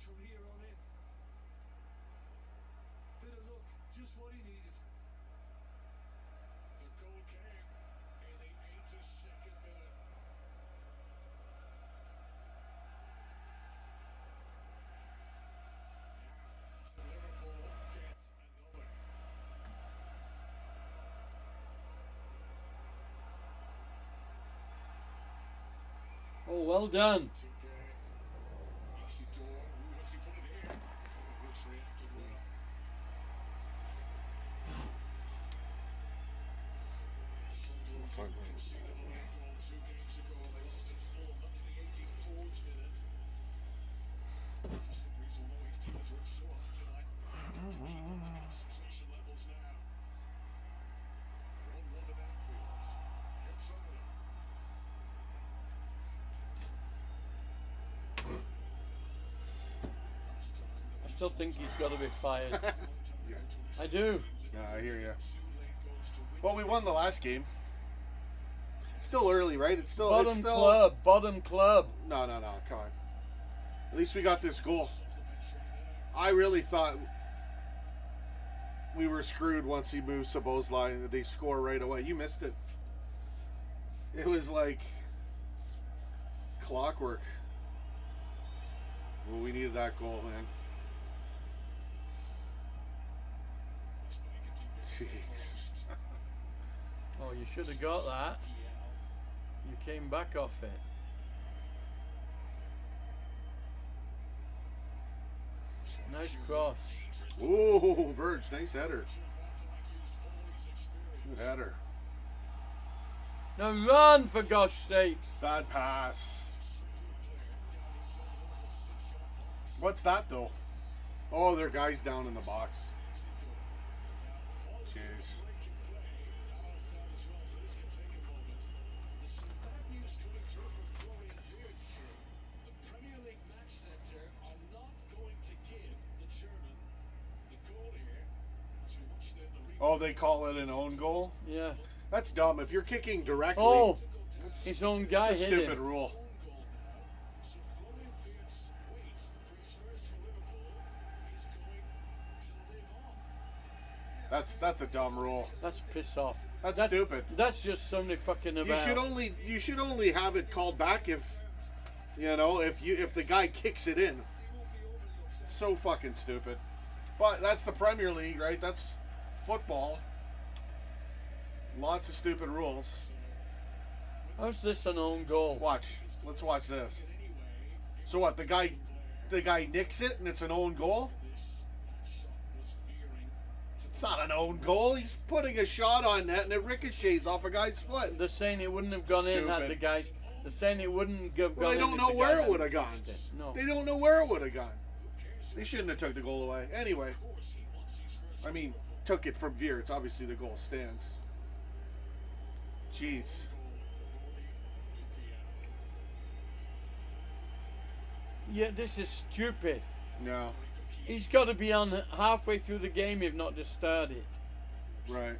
from here on in. Bit of luck, just what he needed. The goal came in the 82nd minute. Liverpool get another. Oh, well done. I still think he's got to be fired. Yeah. I do. Yeah, I hear you. Well, we won the last game. Still early, right? It's still Bottom club. No, come on. At least we got this goal. I really thought we were screwed once he moved Sabo's line. They score right away. You missed it. It was like clockwork. Well, we needed that goal, man. Jeez. Oh, you should have got that. You came back off it. Nice cross. Ooh, Verge, nice header. Good header. Now run, for gosh sakes. Bad pass. What's that though? Oh, there are guys down in the box. Jeez. Oh, they call it an own goal? Yeah. That's dumb. If you're kicking directly, Oh, his own guy it's a hit stupid him. rule. That's a dumb rule. That's piss off. That's stupid. That's just somebody fucking about. You should only have it called back if if the guy kicks it in. So fucking stupid. But that's the Premier League, right? That's football. Lots of stupid rules. How's this an own goal? Watch. Let's watch this. So what? The guy nicks it and it's an own goal? It's not an own goal. He's putting a shot on net and it ricochets off a guy's foot. They're saying it wouldn't have gone in had the guys. They're saying it wouldn't have gone in. Well, they don't know where it would have gone. No. They don't know where it would have gone. They shouldn't have took the goal away. Anyway, I mean, took it from Veer. It's obviously the goal stands. Jeez. Yeah, this is stupid. No. He's got to be on halfway through the game, if not just started. Right.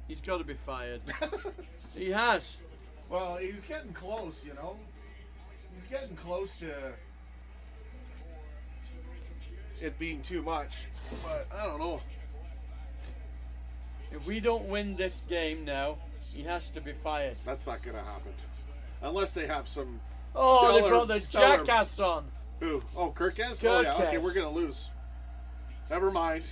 He's got to be fired. He has. Well, he was getting close, you know. He's getting close to it being too much. But I don't know. If we don't win this game now, he has to be fired. That's not going to happen. Unless they have some they brought the jackass on. Who? Oh, Kirkes? Oh, yeah. Okay, we're going to lose. Never mind.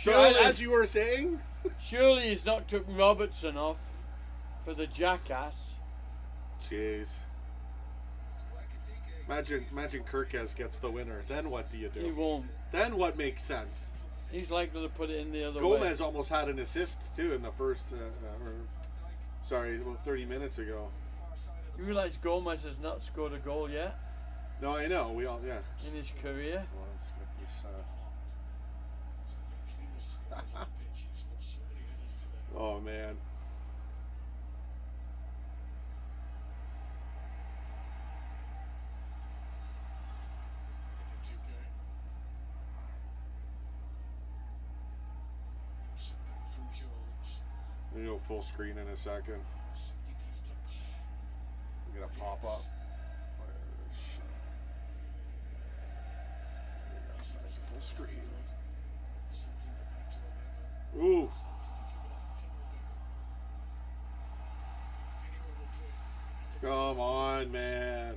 So, as you were saying? Surely he's not took Robertson off for the jackass. Jeez. Imagine Kirkes gets the winner. Then what do you do? He won't. Then what makes sense? He's likely to put it in the other way. Gomez almost had an assist too in the first, 30 minutes ago. You realize Gomez has not scored a goal yet? No, I know. We all, yeah. In his career. Well, let's get this. Oh man. We'll go full screen in a second. gonna pop up. Shit. That's a full screen. Ooh. Come on, man.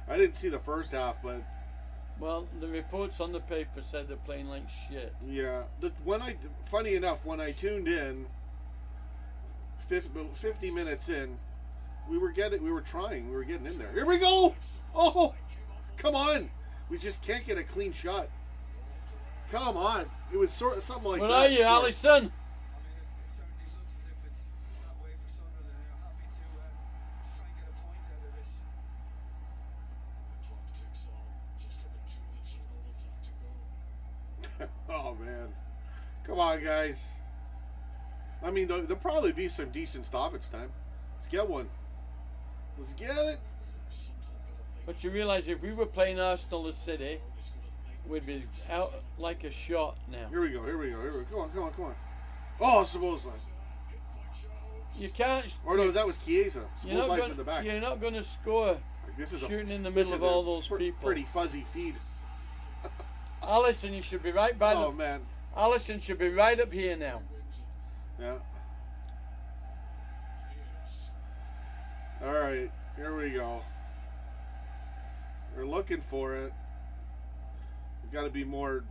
I didn't see the first half, but Well, the reports on the paper said they're playing like shit. yeah. Funny enough, when I tuned in, 50 minutes in, we were getting in there. Here we go! Oh, come on! We just can't get a clean shot. Come on! It was sort of something like Where that. are you, Allison? I mean, it certainly looks as if it's that way for Sunderland. They're happy to try and get a point out of this. The clock ticks on. Just over 2 minutes of normal time to go. Oh man, come on, guys. I mean, there'll probably be some decent stoppage time. Let's get one. Let's get it. But you realise if we were playing Arsenal or City, we'd be out like a shot now. Here we go. Come on. Oh, Szoboszlai. You can't. Or no, that was Chiesa. You're not Szoboszlai's in the back. You're not going to score This is shooting in the this middle is of all those people. Pretty fuzzy feed. Allison, you should be right by Oh the. man. Allison should be right up here now. Yeah. All right, here we go. We're looking for it. We got to be more.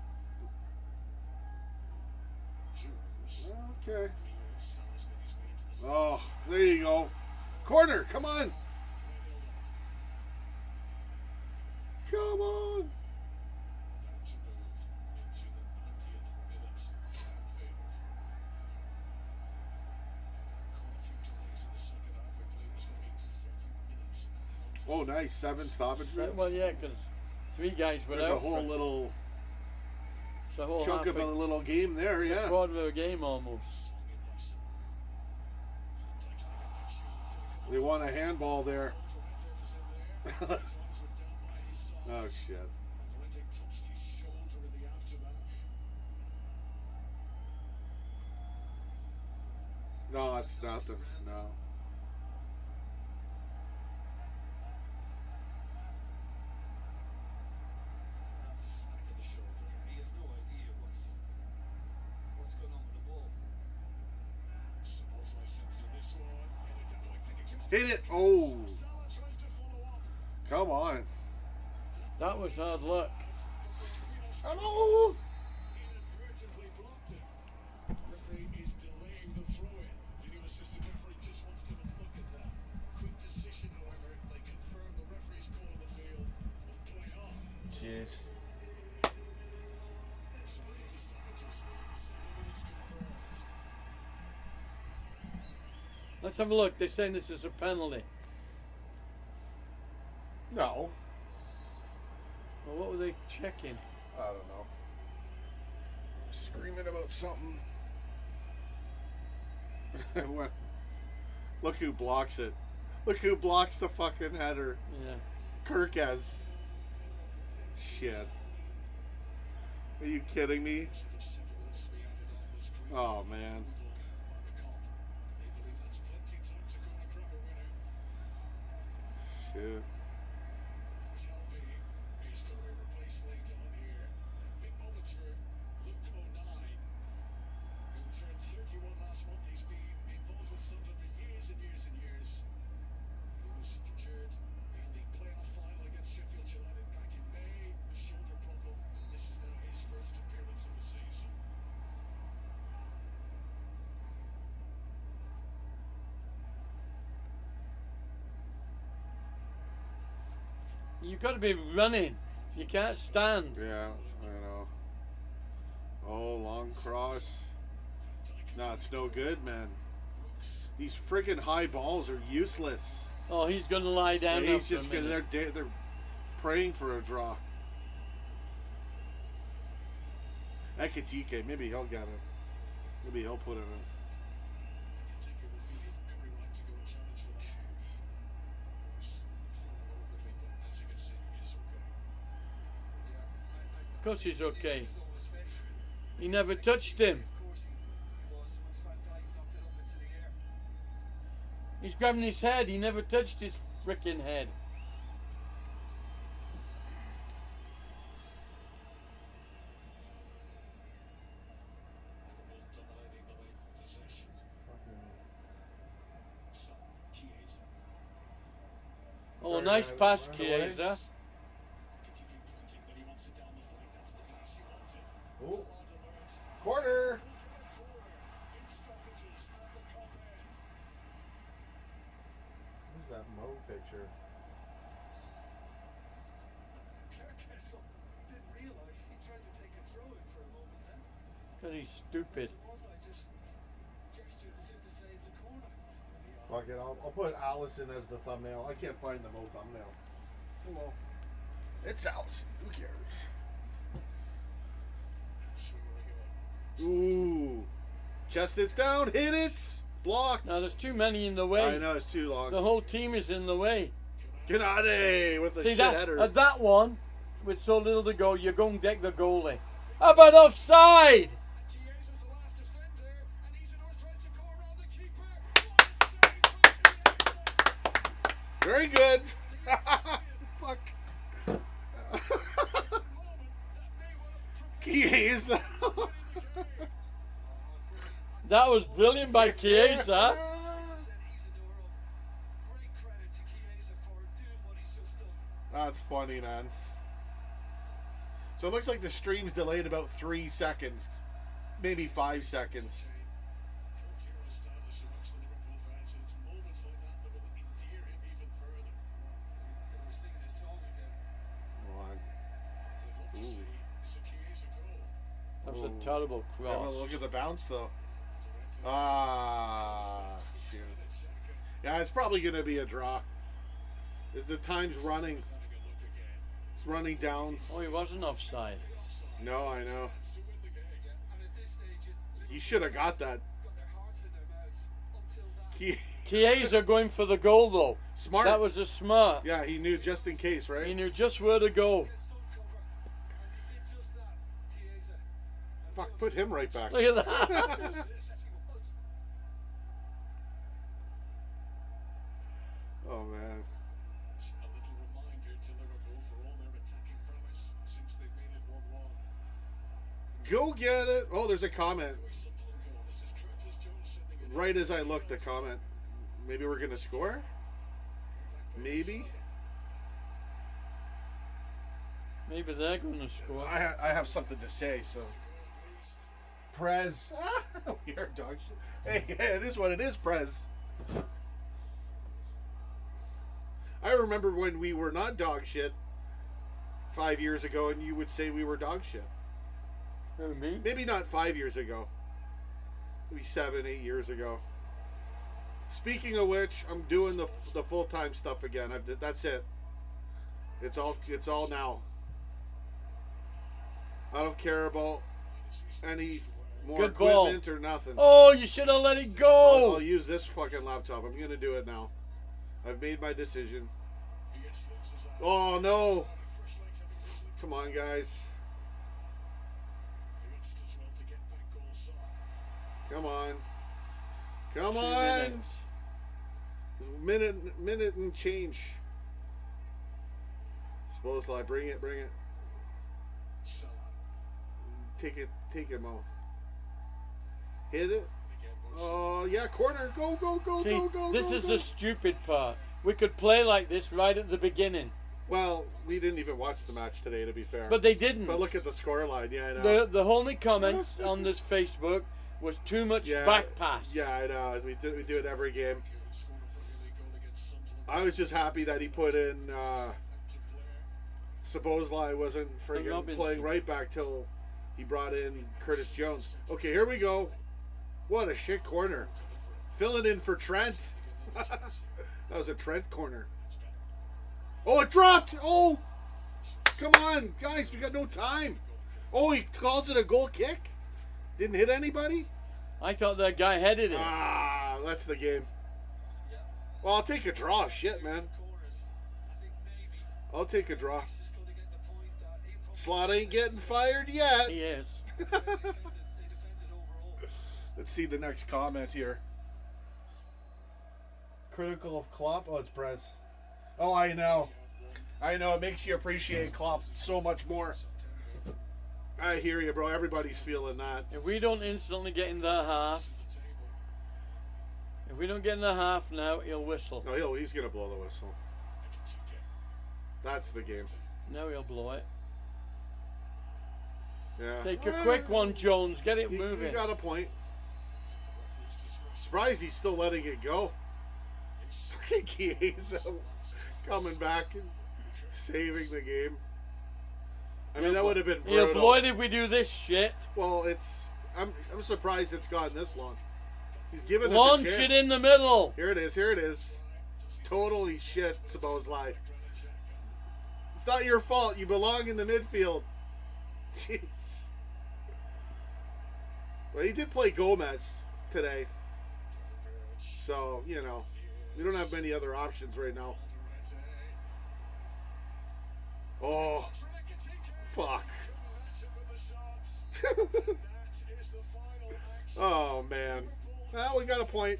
Okay. Oh, there you go. Corner, come on. Come on. Oh, nice. 7 stoppage moves. Well, yeah, because 3 guys were There's out. a whole little It's a whole chunk of a little game there, it's a yeah. quarter of a game almost. They want a handball there. Oh, shit. No, it's nothing. No. He has no idea what's going on with the ball. Hit it. Oh. Come on. That was hard luck. Oh. Inadvertently blocked it. Referee is delaying the throw-in. The new assistant referee just wants to look at that. Quick decision, however. They confirm the referee's call on the field. Will play on. Jeez. Let's have a look. They're saying this is a penalty. No. Well, what were they checking? I don't know. Screaming about something. Look who blocks it. Look who blocks the fucking header. Yeah. Kirkaz. Shit. Are you kidding me? Oh, man. Shit. You've got to be running. You can't stand. Yeah, I know. Oh, long cross. No, it's no good, man. These friggin' high balls are useless. Oh, he's going to lie down. Yeah, now he's for a just gonna. minute. They're praying for a draw. Ekatike, maybe he'll get it. Maybe he'll put it in. Of course he's okay. He never touched him. He's grabbing his head. He never touched his freaking head. Oh, nice pass, Chiesa. Oh. Corner. Who's that Mo picture? Kessel didn't realise he tried to take a throw in for a moment then. Because he's stupid. Suppose I just gestured as if to say it's a corner. Fuck it, I'll put Allison as the thumbnail. I can't find the Mo thumbnail. Oh well. It's Allison. Who cares? Ooh. Chest it down, hit it. Blocked. Now there's too many in the way. I know, it's too long. The whole team is in the way. Gennady with the See shit that header. at that one, with so little to go, you're going to deck the goalie. How about offside? Chiesa's the last defender, and he's in our tries to go around the keeper. Very good. Fuck. Chiesa. That was brilliant by Chiesa. Said Isadora. Great credit to Chiesa for doing what he's just done. That's funny, man. So it looks like the stream's delayed about 3 seconds. Maybe 5 seconds. They were singing this song again. Come on. Ooh. That was a Ooh. terrible Yeah, but cross. look at the bounce, though. Ah, shoot. Yeah, it's probably going to be a draw. The time's running. It's running down. Oh, he wasn't offside. No, I know. And at this stage, You should have got that. got their hearts in their mouths until that. Chiesa going for the goal though. Smart. That was a smart. Yeah, he knew just in case, He right? knew just where to go. Get some cover, and he did just that. Chiesa. And Fuck, put him right back. Look at that. He was. Oh, man. A little reminder to Liverpool for all their attacking prowess since they've made it 1-1. Go get it. Oh, there's a comment. This is Curtis Jones sending it. Right as I looked, the comment. Maybe we're going to score? Maybe. Maybe they're going to score. I have something to say, so. Prez. You're dog shit. Hey, it is what it is, Prez. I remember when we were not dog shit 5 years ago, and you would say we were dog shit. Who, me? Maybe not 5 years ago. Maybe 7, 8 years ago. Speaking of which, I'm doing the full-time stuff again. That's it. It's all now. I don't care about any more Good ball. equipment or nothing. Oh, you should have let it I'll go. use this fucking laptop. I'm gonna do it now. I've made my decision. Oh no! Come on, guys. Come on. Come 2 on. minutes. Minute and change. Suppose I bring it. Take it, Mo. Hit it. Oh yeah, corner. Go, See, go. this is go. the stupid part. We could play like this right at the beginning, Well, we didn't even watch the match today, to be fair. but they didn't. But look at the scoreline. Yeah, I know. The only comments on this Facebook was too much back pass. Yeah, I know. We do it every game. I was just happy that he put in. Szoboszlai wasn't friggin' Robinson. playing right back till he brought in Curtis Jones. Okay, here we go. What a shit corner. Filling in for Trent. That was a Trent corner. Oh, it dropped. Oh, come on, guys. We got no time. Oh, he calls it a goal kick. Didn't hit anybody. I thought that guy headed it. Ah, that's the game. Well, I'll take a draw. Shit, man. I'll take a draw. Slot ain't getting fired yet. He is. Let's see the next comment here. critical of Klopp? Oh, it's Prez. Oh, I know. I know. It makes you appreciate Klopp so much more. I hear you, bro. Everybody's feeling that. If we don't instantly get in the half, now, he'll whistle. No, he's going to blow the whistle. That's the game. Now he'll blow it. Yeah. Take a quick one, Jones. Get it You moving. got a point. Surprised he's still letting it go. Fucking Chiesa coming back and saving the game. I mean, that would have been brutal. He'll blow it if we do this shit. Well, I'm surprised it's gone this long. He's given us Launch a chance. it in the middle. Here it is. Totally shit, Szoboszlai. It's not your fault. You belong in the midfield. Jeez. Well, he did play Gomez today. So, we don't have many other options right now. Oh, fuck. Oh, man. Well, we got a point.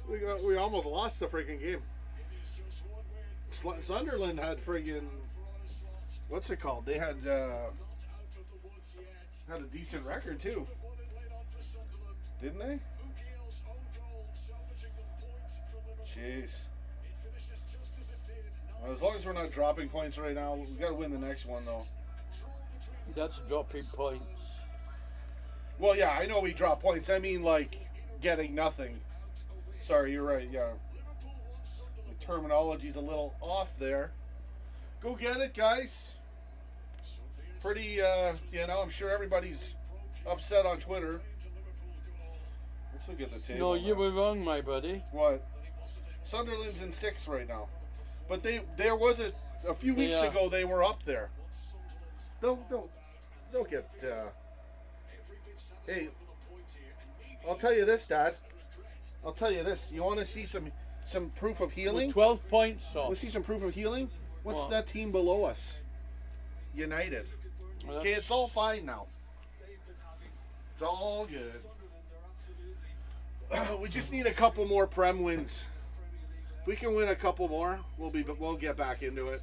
We almost lost the freaking game. Sunderland had friggin', what's it called? They had a decent record too, didn't they? Jeez. Well, as long as we're not dropping points right now, we got to win the next one though. That's dropping points. Well, yeah, I know we drop points. I mean, like getting nothing. Sorry, you're right. Yeah. Terminology's a little off there. Go get it, guys. Pretty, I'm sure everybody's upset on Twitter. Let's look at the table. No, you were wrong, my buddy. What? Sunderland's in 6th right now. But there was a few weeks ago they were up there. Don't get, hey, I'll tell you this, Dad. I'll tell you this. You want to see some proof of healing? With 12 points off. Want to see some proof of healing? What's What? that team below us? United. Well, Okay, it's all fine now. It's all good. We just need a couple more Prem wins. If we can win a couple more, we'll get back into it.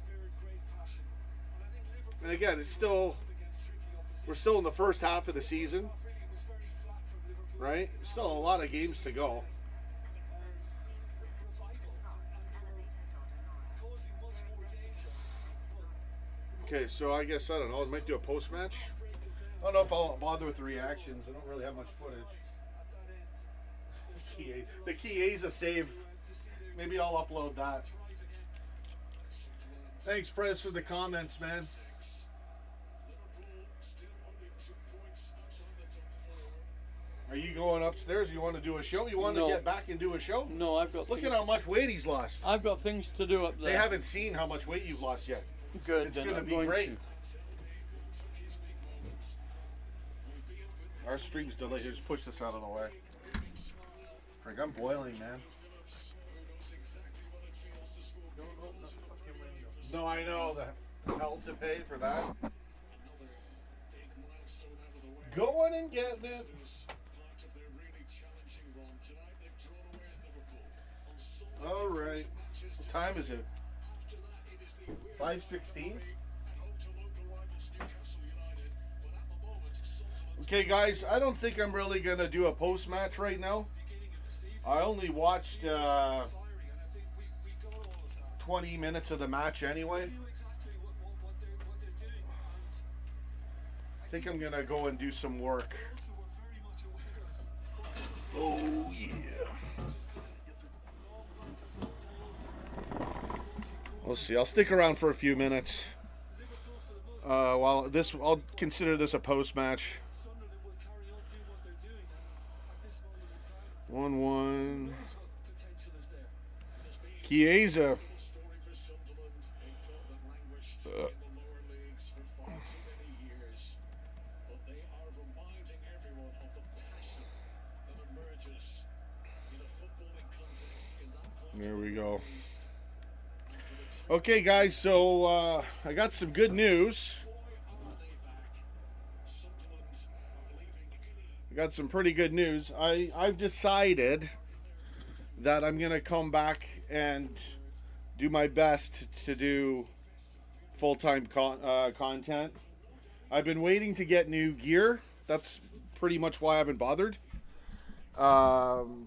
And again, we're still in the first half of the season, right? Still a lot of games to go. Okay, so I guess, I don't know, I might do a post-match. I don't know if I'll bother with the reactions. I don't really have much footage. The Chiesa save. Maybe I'll upload that. Thanks, Prez, for the comments, man. Are you going upstairs? You want to do a show? You want to get back and do a show? No, I've got. Look at how much weight he's lost. I've got things to do up there. They haven't seen how much weight you've lost yet. Good. It's then going to I'm be great. Our stream's delayed. Just push this out of the way. Frank, I'm boiling, man. No, I know the hell to pay for that. Going and getting it. All right. What time is it? 5:16. Okay, guys, I don't think I'm really going to do a post-match right now. I only watched 20 minutes of the match anyway. I think I'm going to go and do some work. Oh, yeah. We'll see. I'll stick around for a few minutes. I'll consider this a post-match. 1-1. Chiesa. There we go. Okay, guys, so I got some good news. I got some pretty good news. I've decided that I'm going to come back and do my best to do full-time content. I've been waiting to get new gear. That's pretty much why I haven't bothered. And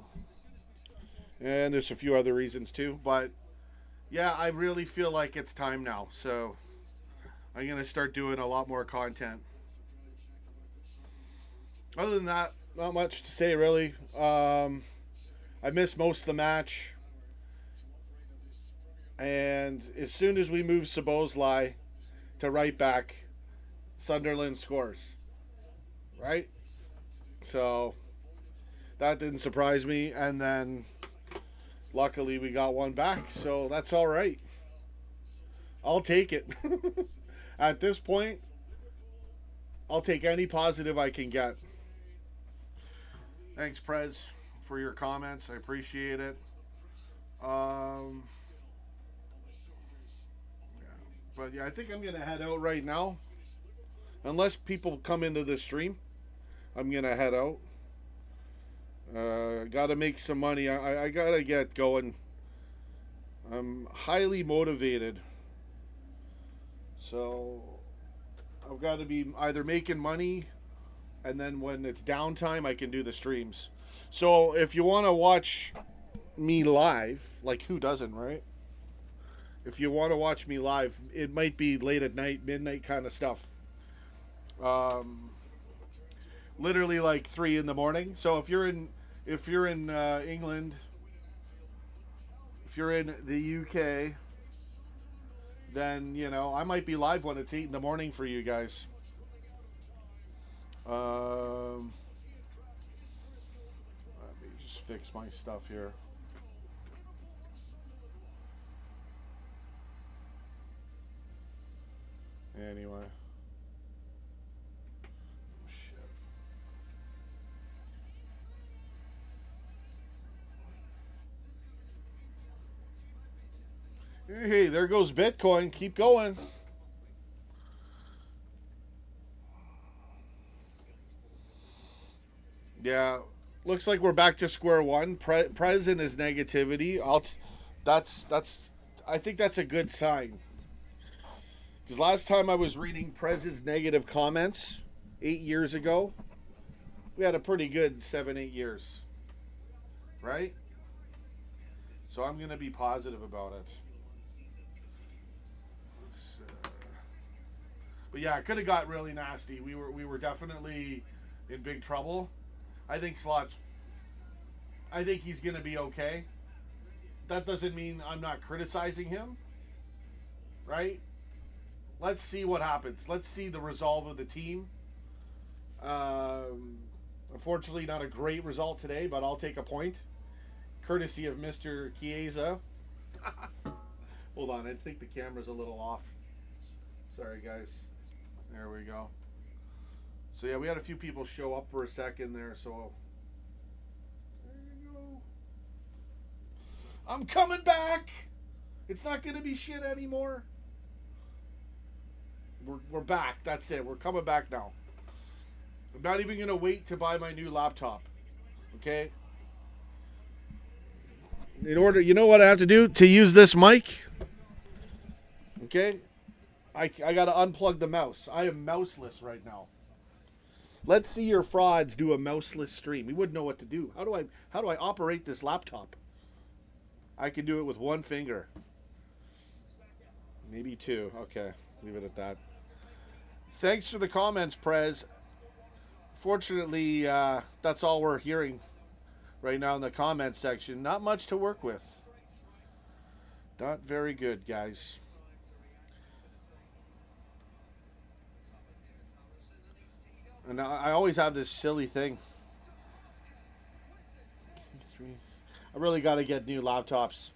there's a few other reasons too. But yeah, I really feel like it's time now. So I'm going to start doing a lot more content. Other than that, not much to say really. I missed most of the match. And as soon as we move Szoboszlai to right back, Sunderland scores. Right? So that didn't surprise me. And then luckily we got one back. So that's all right. I'll take it. At this point, I'll take any positive I can get. Thanks, Prez, for your comments. I appreciate it. But yeah, I think I'm going to head out right now. Unless people come into the stream, I'm going to head out. Got to make some money. I got to get going. I'm highly motivated. So I've got to be either making money, and then when it's downtime, I can do the streams. So if you want to watch me live, like who doesn't, right? If you want to watch me live, it might be late at night, midnight kind of stuff. Literally like 3 a.m. So if you're in England, if you're in the UK, then I might be live when it's 8 a.m. for you guys. Let me just fix my stuff here. Anyway. Shit. Hey, there goes Bitcoin. Keep going. Yeah, looks like we're back to square one. Prez and his negativity. I think that's a good sign. Because last time I was reading Prez's negative comments 8 years ago, we had a pretty good 7-8 years, right? So I'm gonna be positive about it. But yeah, it could have got really nasty. We were definitely in big trouble. I think he's going to be okay. That doesn't mean I'm not criticizing him, right? Let's see what happens. Let's see the resolve of the team. Unfortunately, not a great result today, but I'll take a point. Courtesy of Mr. Chiesa. Hold on, I think the camera's a little off. Sorry, guys. There we go. So yeah, we had a few people show up for a second there, so there you go. I'm coming back. It's not going to be shit anymore. We're back. That's it. We're coming back now. I'm not even going to wait to buy my new laptop. Okay? You know what I have to do to use this mic? Okay? I got to unplug the mouse. I am mouseless right now. Let's see your frauds do a mouseless stream. We wouldn't know what to do. How do I operate this laptop? I can do it with one finger. Maybe two. Okay, leave it at that. Thanks for the comments, Prez. Fortunately, that's all we're hearing right now in the comment section. Not much to work with. Not very good, guys. And I always have this silly thing. I really got to get new laptops.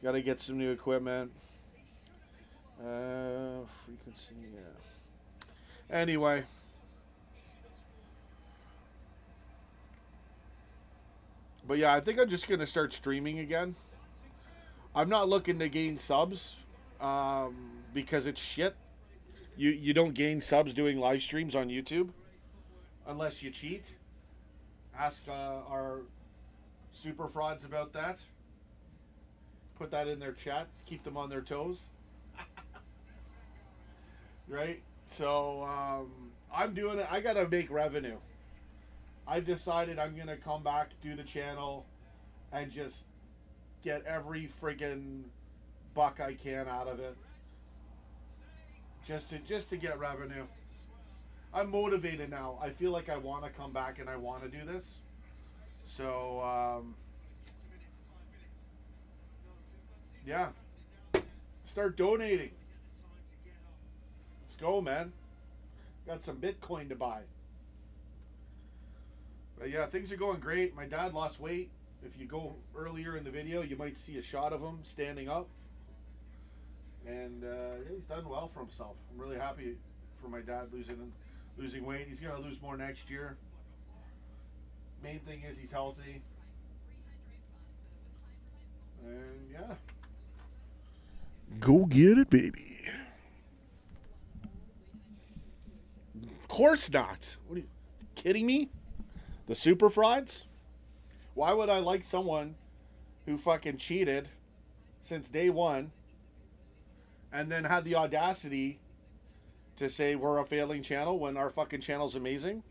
Got to get some new equipment. Frequency, yeah. Anyway. But yeah, I think I'm just going to start streaming again. I'm not looking to gain subs because it's shit. You don't gain subs doing live streams on YouTube unless you cheat. Ask our super frauds about that. Put that in their chat. Keep them on their toes. Right? So, I'm doing it. I got to make revenue. I've decided I'm going to come back, do the channel, and just get every friggin' buck I can out of it. Just to get revenue. I'm motivated now. I feel like I want to come back and I want to do this. So, yeah. Start donating. Let's go, man. Got some Bitcoin to buy. But yeah, things are going great. My dad lost weight. If you go earlier in the video, you might see a shot of him standing up. And he's done well for himself. I'm really happy for my dad losing weight. He's going to lose more next year. Main thing is he's healthy. And yeah. Go get it, baby. Of course not. What are you kidding me? The super frauds? Why would I like someone who fucking cheated since day one and then had the audacity to say we're a failing channel when our fucking channel's amazing?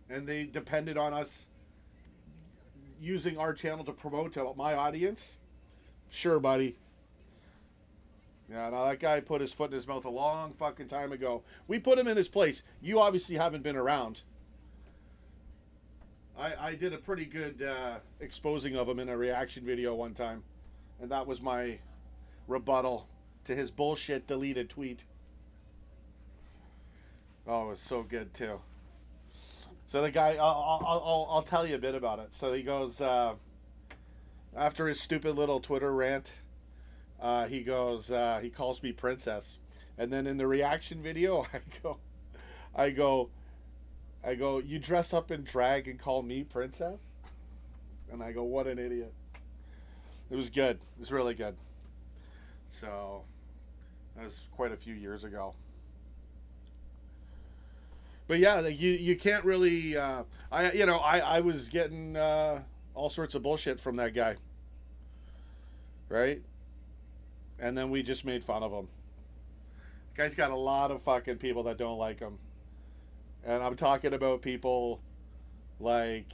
And they depended on us using our channel to promote to my audience? Sure, buddy. Yeah, no, that guy put his foot in his mouth a long fucking time ago. We put him in his place. You obviously haven't been around. I did a pretty good exposing of him in a reaction video one time. And that was my rebuttal to his bullshit deleted tweet. Oh, it was so good too. So the guy, I'll tell you a bit about it. So he goes, after his stupid little Twitter rant, he goes, he calls me princess. And then in the reaction video, I go, you dress up in drag and call me princess? And I go, what an idiot. It was good. It was really good. So, that was quite a few years ago. But yeah, you can't really, I was getting all sorts of bullshit from that guy. Right? And then we just made fun of him. The guy's got a lot of fucking people that don't like him. And I'm talking about people like,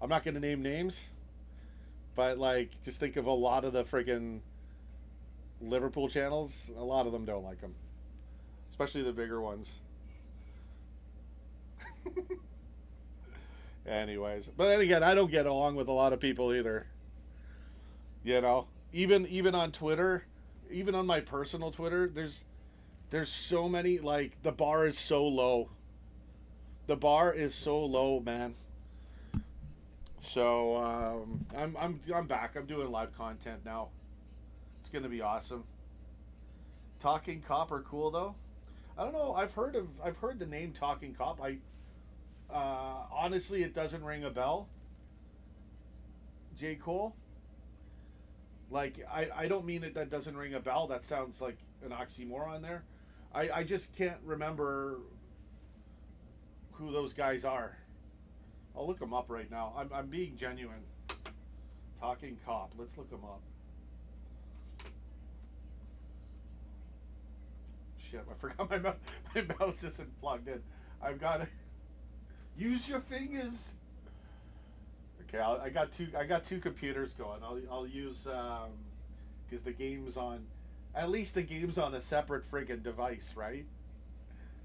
I'm not going to name names, but like, just think of a lot of the friggin' Liverpool channels. A lot of them don't like him. Especially the bigger ones. Anyways. But then again, I don't get along with a lot of people either. You know? Even on Twitter, even on my personal Twitter, there's so many, like, the bar is so low. The bar is so low, man. So I'm back. I'm doing live content now. It's gonna be awesome. Talking Cop are cool though. I don't know. I've heard the name Talking Cop. Honestly, it doesn't ring a bell. J. Cole. Like I don't mean it. That doesn't ring a bell. That sounds like an oxymoron there. I just can't remember who those guys are. I'll look them up right now. I'm being genuine. Talking Cop. Let's look them up. Shit, I forgot my mouse isn't plugged in. I've got to use your fingers. Okay, I got two computers going. I'll use because the game's on. At least the game's on a separate friggin' device, right?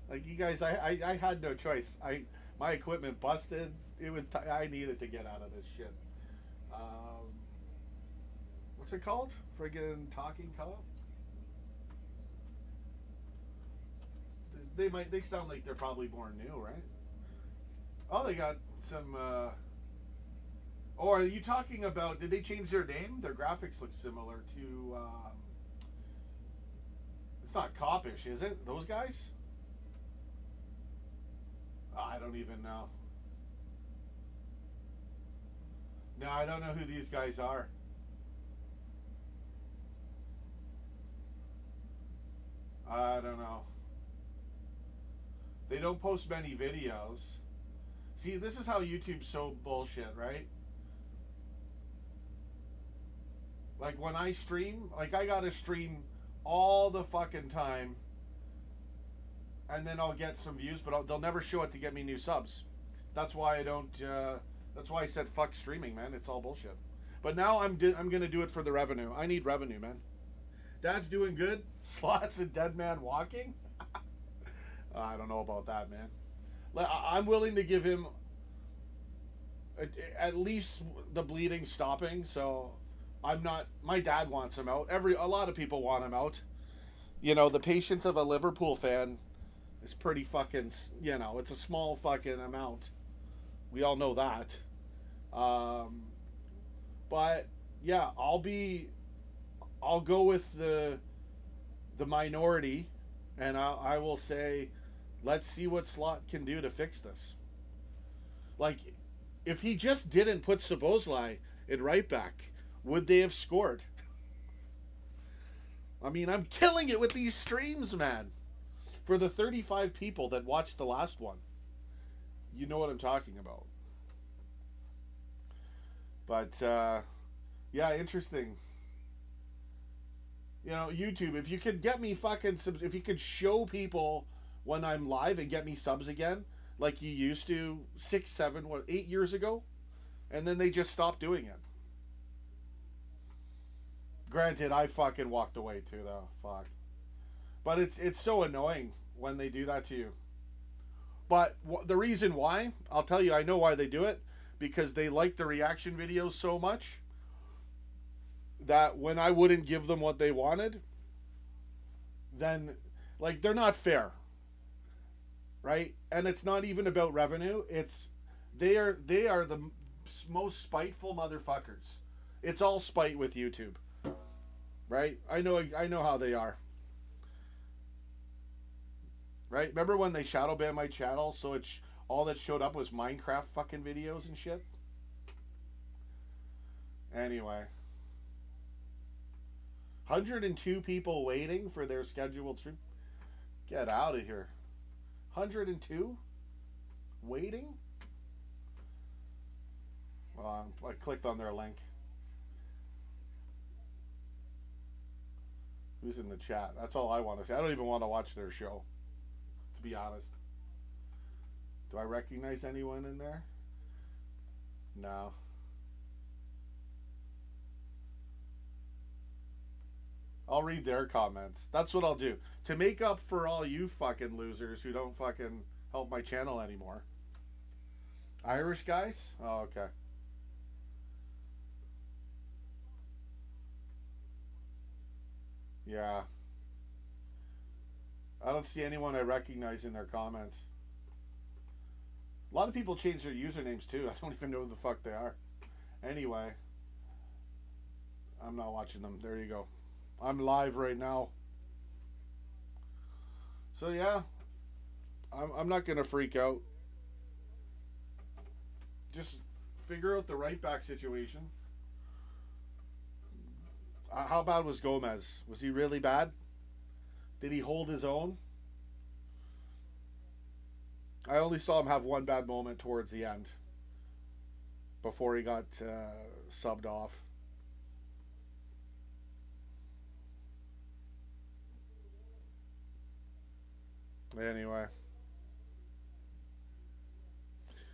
Like you guys, I had no choice. My equipment busted. I needed to get out of this shit. What's it called? Friggin' Talking Cop? They sound like they're probably more new, right? Oh, they got some. Or are you talking about? Did they change their name? Their graphics look similar to. It's not Copish, is it? Those guys? I don't even know. No, I don't know who these guys are. I don't know. They don't post many videos. See, this is how YouTube's so bullshit, right? Like when I stream, like I gotta stream all the fucking time, and then I'll get some views, but they'll never show it to get me new subs. That's why I don't. That's why I said fuck streaming, man. It's all bullshit. But now I'm gonna do it for the revenue. I need revenue, man. Dad's doing good. Slots and Dead Man Walking. I don't know about that, man. I'm willing to give him at least the bleeding stopping. So I'm not. My dad wants him out. A lot of people want him out. You know, the patience of a Liverpool fan is pretty fucking. You know, it's a small fucking amount. We all know that. But yeah, I'll go with the minority, and I will say, let's see what Slot can do to fix this. Like, if he just didn't put Szoboszlai in right back, would they have scored? I mean, I'm killing it with these streams, man. For the 35 people that watched the last one, you know what I'm talking about. But yeah, interesting. You know, YouTube, if you could get me fucking subs, if you could show people when I'm live and get me subs again, like you used to 6, 7, 8 years ago, and then they just stopped doing it. Granted, I fucking walked away too, though. Fuck. But it's so annoying when they do that to you. But the reason why, I'll tell you, I know why they do it. Because they like the reaction videos so much that when I wouldn't give them what they wanted, then, like, they're not fair. Right? And it's not even about revenue. It's they are the most spiteful motherfuckers. It's all spite with YouTube. Right? I know how they are. Right? Remember when they shadow banned my channel, so it's all that showed up was Minecraft fucking videos and shit? Anyway. 102 people waiting for their scheduled stream. Get out of here. 102? Waiting? Well, I clicked on their link. Who's in the chat? That's all I want to see. I don't even want to watch their show, to be honest. Do I recognize anyone in there? No. I'll read their comments. That's what I'll do. To make up for all you fucking losers who don't fucking help my channel anymore. Irish guys? Oh, okay. Yeah. I don't see anyone I recognize in their comments. A lot of people change their usernames too. I don't even know who the fuck they are. Anyway, I'm not watching them. There you go. I'm live right now. So yeah, I'm not gonna freak out. Just figure out the right back situation. How bad was Gomez? Was he really bad? Did he hold his own? I only saw him have one bad moment towards the end before he got subbed off. Anyway.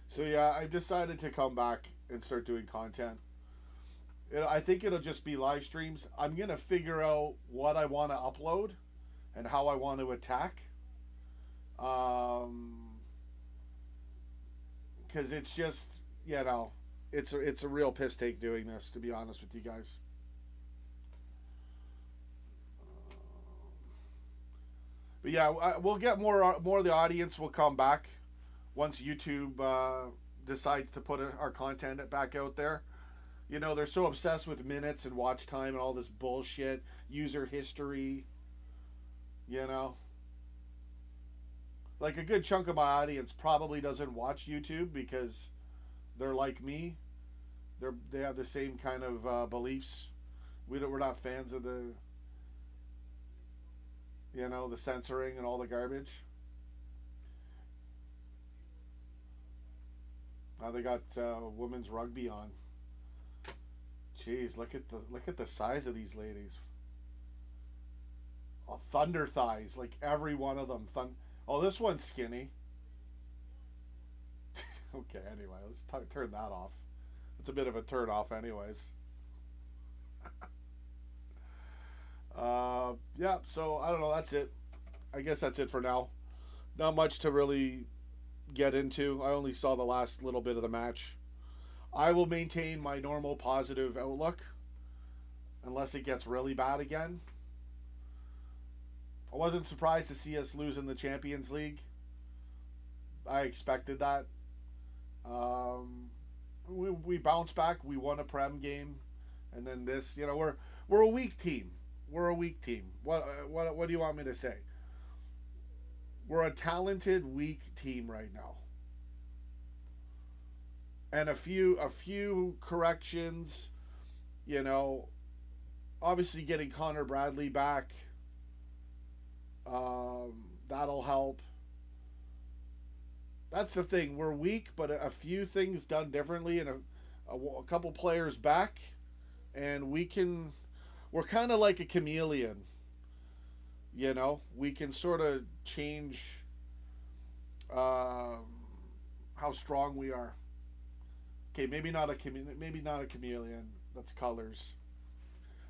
So yeah, I've decided to come back and start doing content. I think it'll just be live streams. I'm going to figure out what I want to upload and how I want to attack. Because it's just, you know, it's a real piss take doing this, to be honest with you guys. But yeah, we'll get more of the audience will come back once YouTube decides to put our content back out there. You know, they're so obsessed with minutes and watch time and all this bullshit, user history, you know. Like a good chunk of my audience probably doesn't watch YouTube because they're like me. They have the same kind of beliefs. We're not fans of the, you know, the censoring and all the garbage. Now they got women's rugby on. Jeez, look at the size of these ladies. Oh, thunder thighs, like every one of them. Oh, this one's skinny. Okay, anyway, let's turn that off. It's a bit of a turn off, anyways. Yeah, so I don't know. That's it. I guess that's it for now. Not much to really get into. I only saw the last little bit of the match. I will maintain my normal positive outlook unless it gets really bad again. I wasn't surprised to see us lose in the Champions League. I expected that. We bounced back. We won a Prem game, and then this. You know, we're a weak team. We're a weak team. What do you want me to say? We're a talented, weak team right now. And a few corrections, you know, obviously getting Connor Bradley back, that'll help. That's the thing. We're weak, but a few things done differently and a couple players back, and we're kind of like a chameleon. You know, we can sort of change how strong we are. Okay, maybe not a chameleon. That's colors.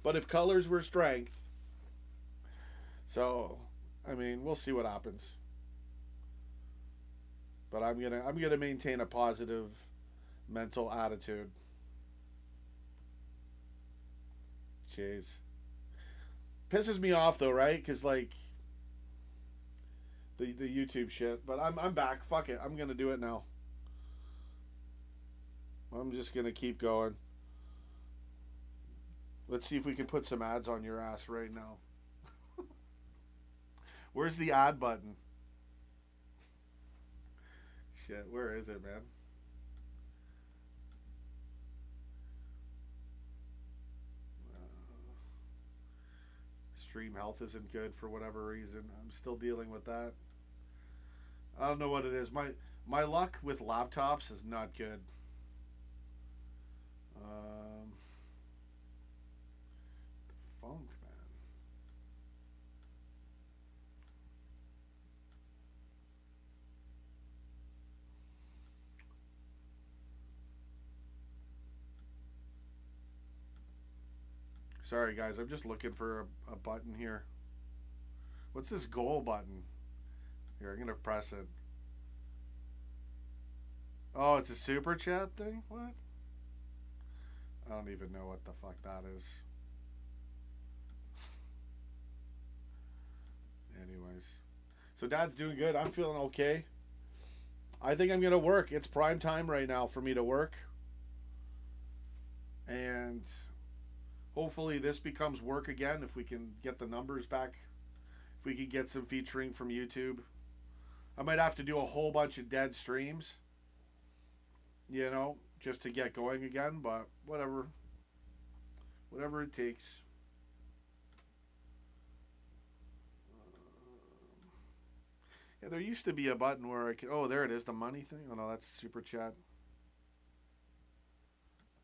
But if colors were strength, so I mean, we'll see what happens. But I'm gonna maintain a positive mental attitude. Jeez. Pisses me off though, right? Because like the YouTube shit. But I'm back. Fuck it. I'm gonna do it now. I'm just gonna keep going. Let's see if we can put some ads on your ass right now. Where's the ad button? Shit, where is it, man? Stream health isn't good for whatever reason. I'm still dealing with that. I don't know what it is. My luck with laptops is not good. Funk, man. Sorry, guys. I'm just looking for a button here. What's this goal button? Here, I'm going to press it. Oh, it's a super chat thing? What? I don't even know what the fuck that is. Anyways. So Dad's doing good. I'm feeling okay. I think I'm going to work. It's prime time right now for me to work. And hopefully this becomes work again if we can get the numbers back. If we can get some featuring from YouTube. I might have to do a whole bunch of dead streams. You know, just to get going again, but whatever it takes. Yeah, there used to be a button where I could. Oh, there it is, the money thing. Oh no, that's super chat.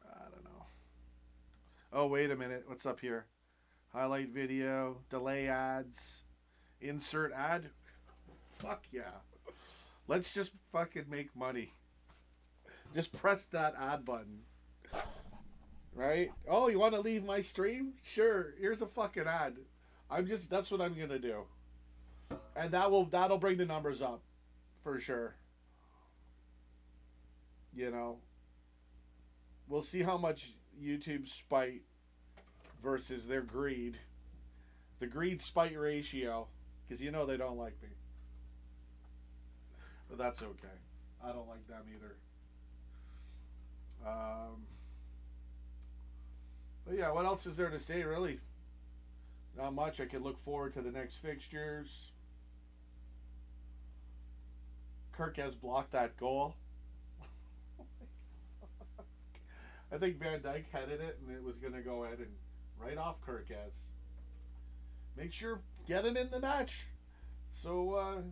I don't know. Oh, wait a minute. What's up here? Highlight video, delay ads, insert ad. Fuck yeah. Let's just fucking make money. Just press that ad button. Right? Oh, you want to leave my stream? Sure. Here's a fucking ad. That's what I'm going to do. And that'll bring the numbers up. For sure. You know. We'll see how much YouTube's spite versus their greed. The greed spite ratio. Because you know they don't like me. But that's okay. I don't like them either. But yeah, what else is there to say, really? Not much. I can look forward to the next fixtures. Kirk has blocked that goal. I think Van Dijk headed it and it was going to go in and right off Kirk has. Make sure, get him in the match. So,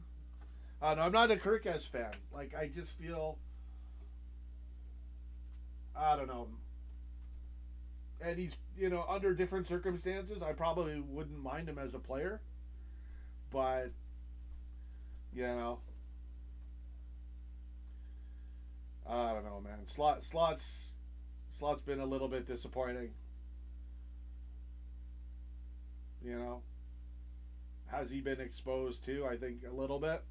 no, I'm not a Kirkaz fan. Like, I just feel, I don't know. and he's, you know, under different circumstances, I probably wouldn't mind him as a player. But, you know, I don't know, man. Slot's been a little bit disappointing. You know, has he been exposed to? I think a little bit.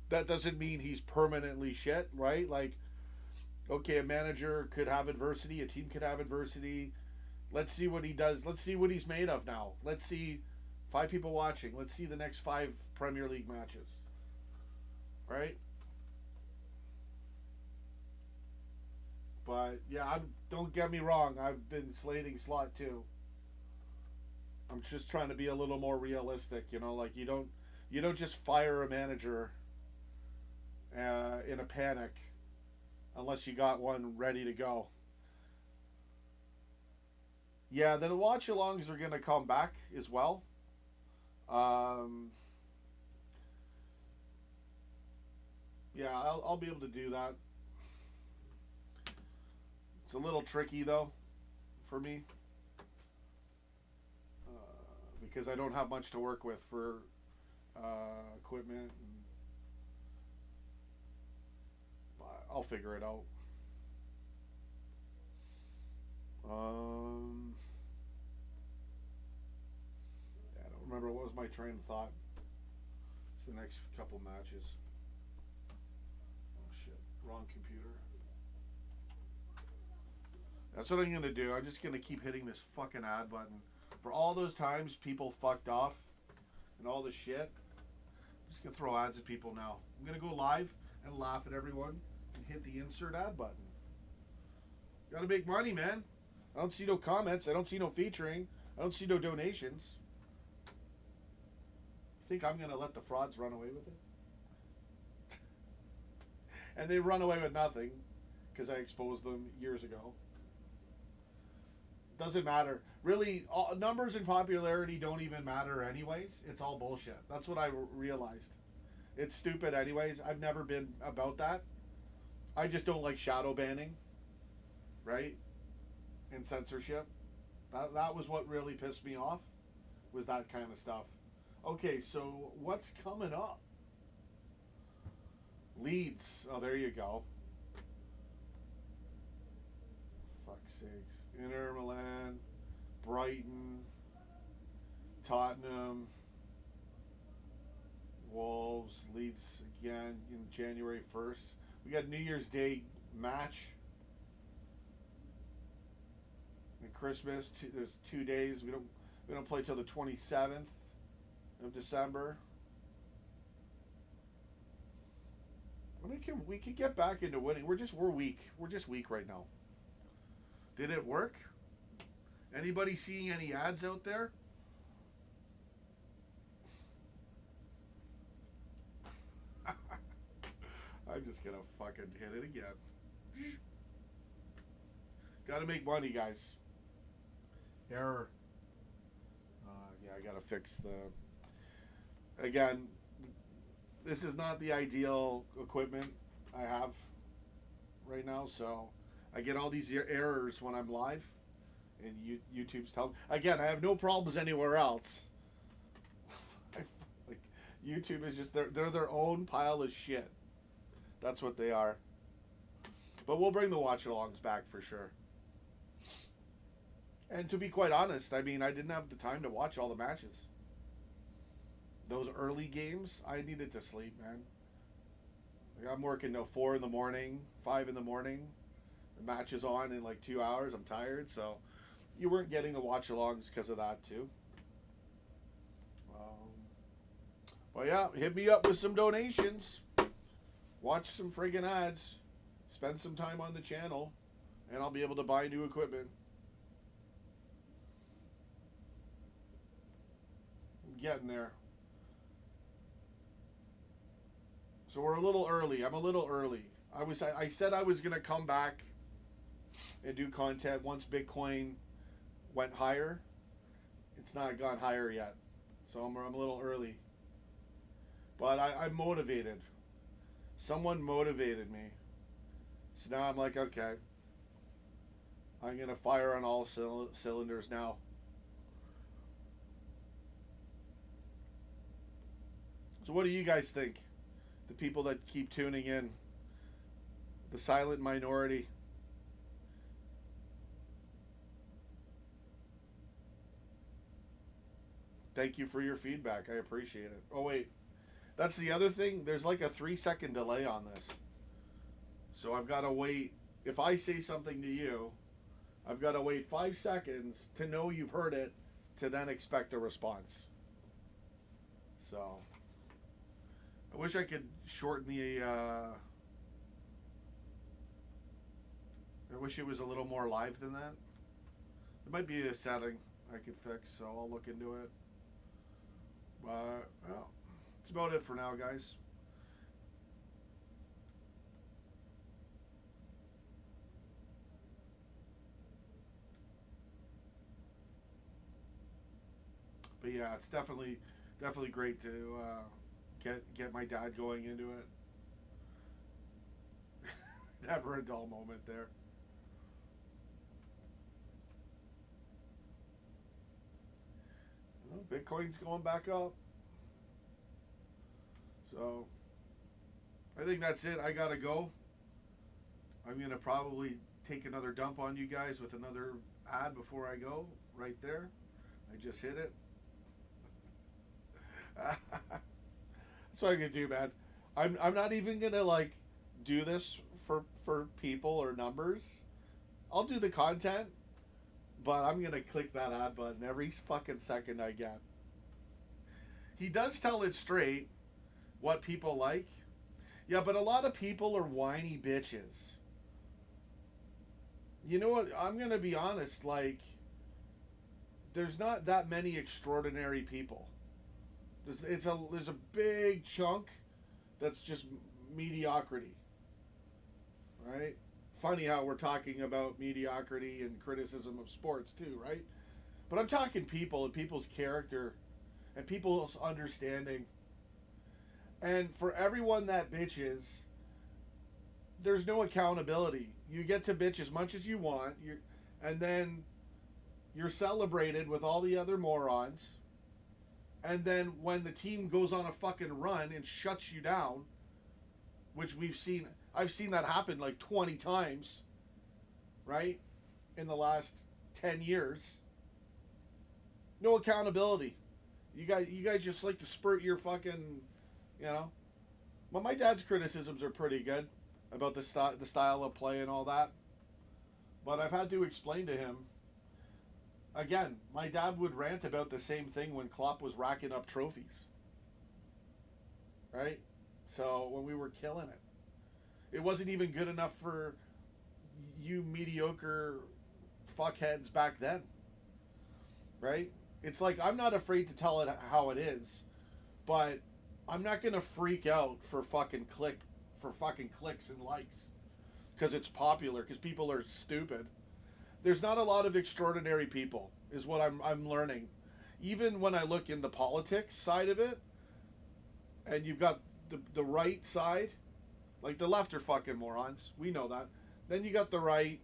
That doesn't mean he's permanently shit, right? Like, okay, a manager could have adversity, a team could have adversity. Let's see what he does. Let's see what he's made of now. Let's see 5 people watching. Let's see the next 5 Premier League matches. Right? But yeah, don't get me wrong. I've been slating Slot too. I'm just trying to be a little more realistic. You know, like you don't just fire a manager in a panic unless you got one ready to go. Yeah, the watch-alongs are going to come back as well. Yeah, I'll be able to do that. It's a little tricky though for me because I don't have much to work with for equipment. I'll figure it out. I don't remember what was my train of thought. It's the next couple matches. Oh shit, wrong computer. That's what I'm gonna do. I'm just gonna keep hitting this fucking add button. For all those times people fucked off and all this shit, I'm just gonna throw ads at people now. I'm gonna go live and laugh at everyone and hit the insert ad button. Gotta make money, man. I don't see no comments. I don't see no featuring. I don't see no donations. You think I'm gonna let the frauds run away with it? And they run away with nothing because I exposed them years ago. Doesn't matter. Really, numbers and popularity don't even matter anyways. It's all bullshit. That's what I realized. It's stupid anyways. I've never been about that. I just don't like shadow banning, right? And censorship. That was what really pissed me off, was that kind of stuff. Okay, so what's coming up? Leeds. Oh, there you go. Fuck's sakes. Inter Milan, Brighton, Tottenham, Wolves, Leeds again in January 1st. We got New Year's Day match. And Christmas, there's 2 days. We don't play till the 27th of December. I mean, we can get back into winning. We're weak. We're just weak right now. Did it work? Anybody seeing any ads out there? I'm just gonna fucking hit it again. Gotta make money, guys. Error. Yeah, I gotta fix the... Again, this is not the ideal equipment I have right now, so I get all these errors when I'm live, and YouTube's telling me. Again, I have no problems anywhere else. Like, YouTube is just, they're their own pile of shit. That's what they are. But we'll bring the watch-alongs back for sure. And to be quite honest, I mean, I didn't have the time to watch all the matches. Those early games, I needed to sleep, man. Like, I'm working till 4 in the morning, 5 in the morning. The match is on in like 2 hours. I'm tired, so you weren't getting the watch-alongs because of that too. Well, yeah, hit me up with some donations. Watch some friggin' ads. Spend some time on the channel, and I'll be able to buy new equipment. I'm getting there. So we're a little early. I'm a little early. I said I was gonna come back and do content once Bitcoin went higher. It's not gone higher yet, so I'm a little early. But I'm motivated. Someone motivated me. So now I'm like, okay, I'm gonna fire on all cylinders now. So what do you guys think? The people that keep tuning in, the silent minority. Thank you for your feedback. I appreciate it. Oh wait, that's the other thing. There's like a 3-second delay on this. So I've got to wait. If I say something to you, I've got to wait 5 seconds to know you've heard it to then expect a response. So I wish I could shorten the I wish it was a little more live than that. There might be a setting I could fix, so I'll look into it. But, well, that's about it for now, guys. But yeah, it's definitely great to get my dad going into it. Never a dull moment there. Well, Bitcoin's going back up. So I think that's it. I gotta go. I'm gonna probably take another dump on you guys with another ad before I go. Right there. I just hit it. That's what I'm gonna do, man. I'm not even gonna like do this for people or numbers. I'll do the content, but I'm gonna click that ad button every fucking second I get. He does tell it straight what people like. Yeah, but a lot of people are whiny bitches. You know what? I'm gonna be honest, like there's not that many extraordinary people. There's a big chunk that's just mediocrity. Right? Funny how we're talking about mediocrity and criticism of sports too, right? But I'm talking people and people's character and people's understanding. And for everyone that bitches, there's no accountability. You get to bitch as much as you want, and then you're celebrated with all the other morons. And then when the team goes on a fucking run and shuts you down, which I've seen that happen like 20 times, right? In the last 10 years. No accountability. You guys just like to spurt your fucking, you know. Well, my dad's criticisms are pretty good about the style of play and all that. But I've had to explain to him. Again, my dad would rant about the same thing when Klopp was racking up trophies. Right? So, when we were killing it. It wasn't even good enough for you mediocre fuckheads back then. Right? It's like, I'm not afraid to tell it how it is, but I'm not going to freak out for fucking clicks and likes because it's popular, because people are stupid. There's not a lot of extraordinary people, is what I'm learning. Even when I look in the politics side of it, and you've got the right side, like the left are fucking morons. We know that. Then you got the right,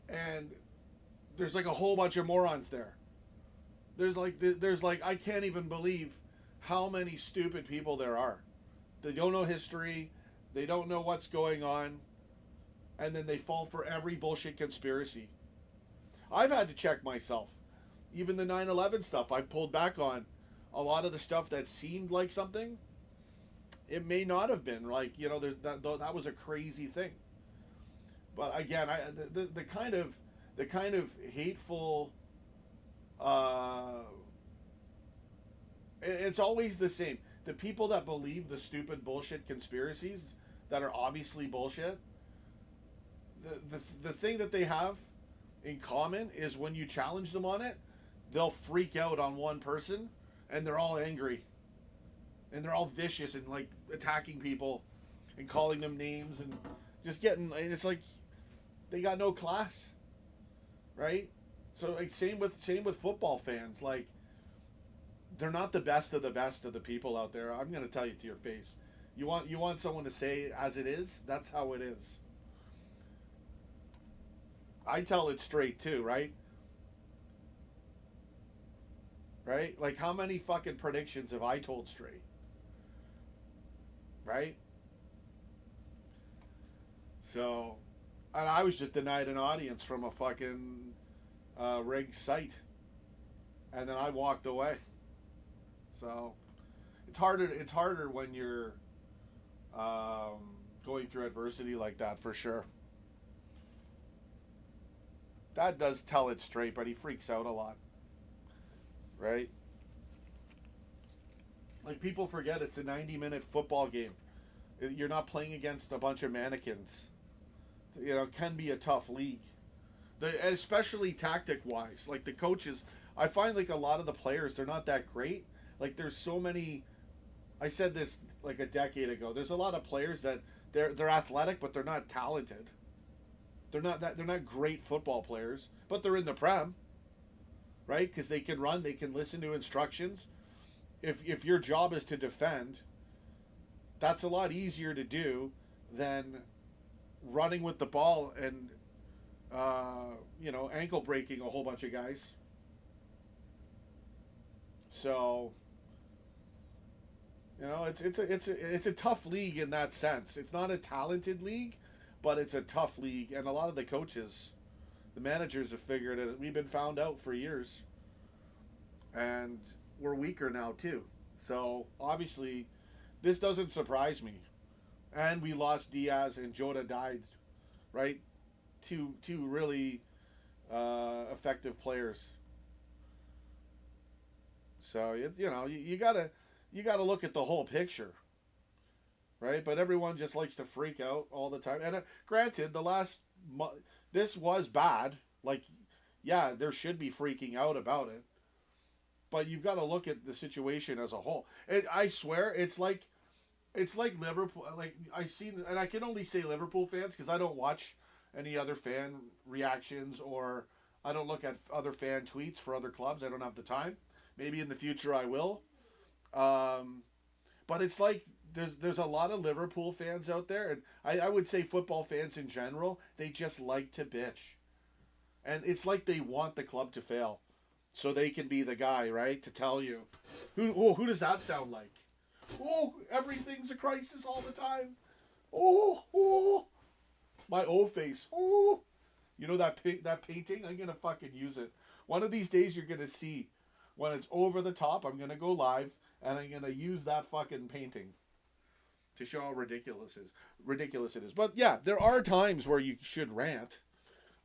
and there's like a whole bunch of morons there. There's like I can't even believe how many stupid people there are. They don't know history. They don't know what's going on. And then they fall for every bullshit conspiracy. I've had to check myself. Even the 9/11 stuff I've pulled back on. A lot of the stuff that seemed like something, it may not have been. Like, you know, that was a crazy thing. But again, the kind of hateful, it's always the same. The people that believe the stupid bullshit conspiracies that are obviously bullshit, the thing that they have in common is when you challenge them on it, they'll freak out on one person and they're all angry. And they're all vicious and like attacking people and calling them names and just getting, and it's like they got no class. Right? So like same with football fans, like they're not the best of the people out there. I'm going to tell you to your face. You want someone to say it as it is, that's how it is. I tell it straight too, right? Right? Like, how many fucking predictions have I told straight? Right? So, and I was just denied an audience from a fucking rigged site, and then I walked away. So, it's harder. It's harder when you're going through adversity like that, for sure. Dad does tell it straight, but he freaks out a lot, right? Like, people forget it's a 90-minute football game. You're not playing against a bunch of mannequins. You know, it can be a tough league. Especially tactic-wise. Like, the coaches, I find like a lot of the players, they're not that great. Like, there's so many, I said this like a decade ago, there's a lot of players that they're athletic, but they're not talented. They're not great football players, but they're in the Prem, right? Because they can run, they can listen to instructions. If your job is to defend, that's a lot easier to do than running with the ball and ankle breaking a whole bunch of guys. So, it's a tough league in that sense. It's not a talented league, but it's a tough league, and a lot of the coaches, the managers have figured it. We've been found out for years, and we're weaker now too. So obviously, this doesn't surprise me. And we lost Diaz and Jota died, right? Two really effective players. So you gotta look at the whole picture, right? But everyone just likes to freak out all the time. And granted, this was bad. Like, yeah, there should be freaking out about it. But you've got to look at the situation as a whole. I swear, it's like Liverpool. Like, and I can only say Liverpool fans because I don't watch any other fan reactions, or I don't look at other fan tweets for other clubs. I don't have the time. Maybe in the future I will. But it's like there's a lot of Liverpool fans out there, and I would say football fans in general, they just like to bitch. And it's like they want the club to fail, so they can be the guy, right, to tell you. Who does that sound like? Oh, everything's a crisis all the time. Oh, my O face. Oh, you know that painting? I'm gonna fucking use it. One of these days you're gonna see when it's over the top. I'm gonna go live and I'm gonna use that fucking painting to show how ridiculous it is. But yeah, there are times where you should rant.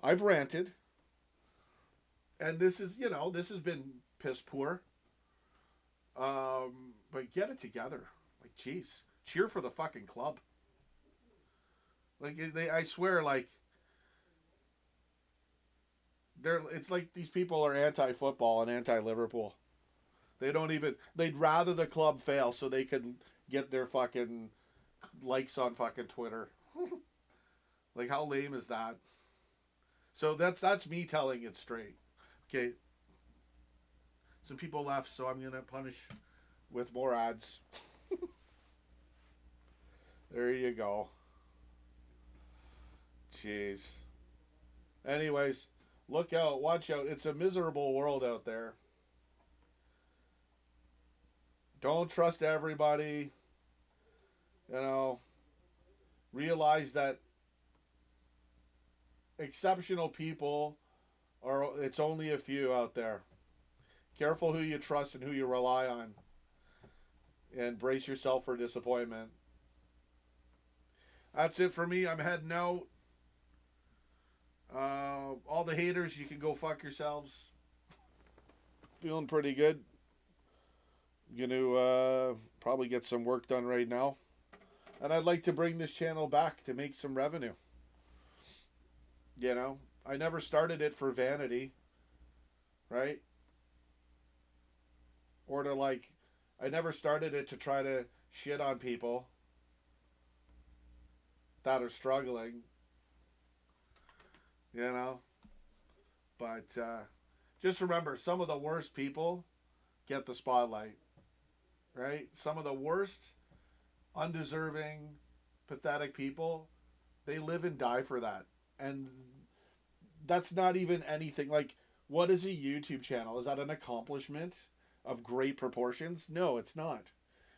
I've ranted, and this has been piss poor. But get it together. Like, jeez, cheer for the fucking club. Like, I swear, like, it's like these people are anti-football and anti-Liverpool. They'd rather the club fail so they could get their fucking likes on fucking Twitter. Like, how lame is that? So that's me telling it straight. Okay. Some people left, so I'm gonna punish with more ads. There you go. Jeez. Anyways, look out, watch out. It's a miserable world out there. Don't trust everybody. Realize that exceptional people it's only a few out there. Careful who you trust and who you rely on. And brace yourself for disappointment. That's it for me. I'm heading out. All the haters, you can go fuck yourselves. Feeling pretty good. Gonna probably get some work done right now. And I'd like to bring this channel back to make some revenue. I never started it for vanity. Right? Or I never started it to try to shit on people that are struggling. But just remember, some of the worst people get the spotlight. Right? Some of the worst, undeserving, pathetic people, they live and die for that. And that's not even anything. Like, what is a YouTube channel? Is that an accomplishment of great proportions? No, it's not.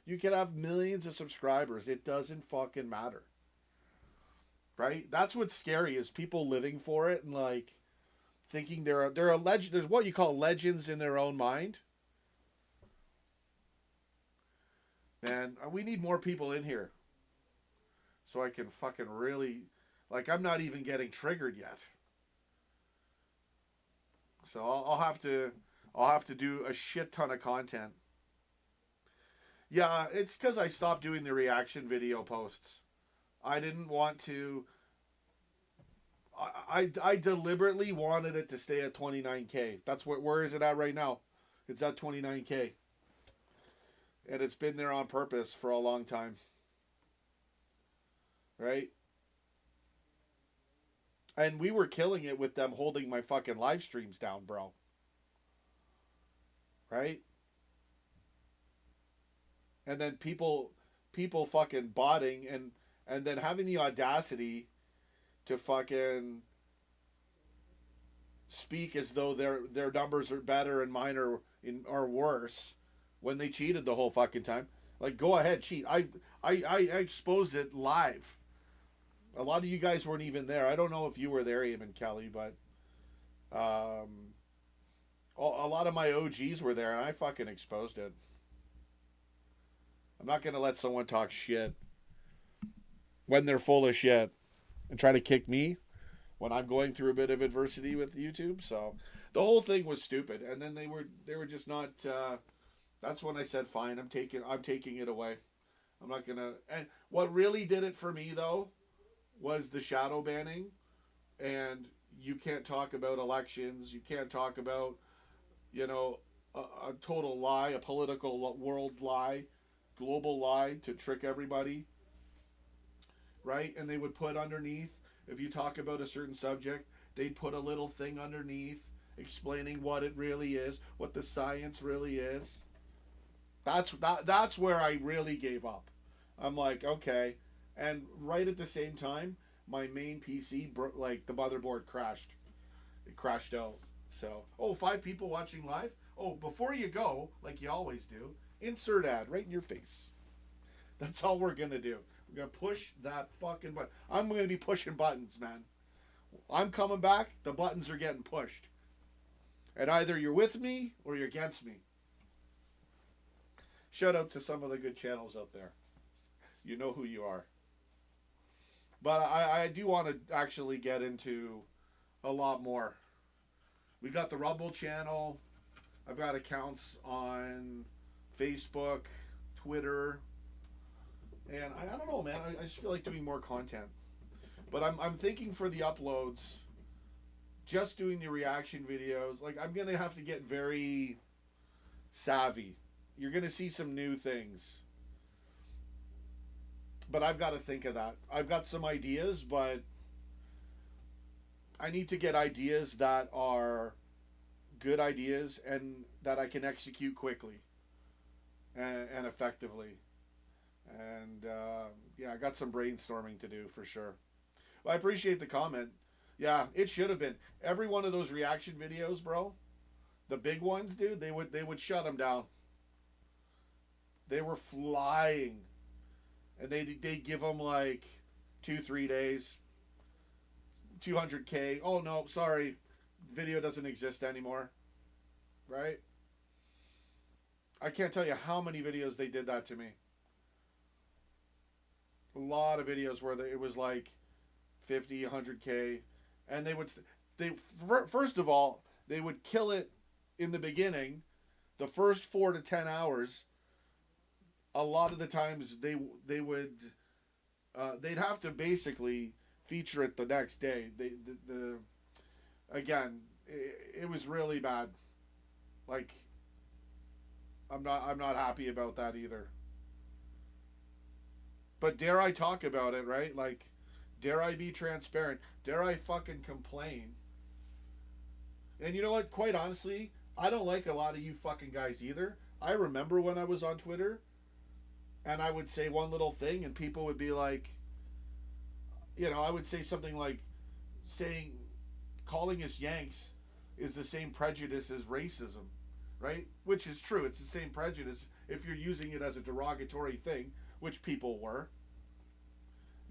You can have millions of subscribers. It doesn't fucking matter. Right? That's what's scary, is people living for it and like thinking they're a legend. There's what you call legends in their own mind. And we need more people in here so I can fucking really, like, I'm not even getting triggered yet. So I'll have to do a shit ton of content. Yeah, it's because I stopped doing the reaction video posts. I didn't want to. I deliberately wanted it to stay at 29K. That's where is it at right now? It's at 29K. And it's been there on purpose for a long time. Right? And we were killing it with them holding my fucking live streams down, bro. Right? And then people fucking botting and then having the audacity to fucking speak as though their numbers are better and mine are worse when they cheated the whole fucking time. Like, go ahead, cheat. I exposed it live. A lot of you guys weren't even there. I don't know if you were there, even Kelly, but a lot of my OGs were there, and I fucking exposed it. I'm not going to let someone talk shit when they're full of shit and try to kick me when I'm going through a bit of adversity with YouTube. So the whole thing was stupid. And then they were just not, that's when I said, fine, I'm taking it away. I'm not going to, and what really did it for me though was the shadow banning. And you can't talk about elections. You can't talk about, you know, a total lie, a political world lie, global lie to trick everybody, right? And they would put underneath, if you talk about a certain subject, they'd put a little thing underneath explaining what it really is, what the science really is. That's where I really gave up. I'm like, okay. And right at the same time, my main PC, like the motherboard crashed. It crashed out. So, 5 people watching live? Oh, before you go, like you always do, insert ad right in your face. That's all we're going to do. We're going to push that fucking button. I'm going to be pushing buttons, man. I'm coming back. The buttons are getting pushed. And either you're with me or you're against me. Shout out to some of the good channels out there. You know who you are. But I do want to actually get into a lot more. We got the Rumble channel. I've got accounts on Facebook, Twitter. And I don't know, man. I just feel like doing more content. But I'm thinking for the uploads, just doing the reaction videos, like I'm going to have to get very savvy. You're going to see some new things. But I've got to think of that. I've got some ideas, but I need to get ideas that are good ideas and that I can execute quickly and effectively. And yeah, I got some brainstorming to do for sure. Well, I appreciate the comment. Yeah, it should have been every one of those reaction videos, bro. The big ones, dude. They would shut them down. They were flying, and they'd give them like 2-3 days. 200K. Oh no, sorry, video doesn't exist anymore. Right? I can't tell you how many videos they did that to me. A lot of videos where it was like 50, 100K, and first of all, they would kill it in the beginning. The first 4 to 10 hours, a lot of the times they'd have to basically feature it the next day. Again, it was really bad. Like, I'm not happy about that either. But dare I talk about it, right? Like, dare I be transparent? Dare I fucking complain? And you know what? Quite honestly, I don't like a lot of you fucking guys either. I remember when I was on Twitter, and I would say one little thing, and people would be like, you know, I would say something like calling us Yanks is the same prejudice as racism, right? Which is true. It's the same prejudice if you're using it as a derogatory thing, which people were.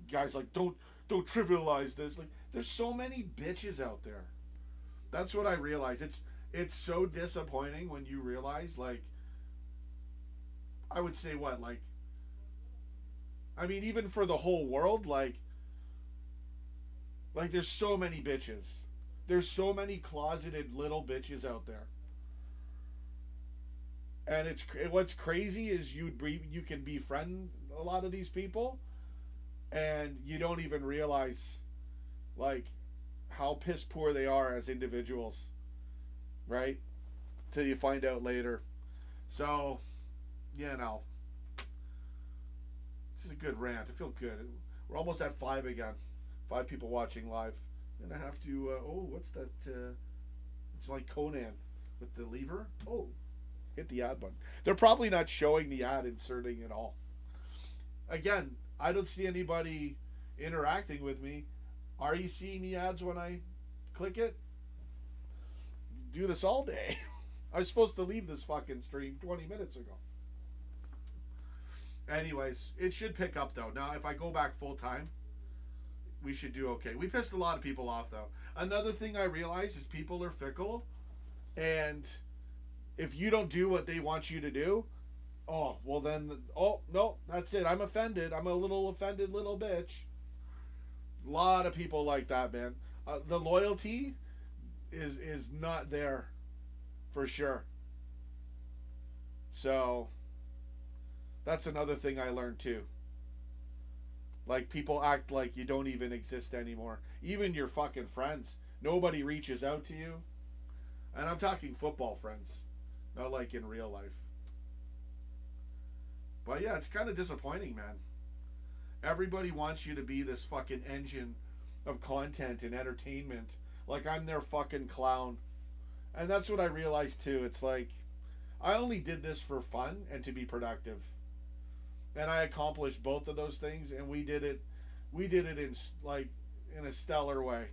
Guys like, don't trivialize this. Like, there's so many bitches out there. That's what I realize. It's so disappointing when you realize, like, I would say what, like, I mean, even for the whole world, like there's so many bitches. There's so many closeted little bitches out there. And what's crazy is you can befriend a lot of these people, and you don't even realize, like, how piss poor they are as individuals, right? Till you find out later. So, you know, this is a good rant. I feel good. We're almost at 5 again. 5 people watching live. And I have to, what's that? It's like Conan with the lever. Oh, hit the ad button. They're probably not showing the ad inserting at all. Again, I don't see anybody interacting with me. Are you seeing the ads when I click it? Do this all day. I was supposed to leave this fucking stream 20 minutes ago. Anyways, it should pick up though. Now, if I go back full time, we should do okay. We pissed a lot of people off though. Another thing I realized is people are fickle, and if you don't do what they want you to do, oh, well then, oh, no, that's it. I'm offended. I'm a little offended little bitch. A lot of people like that, man. The loyalty is not there for sure. So that's another thing I learned too. Like, people act like you don't even exist anymore. Even your fucking friends. Nobody reaches out to you. And I'm talking football friends. Not like in real life. But yeah, it's kind of disappointing, man. Everybody wants you to be this fucking engine of content and entertainment. Like I'm their fucking clown. And that's what I realized too. It's like, I only did this for fun and to be productive. And I accomplished both of those things, and we did it in a stellar way.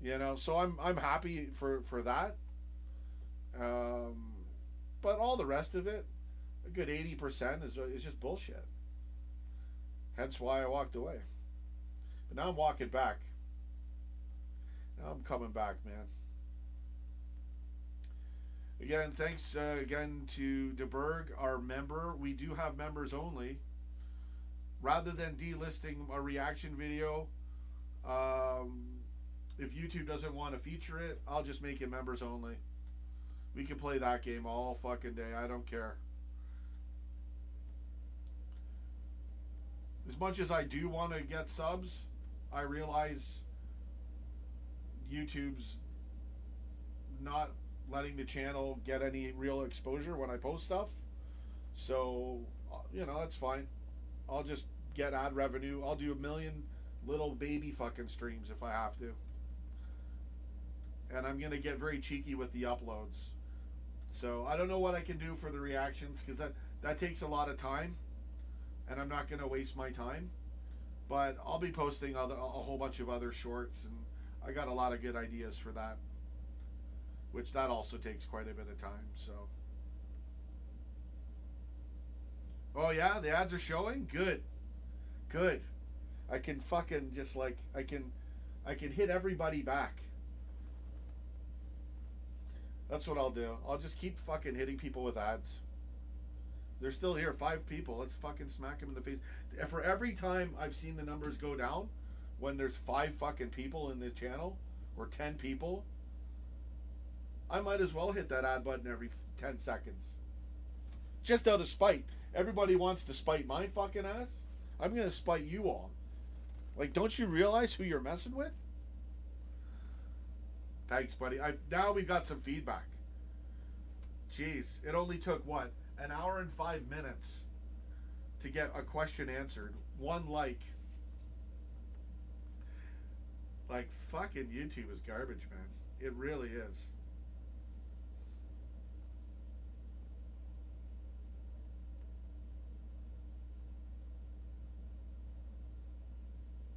You know, so I'm happy for that. But all the rest of it, a good 80% is just bullshit. Hence why I walked away. But now I'm walking back. Now I'm coming back, man. Again, thanks again to DeBerg, our member. We do have members only. Rather than delisting a reaction video, if YouTube doesn't want to feature it, I'll just make it members only. We can play that game all fucking day. I don't care. As much as I do want to get subs, I realize YouTube's not letting the channel get any real exposure when I post stuff. So, you know, that's fine. I'll just get ad revenue. I'll do 1 million little baby fucking streams if I have to. And I'm going to get very cheeky with the uploads. So, I don't know what I can do for the reactions, because that takes a lot of time. And I'm not going to waste my time. But I'll be posting a whole bunch of other shorts, and I got a lot of good ideas for that. Which that also takes quite a bit of time, so. Oh yeah, the ads are showing? Good. Good. I can fucking just like, I can hit everybody back. That's what I'll do. I'll just keep fucking hitting people with ads. They're still here, 5 people. Let's fucking smack them in the face. For every time I've seen the numbers go down, when there's 5 fucking people in the channel, or 10 people, I might as well hit that ad button every 10 seconds. Just out of spite. Everybody wants to spite my fucking ass. I'm going to spite you all. Like, don't you realize who you're messing with? Thanks, buddy. Now we got some feedback. Jeez, it only took, what, an hour and 5 minutes to get a question answered. 1 like. Like, fucking YouTube is garbage, man. It really is.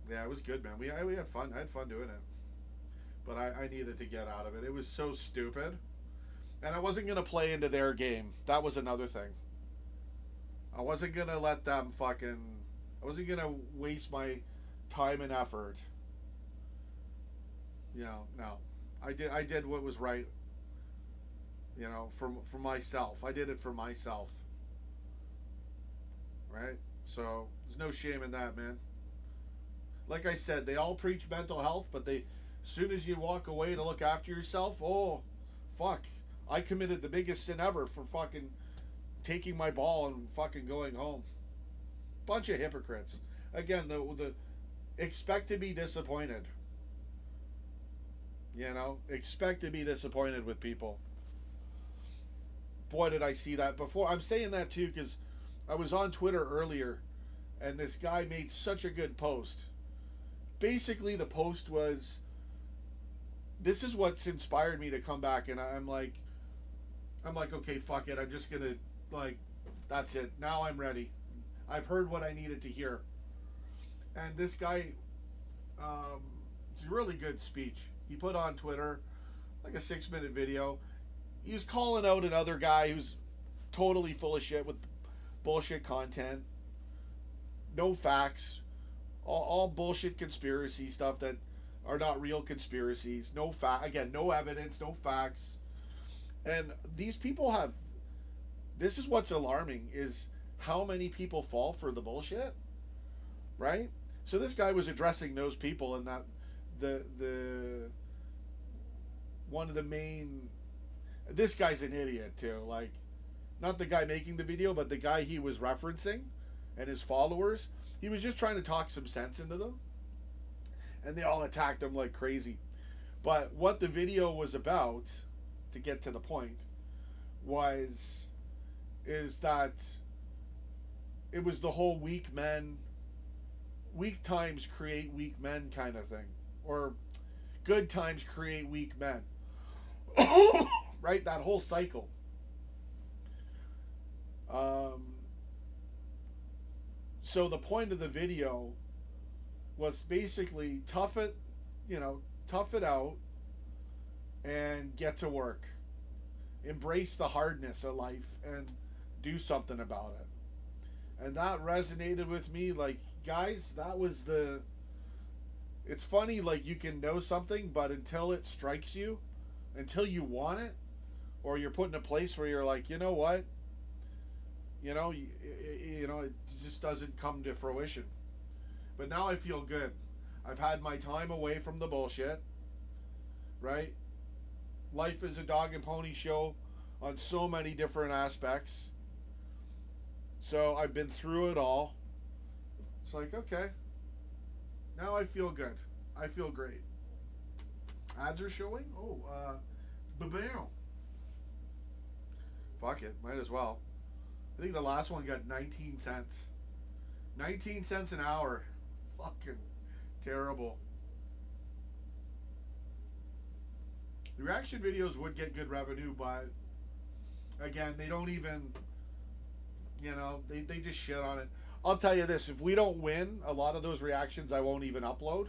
Yeah, it was good, man. We had fun. I had fun doing it. but I needed to get out of it. It was so stupid. And I wasn't going to play into their game. That was another thing. I wasn't going to let them fucking... I wasn't going to waste my time and effort. You know, no. I did what was right. You know, for myself. I did it for myself. Right? So, there's no shame in that, man. Like I said, they all preach mental health, but as soon as you walk away to look after yourself, oh, fuck. I committed the biggest sin ever for fucking taking my ball and fucking going home. Bunch of hypocrites. Again, the expect to be disappointed. You know, expect to be disappointed with people. Boy, did I see that before. I'm saying that too because I was on Twitter earlier and this guy made such a good post. Basically, the post was, this is what's inspired me to come back, and I'm like, okay, fuck it. I'm just gonna, like, that's it. Now I'm ready. I've heard what I needed to hear. And this guy, it's a really good speech. He put on Twitter, like a 6-minute video. He was calling out another guy who's totally full of shit with bullshit content. No facts. All bullshit conspiracy stuff that are not real conspiracies. No evidence, no facts. And these people have, this is what's alarming, is how many people fall for the bullshit, right? So this guy was addressing those people, and that the one of the main, this guy's an idiot too, like, not the guy making the video, but the guy he was referencing and his followers. He was just trying to talk some sense into them, and they all attacked him like crazy. But what the video was about, to get to the point, is that it was the whole weak times create weak men kind of thing, or good times create weak men. Right, that whole cycle. So the point of the video was basically tough it out and get to work. Embrace the hardness of life and do something about it. And that resonated with me. Like, guys, that was it's funny, like, you can know something, but until it strikes you, until you want it, or you're put in a place where you're like, you know what? It just doesn't come to fruition. But now I feel good. I've had my time away from the bullshit, right? Life is a dog and pony show on so many different aspects. So I've been through it all. It's like, okay, now I feel good. I feel great. Ads are showing? Oh, Babao. Fuck it, might as well. I think the last one got 19 cents. 19 cents an hour. Fucking terrible. The reaction videos would get good revenue, but again, they don't even, they just shit on it. I'll tell you this, if we don't win a lot of those reactions, I won't even upload.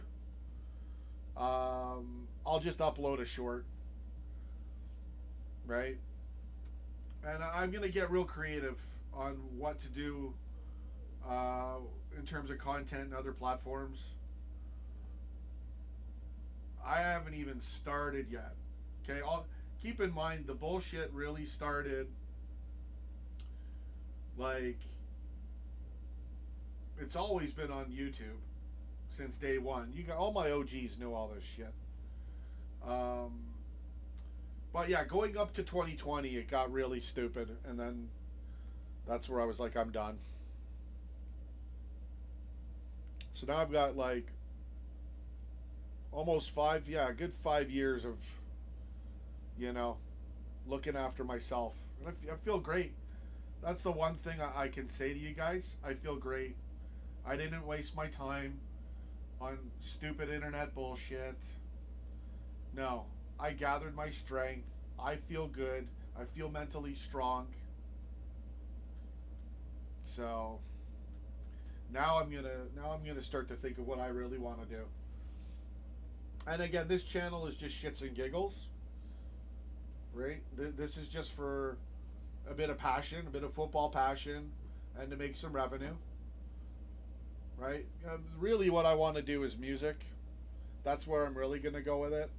I'll just upload a short. Right? And I'm going to get real creative on what to do in terms of content and other platforms. I haven't even started yet. Okay, keep in mind the bullshit really started, like, it's always been on YouTube since day one. You got all my OGs know all this shit. But yeah, going up to 2020, it got really stupid, and then that's where I was like, I'm done. So now I've got like almost a good 5 years of, looking after myself. And I feel great. That's the one thing I can say to you guys. I feel great. I didn't waste my time on stupid internet bullshit. No, I gathered my strength. I feel good. I feel mentally strong. So now I'm gonna start to think of what I really want to do. And again, this channel is just shits and giggles, right? This is just for a bit of passion, a bit of football passion, and to make some revenue, right? Really what I want to do is music. That's where I'm really going to go with it,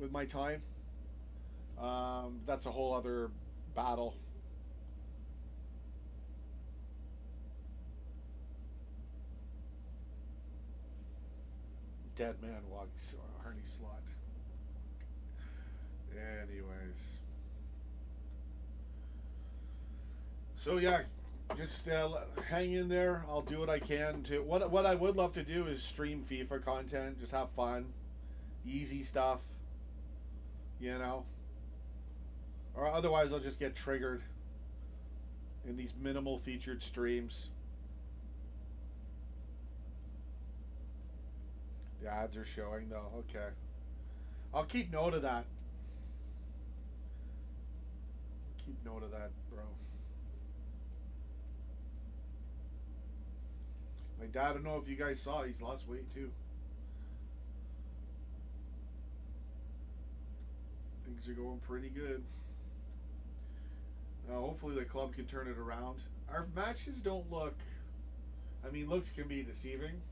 with my time. That's a whole other battle. Dead man walking Arnie Slot. Anyways. So yeah, just hang in there. I'll do what I can to. What I would love to do is stream FIFA content. Just have fun, easy stuff. You know. Or otherwise, I'll just get triggered in these minimal featured streams. The ads are showing though. Okay. I'll keep note of that. Keep note of that, bro. My dad, I don't know if you guys saw, he's lost weight too. Things are going pretty good. Now, hopefully the club can turn it around. Our matches don't look... I mean, looks can be deceiving.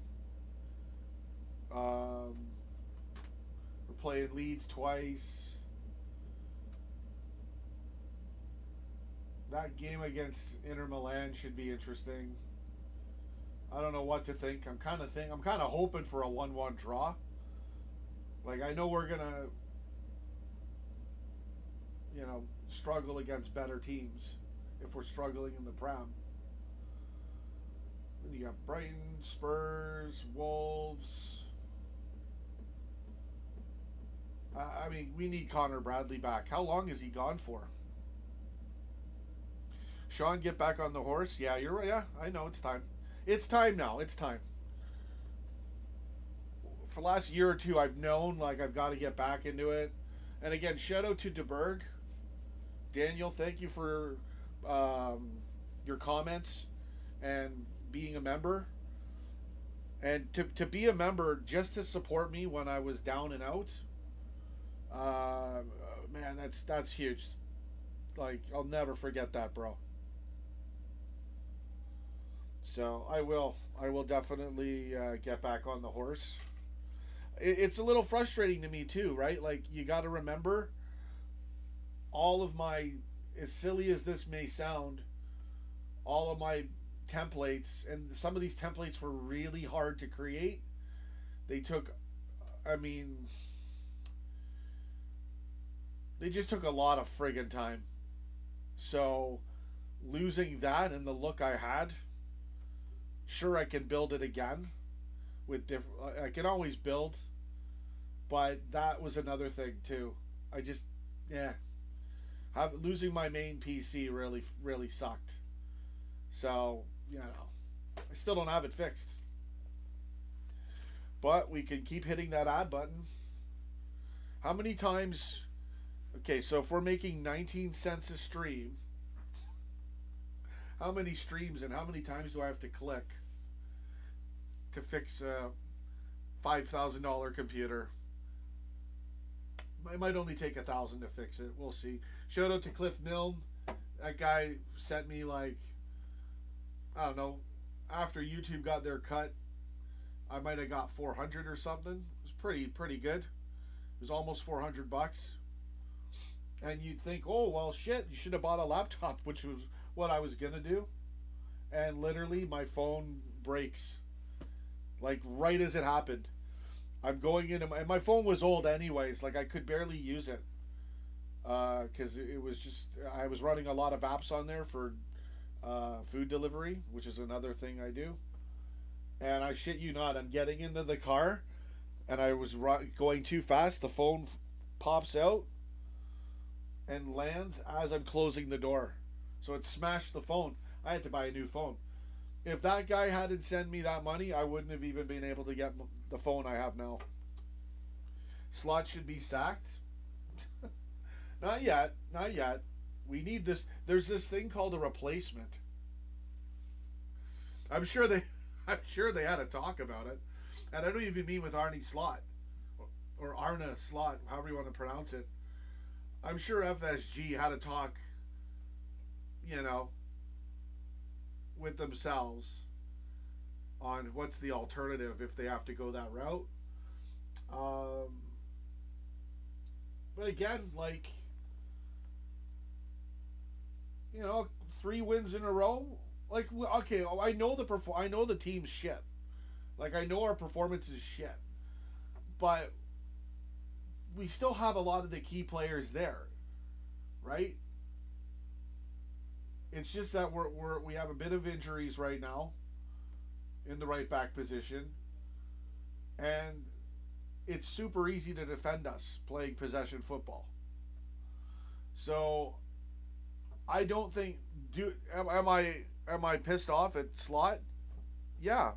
We're playing Leeds twice. That game against Inter Milan should be interesting. I don't know what to think. I'm kind of hoping for a 1-1 draw. Like, I know we're gonna, you know, struggle against better teams if we're struggling in the Prem. Then you got Brighton, Spurs, Wolves. I mean, we need Connor Bradley back. How long is he gone for? Sean, get back on the horse. Yeah, you're right. Yeah, I know. It's time. It's time now. It's time. For the last year or two, I've known, like, I've got to get back into it. And again, shout out to DeBerg. Daniel, thank you for your comments and being a member. And to be a member, just to support me when I was down and out, man, that's huge. Like, I'll never forget that, bro. So I will definitely get back on the horse. It's a little frustrating to me too, right? Like, you got to remember, all of my, as silly as this may sound, all of my templates, and some of these templates were really hard to create. They took, I mean, they just took a lot of friggin' time. So losing that and the look I had, sure, I can build it again with different, I can always build, but that was another thing too. I just, yeah, losing my main PC really sucked. So, you know, I still don't have it fixed, but we can keep hitting that add button. How many times? Okay, so if we're making 19 cents a stream, how many streams and how many times do I have to click to fix a $5,000 computer? It might only take $1,000 to fix it. We'll see. Shout out to Cliff Milne. That guy sent me, like, I don't know, after YouTube got their cut, I might have got 400 or something. It was pretty good. It was almost $400. And you'd think, oh, well, shit, you should have bought a laptop, which was what I was going to do. And literally, my phone breaks. Like, right as it happened. I'm going into and my phone was old anyways. Like, I could barely use it. Because it was just, I was running a lot of apps on there for food delivery, which is another thing I do. And I shit you not, I'm getting into the car, and I was going too fast. The phone pops out and lands as I'm closing the door. So it smashed the phone. I had to buy a new phone. If that guy hadn't sent me that money, I wouldn't have even been able to get the phone I have now. Slot should be sacked. Not yet. Not yet. We need this. There's this thing called a replacement. I'm sure they had a talk about it. And I don't even mean with Arnie Slot. or Arne Slot, however you want to pronounce it. I'm sure FSG had a talk, with themselves on what's the alternative if they have to go that route. But again, 3 wins in a row. Okay, I know the team's shit. I know our performance is shit, but we still have a lot of the key players there, right? It's just that we have a bit of injuries right now in the right back position, and it's super easy to defend us playing possession football. So I don't think am I pissed off at Slot? Yeah,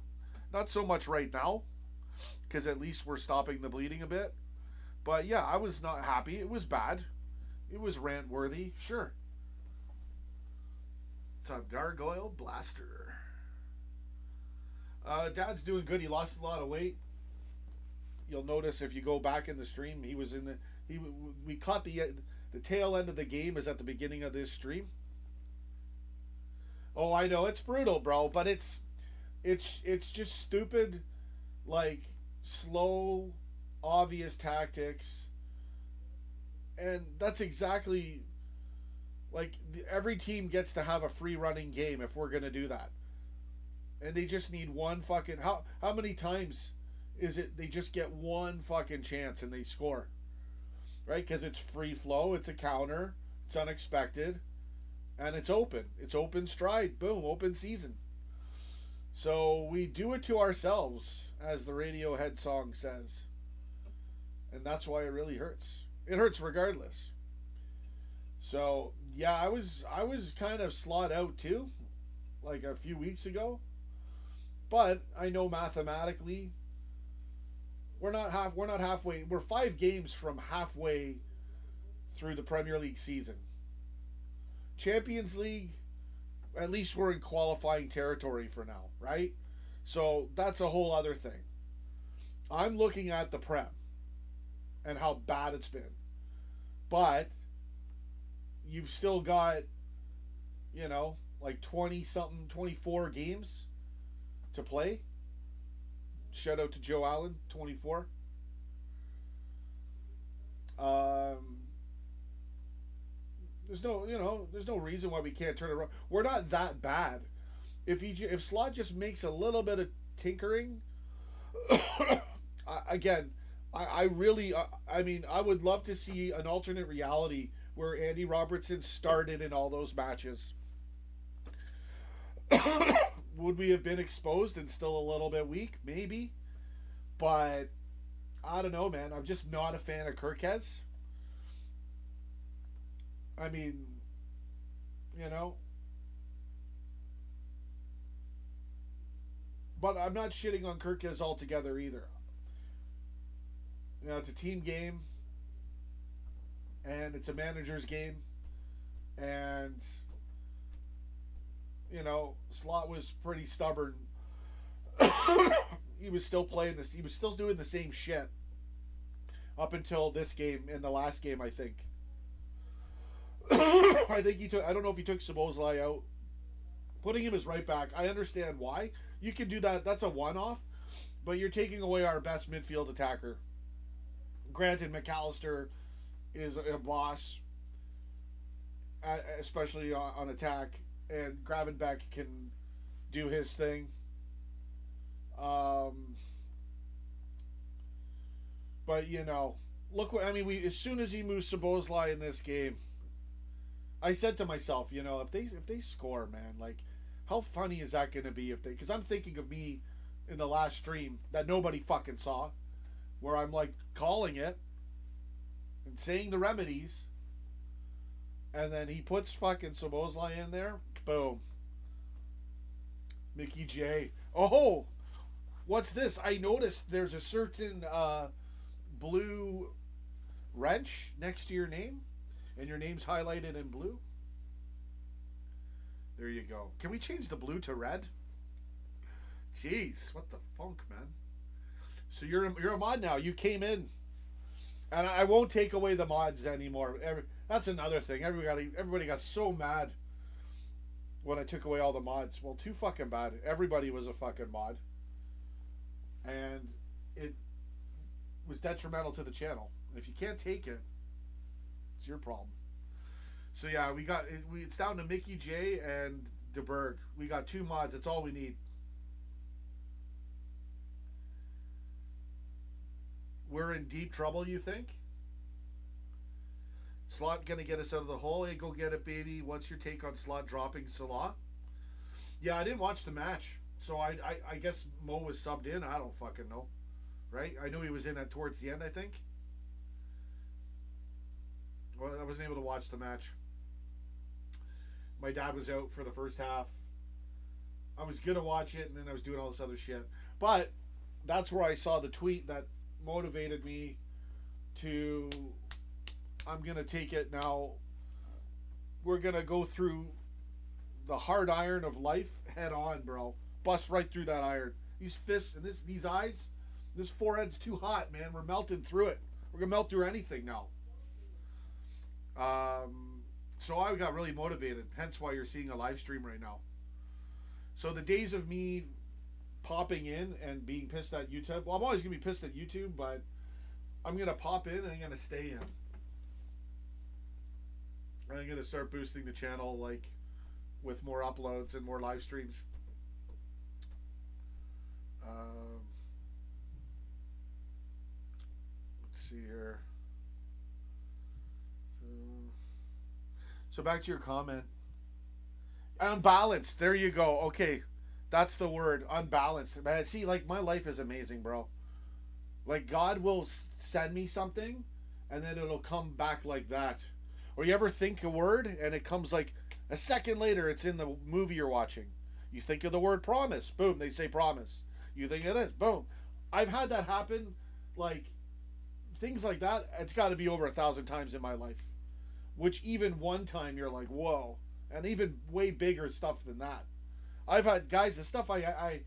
not so much right now, because at least we're stopping the bleeding a bit. But yeah, I was not happy. It was bad. It was rant worthy. Sure. It's a gargoyle blaster. Dad's doing good. He lost a lot of weight. You'll notice if you go back in the stream, we caught the tail end of the game is at the beginning of this stream. Oh, I know it's brutal, bro, but it's just stupid, slow, obvious tactics, and that's exactly every team gets to have a free running game if we're gonna do that, and they just need one fucking how many times is it they just get one fucking chance and they score, right? Because it's free flow, it's a counter, it's unexpected, and it's open stride, boom, open season. So we do it to ourselves, as the Radiohead song says. And that's why it really hurts. It hurts regardless. So yeah, I was kind of slot out too, a few weeks ago. But I know mathematically we're not halfway. We're 5 games from halfway through the Premier League season. Champions League, at least we're in qualifying territory for now, right? So that's a whole other thing. I'm looking at the Prem and how bad it's been. But you've still got, 20-something, 24 games to play. Shout out to Joe Allen, 24. There's no reason why we can't turn it around. We're not that bad. If Slot just makes a little bit of tinkering, again, I would love to see an alternate reality where Andy Robertson started in all those matches. Would we have been exposed and still a little bit weak? Maybe. But I don't know, man. I'm just not a fan of Kirkez. I mean, but I'm not shitting on Kirkez altogether either. It's a team game, and it's a manager's game, and Slot was pretty stubborn. He was still playing this. He was still doing the same shit up until this game. In the last game, I think. I don't know if he took Szoboszlai out. Putting him as right back, I understand why. You can do that. That's a one-off. But you're taking away our best midfield attacker. Granted, McAllister is a boss, especially on attack. And Gravenbeck can do his thing. But look what as soon as he moves Szoboszlai in this game, I said to myself, if they score, man, how funny is that going to be because I'm thinking of me in the last stream that nobody fucking saw, where I'm calling it and saying the remedies, and then he puts fucking Szoboszlai in there, boom. Mickey J. Oh, what's this? I noticed there's a certain blue wrench next to your name, and your name's highlighted in blue. There you go. Can we change the blue to red? Jeez, what the funk, man. So you're a mod now. You came in And I won't take away the mods anymore. That's another thing. Everybody got so mad when I took away all the mods. Well, too fucking bad. Everybody was a fucking mod. And it was detrimental to the channel. And if you can't take it, it's your problem. So yeah, it's down to Mickey J and DeBerg. We got 2 mods. That's all we need. We're in deep trouble, you think? Slot gonna get us out of the hole. Hey, go get it, baby. What's your take on Slot dropping Salah? Yeah, I didn't watch the match, so I guess Mo was subbed in. I don't fucking know, right? I knew he was in at towards the end, I think. Well, I wasn't able to watch the match. My dad was out for the first half. I was gonna watch it, and then I was doing all this other shit. But that's where I saw the tweet that motivated me to. I'm gonna take it now. We're gonna go through the hard iron of life head on, bro. Bust right through that iron. These fists and these eyes, this forehead's too hot, man. We're melting through it. We're gonna melt through anything now. So I got really motivated. Hence why you're seeing a live stream right now. So the days of me popping in and being pissed at YouTube. Well, I'm always gonna be pissed at YouTube, but I'm gonna pop in and I'm gonna stay in. And I'm gonna start boosting the channel like with more uploads and more live streams. Let's see here. So back to your comment. Unbalanced. There you go. Okay. That's the word. Unbalanced. Man, see, like, my life is amazing, bro. Like, God will send me something, and then it'll come back like that. Or you ever think a word, and it comes like a second later, it's in the movie you're watching. You think of the word promise. Boom, they say promise. You think of this. Boom. I've had that happen, like, things like that. It's got to be over 1,000 times in my life. Which even one time you're like, whoa. And even way bigger stuff than that. I've had, guys, the stuff I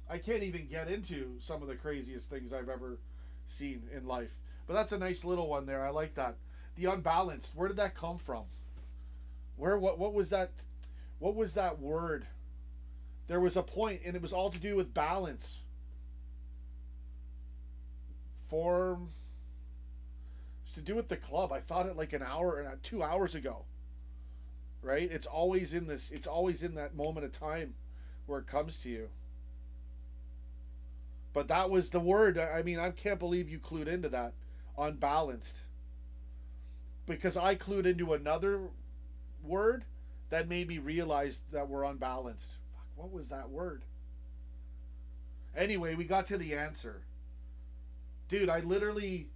can't even get into some of the craziest things I've ever seen in life. But that's a nice little one there. I like that. The unbalanced. Where did that come from? What was that? What was that word? There was a point, and it was all to do with balance. Form. It's to do with the club. I thought it like an hour and 2 hours ago. Right? It's always in this. It's always in that moment of time where it comes to you. But that was the word. I mean, I can't believe you clued into that. Unbalanced. Because I clued into another word that made me realize that we're unbalanced. Fuck, what was that word? Anyway, we got to the answer. Dude, I literally,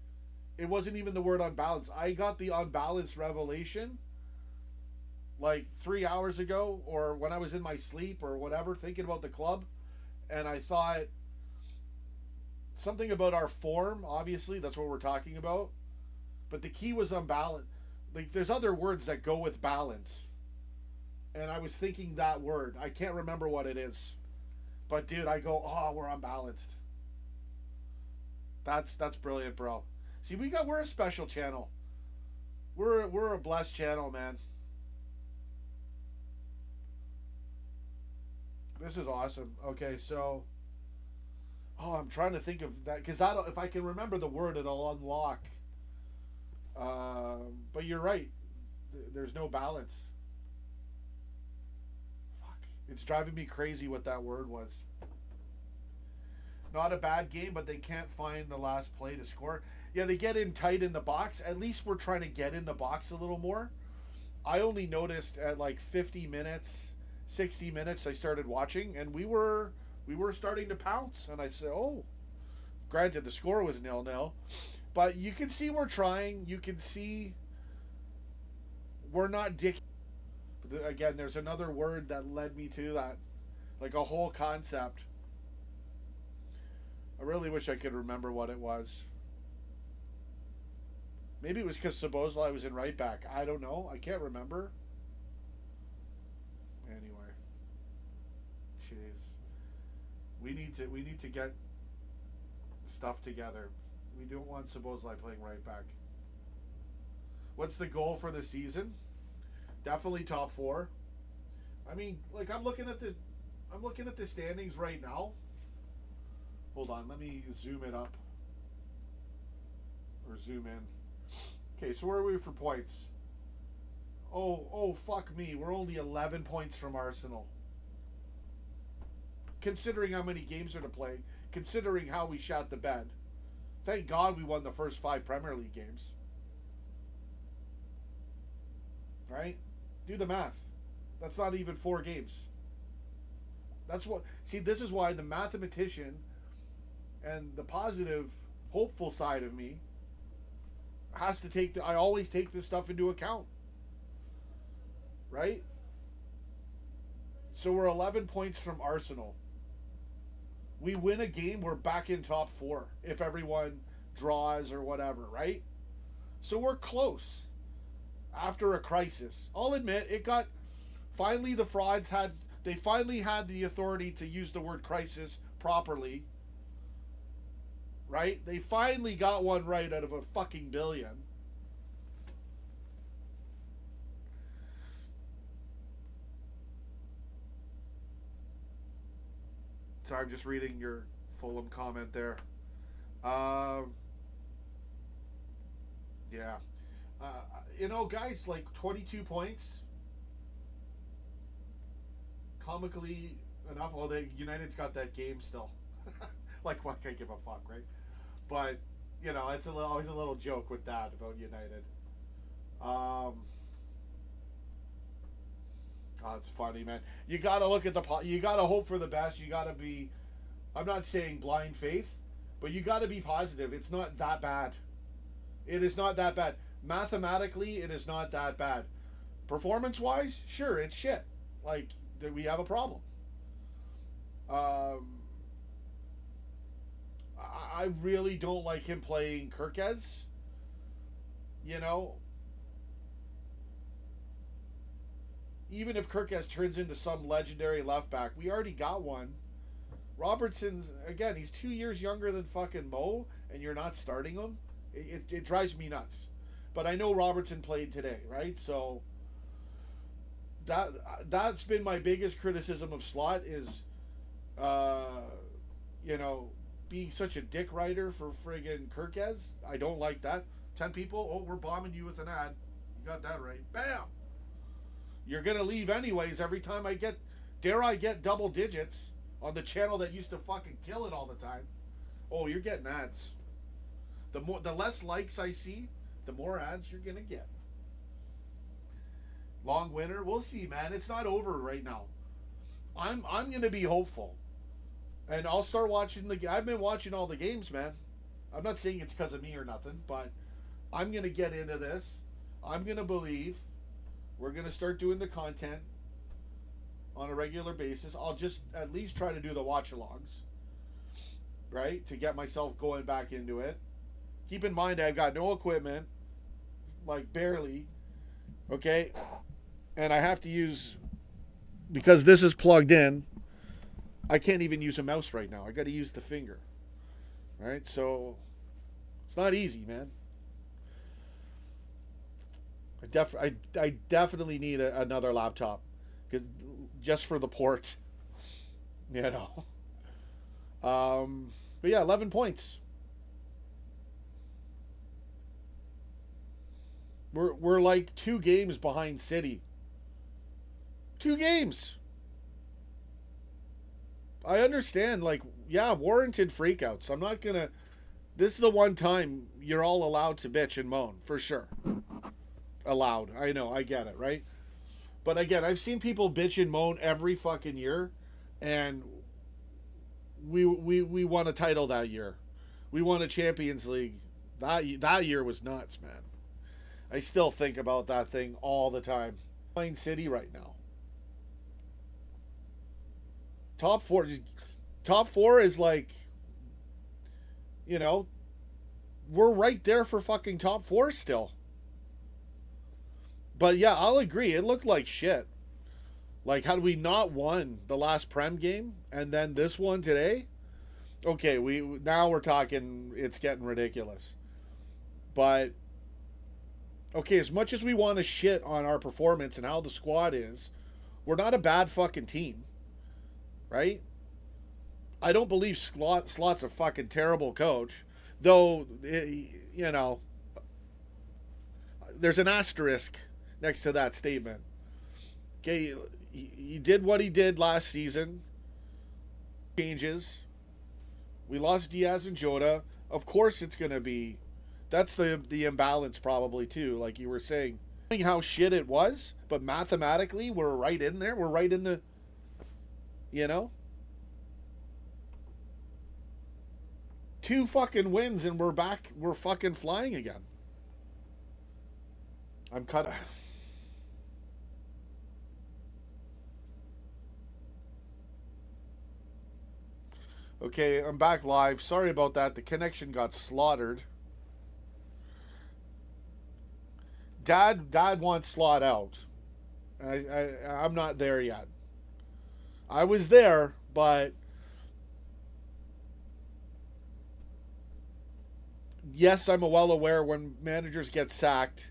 it wasn't even the word unbalanced. I got the unbalanced revelation like 3 hours ago, or when I was in my sleep or whatever, thinking about the club. And I thought something about our form, obviously, that's what we're talking about. But the key was unbalanced. Like, there's other words that go with balance. And I was thinking that word. I can't remember what it is. But dude, I go, oh, we're unbalanced. That's brilliant, bro. See, we're a special channel. We're a blessed channel, man. This is awesome. Okay, so I'm trying to think of that, because if I can remember the word, it'll unlock. But you're right. There's no balance. Fuck. It's driving me crazy what that word was. Not a bad game, but they can't find the last play to score. Yeah, they get in tight in the box. At least we're trying to get in the box a little more. I only noticed at like 50 minutes, 60 minutes I started watching, and we were starting to pounce. And I said, oh, granted the score was 0-0. But you can see we're trying. You can see we're not dick. But again, there's another word that led me to that. Like a whole concept. I really wish I could remember what it was. Maybe it was because Szoboszlai was in right back. I don't know. I can't remember. Anyway. Jeez. We need to get stuff together. We don't want Szoboszlai playing right back. What's the goal for the season? Definitely top 4. I mean, like I'm looking at the standings right now. Hold on, let me zoom it up. Or zoom in. Okay, so where are we for points? Oh, fuck me. We're only 11 points from Arsenal. Considering how many games are to play, considering how we shot the bed. Thank God we won the first 5 Premier League games. Right? Do the math. That's not even 4 games. That's what... See, this is why the mathematician and the positive, hopeful side of me has to take... I always take this stuff into account. Right? So we're 11 points from Arsenal. We win a game, we're back in top 4 if everyone draws or whatever, right? So we're close after a crisis. I'll admit, it got... Finally, the frauds had... They finally had the authority to use the word crisis properly. Right? They finally got one right out of a fucking billion. Sorry, I'm just reading your Fulham comment there. Yeah. Guys, like 22 points. Comically enough, the United's got that game still. Like, why can't I give a fuck, right? But, it's always a little joke with that about United. Oh, it's funny, man. You gotta look at you gotta hope for the best. You gotta be, I'm not saying blind faith, but you gotta be positive. It's not that bad. It is not that bad. Mathematically, it is not that bad. Performance-wise, sure, it's shit. Like, we have a problem. I really don't like him playing Kirkez. Even if Kirkez turns into some legendary left back, we already got one. Robertson's, again, he's 2 years younger than fucking Mo, and you're not starting him. It drives me nuts. But I know Robertson played today, right? So that's been my biggest criticism of Slot is, being such a dick writer for friggin' Kirkez. I don't like that. 10 people, oh, we're bombing you with an ad. You got that right. Bam! You're going to leave anyways every time I get double digits on the channel that used to fucking kill it all the time. Oh, you're getting ads. The less likes I see, the more ads you're going to get. Long winter, we'll see, man. It's not over right now. I'm going to be hopeful. And I'll start watching I've been watching all the games, man. I'm not saying it's because of me or nothing, but I'm going to get into this. I'm going to believe. We're going to start doing the content on a regular basis. I'll just at least try to do the watch-alongs, right, to get myself going back into it. Keep in mind, I've got no equipment, like barely, okay? And I have to use, because this is plugged in, I can't even use a mouse right now. I got to use the finger, right? So it's not easy, man. I definitely need another laptop, just for the port, But yeah, 11 points. We're like 2 games behind City. 2 games. I understand, like, yeah, warranted freakouts. I'm not gonna. This is the one time you're all allowed to bitch and moan, for sure. Allowed. I know, I get it, right? But again, I've seen people bitch and moan every fucking year, and we won a title that year. We won a Champions League. That year was nuts, man. I still think about that thing all the time. Playing City right now. Top 4 is like, we're right there for fucking top 4 still. But yeah, I'll agree. It looked like shit. Like, had we not won the last Prem game and then this one today, okay, now we're talking. It's getting ridiculous. But okay, as much as we want to shit on our performance and how the squad is, we're not a bad fucking team, right? I don't believe Slot's a fucking terrible coach, though. You know, there's an asterisk next to that statement. Okay, he did what he did last season. Changes. We lost Diaz and Jota. Of course, it's gonna be. That's the imbalance probably too, like you were saying. How shit it was, but mathematically we're right in there. We're right in the. You know. 2 fucking wins and we're back. We're fucking flying again. I'm cut. Okay, I'm back live. Sorry about that. The connection got slaughtered. Dad wants Slot out. I'm not there yet. I was there, but yes, I'm well aware when managers get sacked,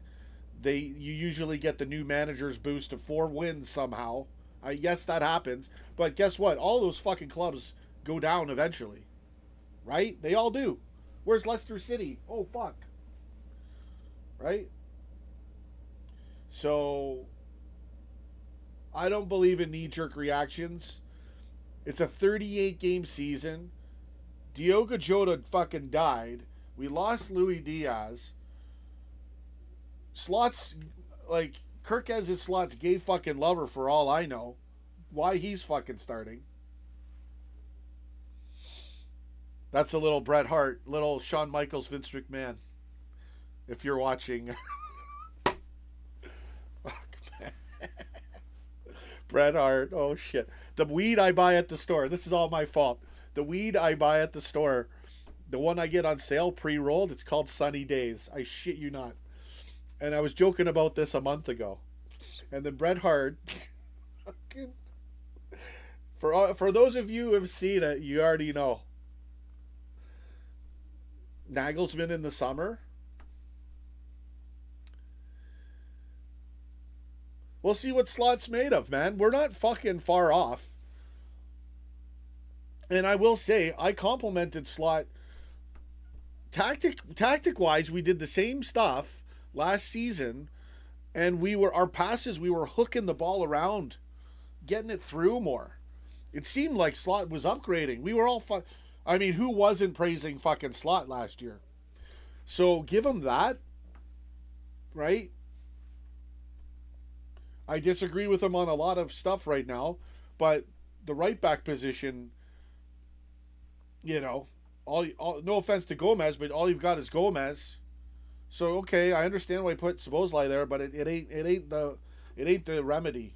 you usually get the new manager's boost of 4 wins somehow. Yes, that happens. But guess what? All those fucking clubs go down eventually. Right? They all do. Where's Leicester City? Oh, fuck. Right? So, I don't believe in knee-jerk reactions. It's a 38-game season. Diogo Jota fucking died. We lost Luis Diaz. Slots, like, Kirkez is Slots' gay fucking lover for all I know. Why he's fucking starting. That's a little Bret Hart, little Shawn Michaels, Vince McMahon. If you're watching. Bret Hart, oh shit. The weed I buy at the store, this is all my fault. The weed I buy at the store, the one I get on sale pre-rolled, it's called Sunny Days. I shit you not. And I was joking about this a month ago. And then Bret Hart, for those of you who have seen it, you already know. Nagelsmann in the summer. We'll see what Slot's made of, man. We're not fucking far off. And I will say, I complimented Slot. Tactic-wise, we did the same stuff last season, and our passes, we were hooking the ball around, getting it through more. It seemed like Slot was upgrading. We were all I mean, who wasn't praising fucking Slot last year? So give him that, right? I disagree with him on a lot of stuff right now, but the right back position, you know, all no offense to Gomez, but all you've got is Gomez. So okay, I understand why you put Szoboszlai there, but it ain't the remedy,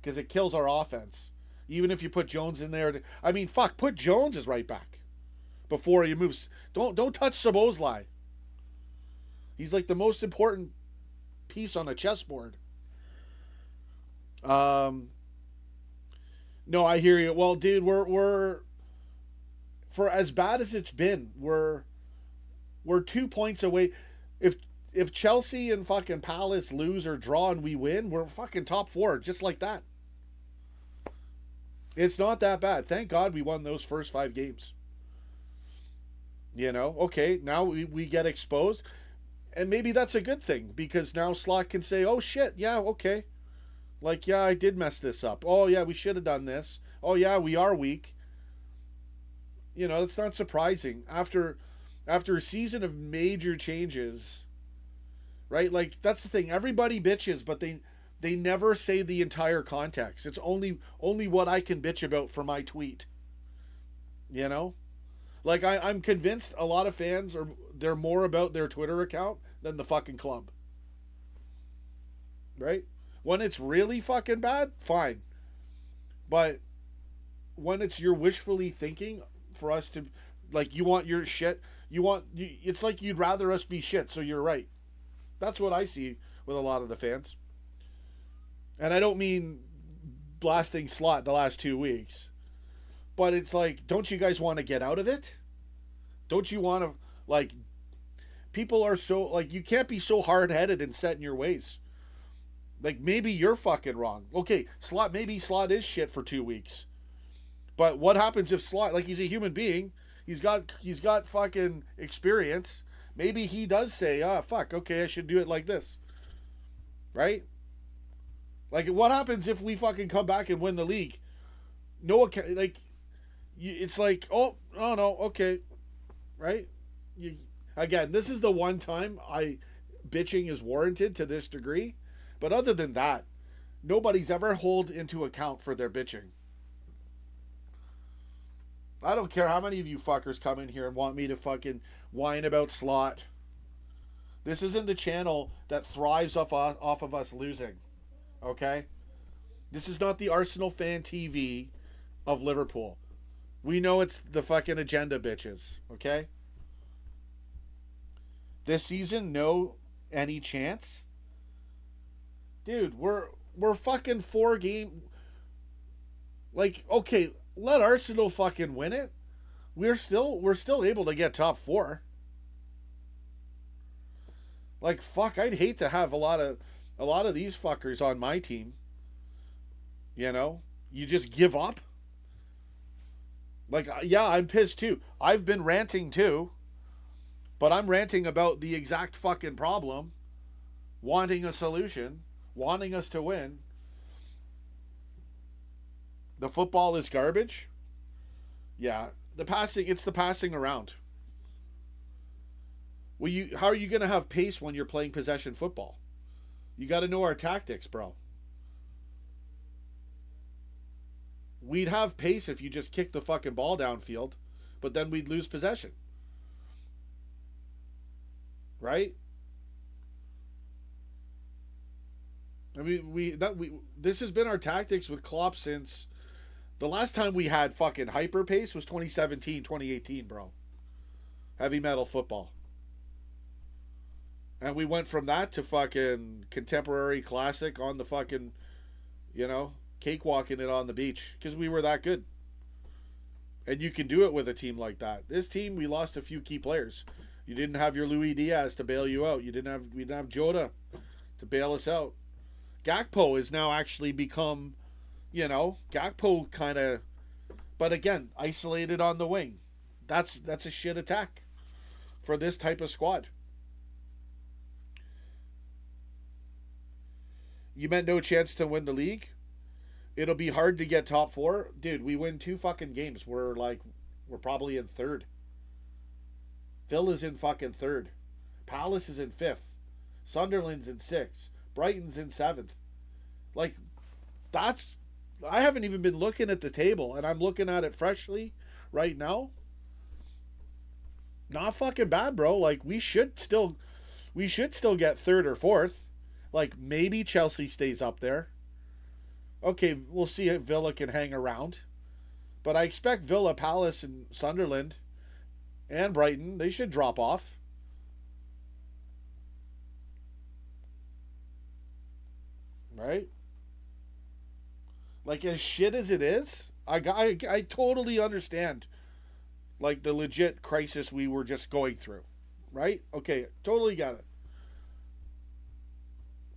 because it kills our offense. Even if you put Jones in there, I mean, fuck, put Jones as right back before he moves. Don't touch Szoboszlai. He's like the most important piece on a chessboard. No, I hear you. Well, dude, we're for as bad as it's been, we're 2 points away. If Chelsea and fucking Palace lose or draw and we win, we're fucking top 4, just like that. It's not that bad. Thank God we won those first 5 games. You know, okay, now we get exposed. And maybe that's a good thing, because now Slot can say, oh shit, yeah, okay. Like, yeah, I did mess this up. Oh yeah, we should have done this. Oh yeah, we are weak. You know, it's not surprising. After a season of major changes, right? Like, that's the thing. Everybody bitches, but they never say the entire context. It's only what I can bitch about for my tweet. You know? Like, I'm convinced a lot of fans they're more about their Twitter account than the fucking club. Right? When it's really fucking bad, fine. But when it's you're wishfully thinking for us to, like, you want your shit, it's like you'd rather us be shit, so you're right. That's what I see with a lot of the fans. And I don't mean blasting Slot the last 2 weeks. But it's like, don't you guys want to get out of it? Don't you want to, like, people are so, like, you can't be so hard-headed and set in your ways. Like, maybe you're fucking wrong. Okay, maybe Slot is shit for 2 weeks. But what happens if Slot, like, he's a human being, he's got fucking experience. Maybe he does say, fuck, okay, I should do it like this. Right? Like, what happens if we fucking come back and win the league? No, like, it's like, oh no, okay. Right? Again, this is the one time bitching is warranted to this degree. But other than that, nobody's ever held into account for their bitching. I don't care how many of you fuckers come in here and want me to fucking whine about Slot. This isn't the channel that thrives off of us losing. Okay? This is not the Arsenal fan TV of Liverpool. We know it's the fucking agenda bitches. Okay? This season, no any chance? Dude, we're fucking 4 game. Like, okay, let Arsenal fucking win it. We're still able to get top 4. Like, fuck, I'd hate to have a lot of these fuckers on my team. You know, you just give up. Like, yeah, I'm pissed too. I've been ranting too, but I'm ranting about the exact fucking problem, wanting a solution, wanting us to win. The football is garbage. Yeah, it's the passing around. Well, how are you going to have pace when you're playing possession football? You got to know our tactics, bro. We'd have pace if you just kicked the fucking ball downfield, but then we'd lose possession. Right? I mean, this has been our tactics with Klopp since the last time we had fucking hyper pace was 2017, 2018, bro. Heavy metal football. And we went from that to fucking contemporary classic on the fucking, cakewalking it on the beach because we were that good. And you can do it with a team like that. This team, we lost a few key players. You didn't have your Luis Diaz to bail you out. We didn't have Jota to bail us out. Gakpo has now actually become, Gakpo kind of, but again, isolated on the wing. That's a shit attack for this type of squad. You meant no chance to win the league? It'll be hard to get top 4. Dude, we win 2 fucking games. We're probably in 3rd. Villa's in fucking 3rd. Palace is in 5th. Sunderland's in 6th. Brighton's in 7th. Like, I haven't even been looking at the table, and I'm looking at it freshly right now. Not fucking bad, bro. Like, we should still get 3rd or 4th. Like, maybe Chelsea stays up there. Okay, we'll see if Villa can hang around. But I expect Villa, Palace, and Sunderland, and Brighton, they should drop off. Right? Like, as shit as it is, I totally understand, like, the legit crisis we were just going through. Right? Okay, totally got it.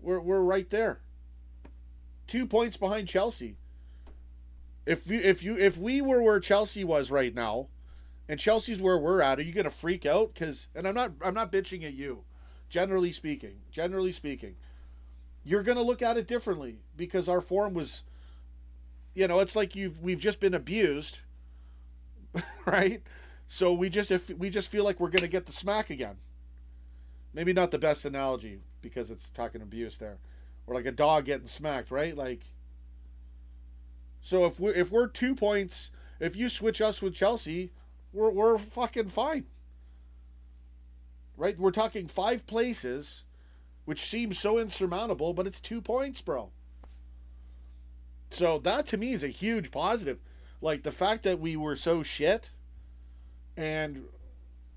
We're right there. 2 points behind Chelsea. If we were where Chelsea was right now, and Chelsea's where we're at, are you gonna freak out? And I'm not bitching at you. Generally speaking, you're gonna look at it differently because our form was, it's like we've just been abused, right? So we just feel like we're gonna get the smack again. Maybe not the best analogy because it's talking abuse there. Or like a dog getting smacked, right? Like, so if we're 2 points, if you switch us with Chelsea, we're fucking fine. Right? We're talking 5 places, which seems so insurmountable, but it's 2 points, bro. So that to me is a huge positive. Like, the fact that we were so shit, and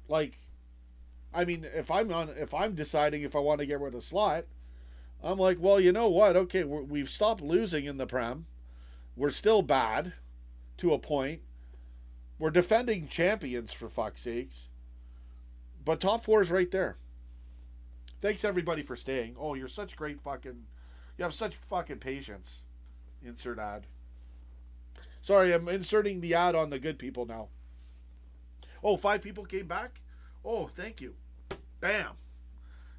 like, I mean, if I'm deciding if I want to get rid of Slot, I'm like, well, you know what? Okay, we've stopped losing in the Prem. We're still bad to a point. We're defending champions, for fuck's sakes. But top 4 is right there. Thanks everybody for staying. Oh, you're such great fucking... You have such fucking patience. Insert ad. Sorry, I'm inserting the ad on the good people now. Oh, 5 people came back? Oh, thank you. Bam.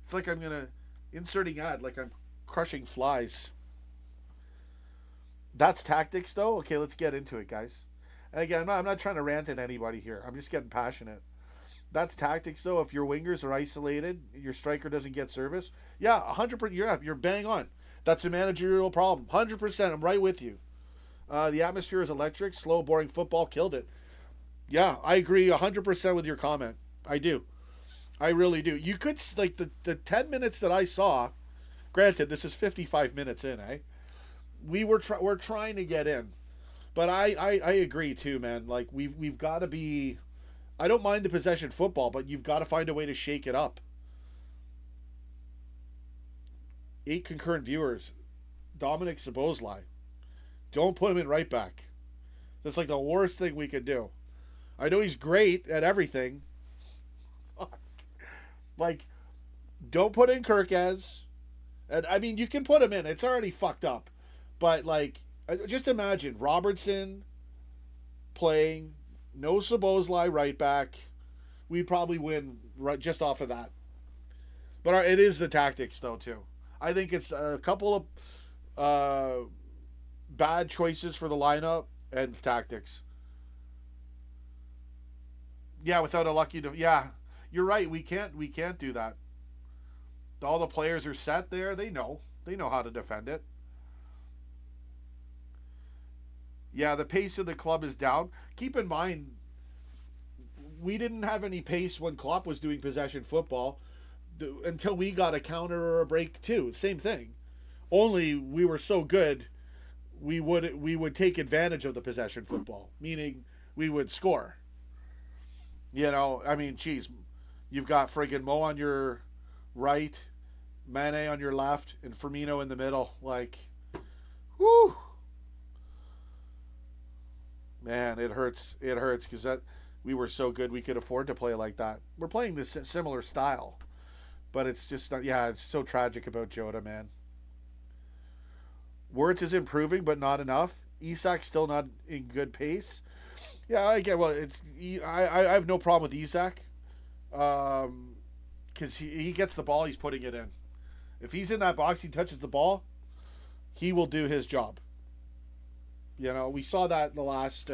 It's like I'm gonna... Inserting ad like I'm crushing flies. That's tactics, though? Okay, let's get into it, guys. And again, I'm not trying to rant at anybody here. I'm just getting passionate. That's tactics, though. If your wingers are isolated, your striker doesn't get service. Yeah, 100%. You're bang on. That's a managerial problem. 100%. I'm right with you. The atmosphere is electric. Slow, boring football killed it. Yeah, I agree 100% with your comment. I do. I really do. You could, like, the 10 minutes that I saw, granted, this is 55 minutes in, eh? We're trying to get in. But I agree, too, man. Like, we've got to be... I don't mind the possession football, but you've got to find a way to shake it up. 8 concurrent viewers. Dominic Szoboszlai. Don't put him in right back. That's like the worst thing we could do. I know he's great at everything. Like, don't put in Kirkez. And, I mean, you can put him in. It's already fucked up. But, like, just imagine Robertson playing... No Szoboszlai right back. We'd probably win right just off of that. But it is the tactics, though, too. I think it's a couple of bad choices for the lineup and tactics. Yeah, without a lucky... Yeah, you're right. We can't do that. All the players are set there. They know how to defend it. Yeah, the pace of the club is down. Keep in mind, we didn't have any pace when Klopp was doing possession football until we got a counter or a break too. Same thing. Only we were so good, we would take advantage of the possession football, meaning we would score. You know, I mean, geez, you've got friggin' Mo on your right, Mane on your left, and Firmino in the middle. Like, whoo. Man, it hurts. It hurts because we were so good we could afford to play like that. We're playing this similar style, but it's just yeah, it's so tragic about Jota, man. Wirtz is improving, but not enough. Isak's still not in good pace. Yeah, I get. Well, it's I have no problem with Isak, because he gets the ball, he's putting it in. If he's in that box, he touches the ball, he will do his job. You know, we saw that in the last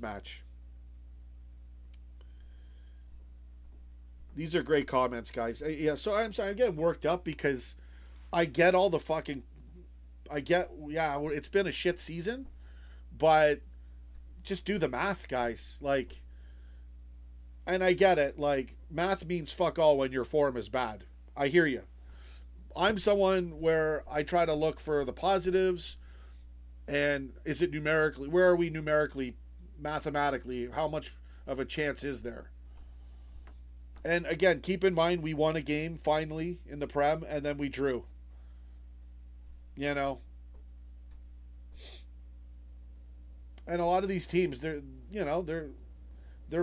match. These are great comments, guys. Yeah, so I'm getting worked up because I get all the fucking... yeah, it's been a shit season, but just do the math, guys. Like, and I get it. Like, math means fuck all when your form is bad. I hear you. I'm someone where I try to look for the positives. And is it numerically, where are we numerically, mathematically, how much of a chance is there? And again, keep in mind, we won a game finally in the Prem, and then we drew. You know? And a lot of these teams, they're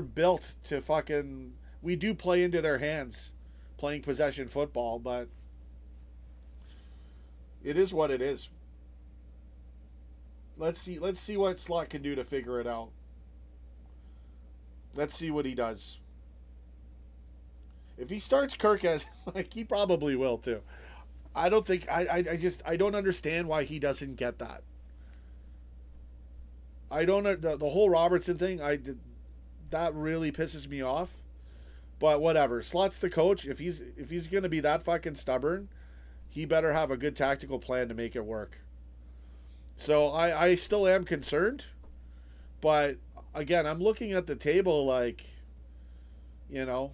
built to fucking, we do play into their hands, playing possession football, but it is what it is. Let's see what Slot can do to figure it out. Let's see what he does. If he starts Kirk as, like, he probably will too. I don't think, I don't understand why he doesn't get that. I don't, the whole Robertson thing, that really pisses me off. But whatever. Slot's the coach. If he's going to be that fucking stubborn, he better have a good tactical plan to make it work. So I still am concerned, but again, I'm looking at the table like, you know,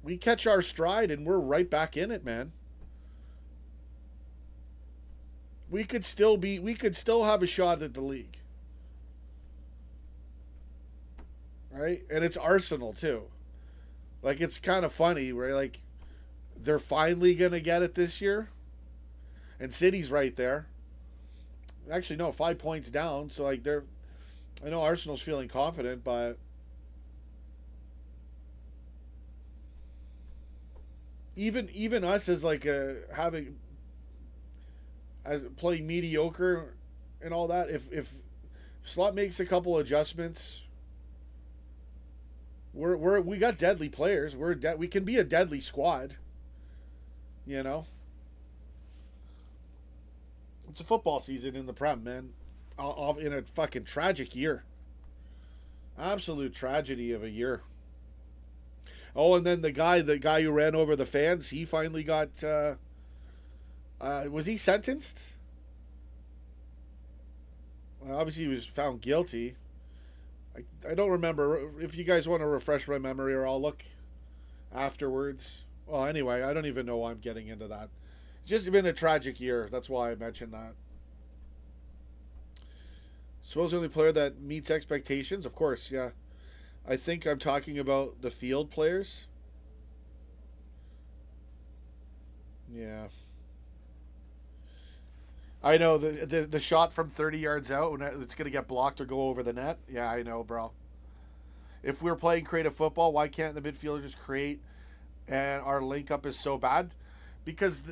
we catch our stride and we're right back in it, man. We could still have a shot at the league. Right? And it's Arsenal too. Like, it's kind of funny, right? Like, they're finally going to get it this year. And City's right there. Actually, no, 5 points down. So, like, I know Arsenal's feeling confident, but even us as like as playing mediocre and all that. If Slot makes a couple adjustments, we got deadly players. We can be a deadly squad. You know, it's a football season in the Prem, man. In a fucking tragic year, absolute tragedy of a year. Oh, and then the guy who ran over the fans, he finally got. Was he sentenced? Well, obviously, he was found guilty. I don't remember. If you guys want to refresh my memory, or I'll look afterwards. Well, anyway, I don't even know why I'm getting into that. It's just been a tragic year. That's why I mentioned that. Suppose the only player that meets expectations? Of course, yeah. I think I'm talking about the field players. Yeah. I know the shot from 30 yards out, it's going to get blocked or go over the net. Yeah, I know, bro. If we're playing creative football, why can't the midfielder just create and our link up is so bad? Because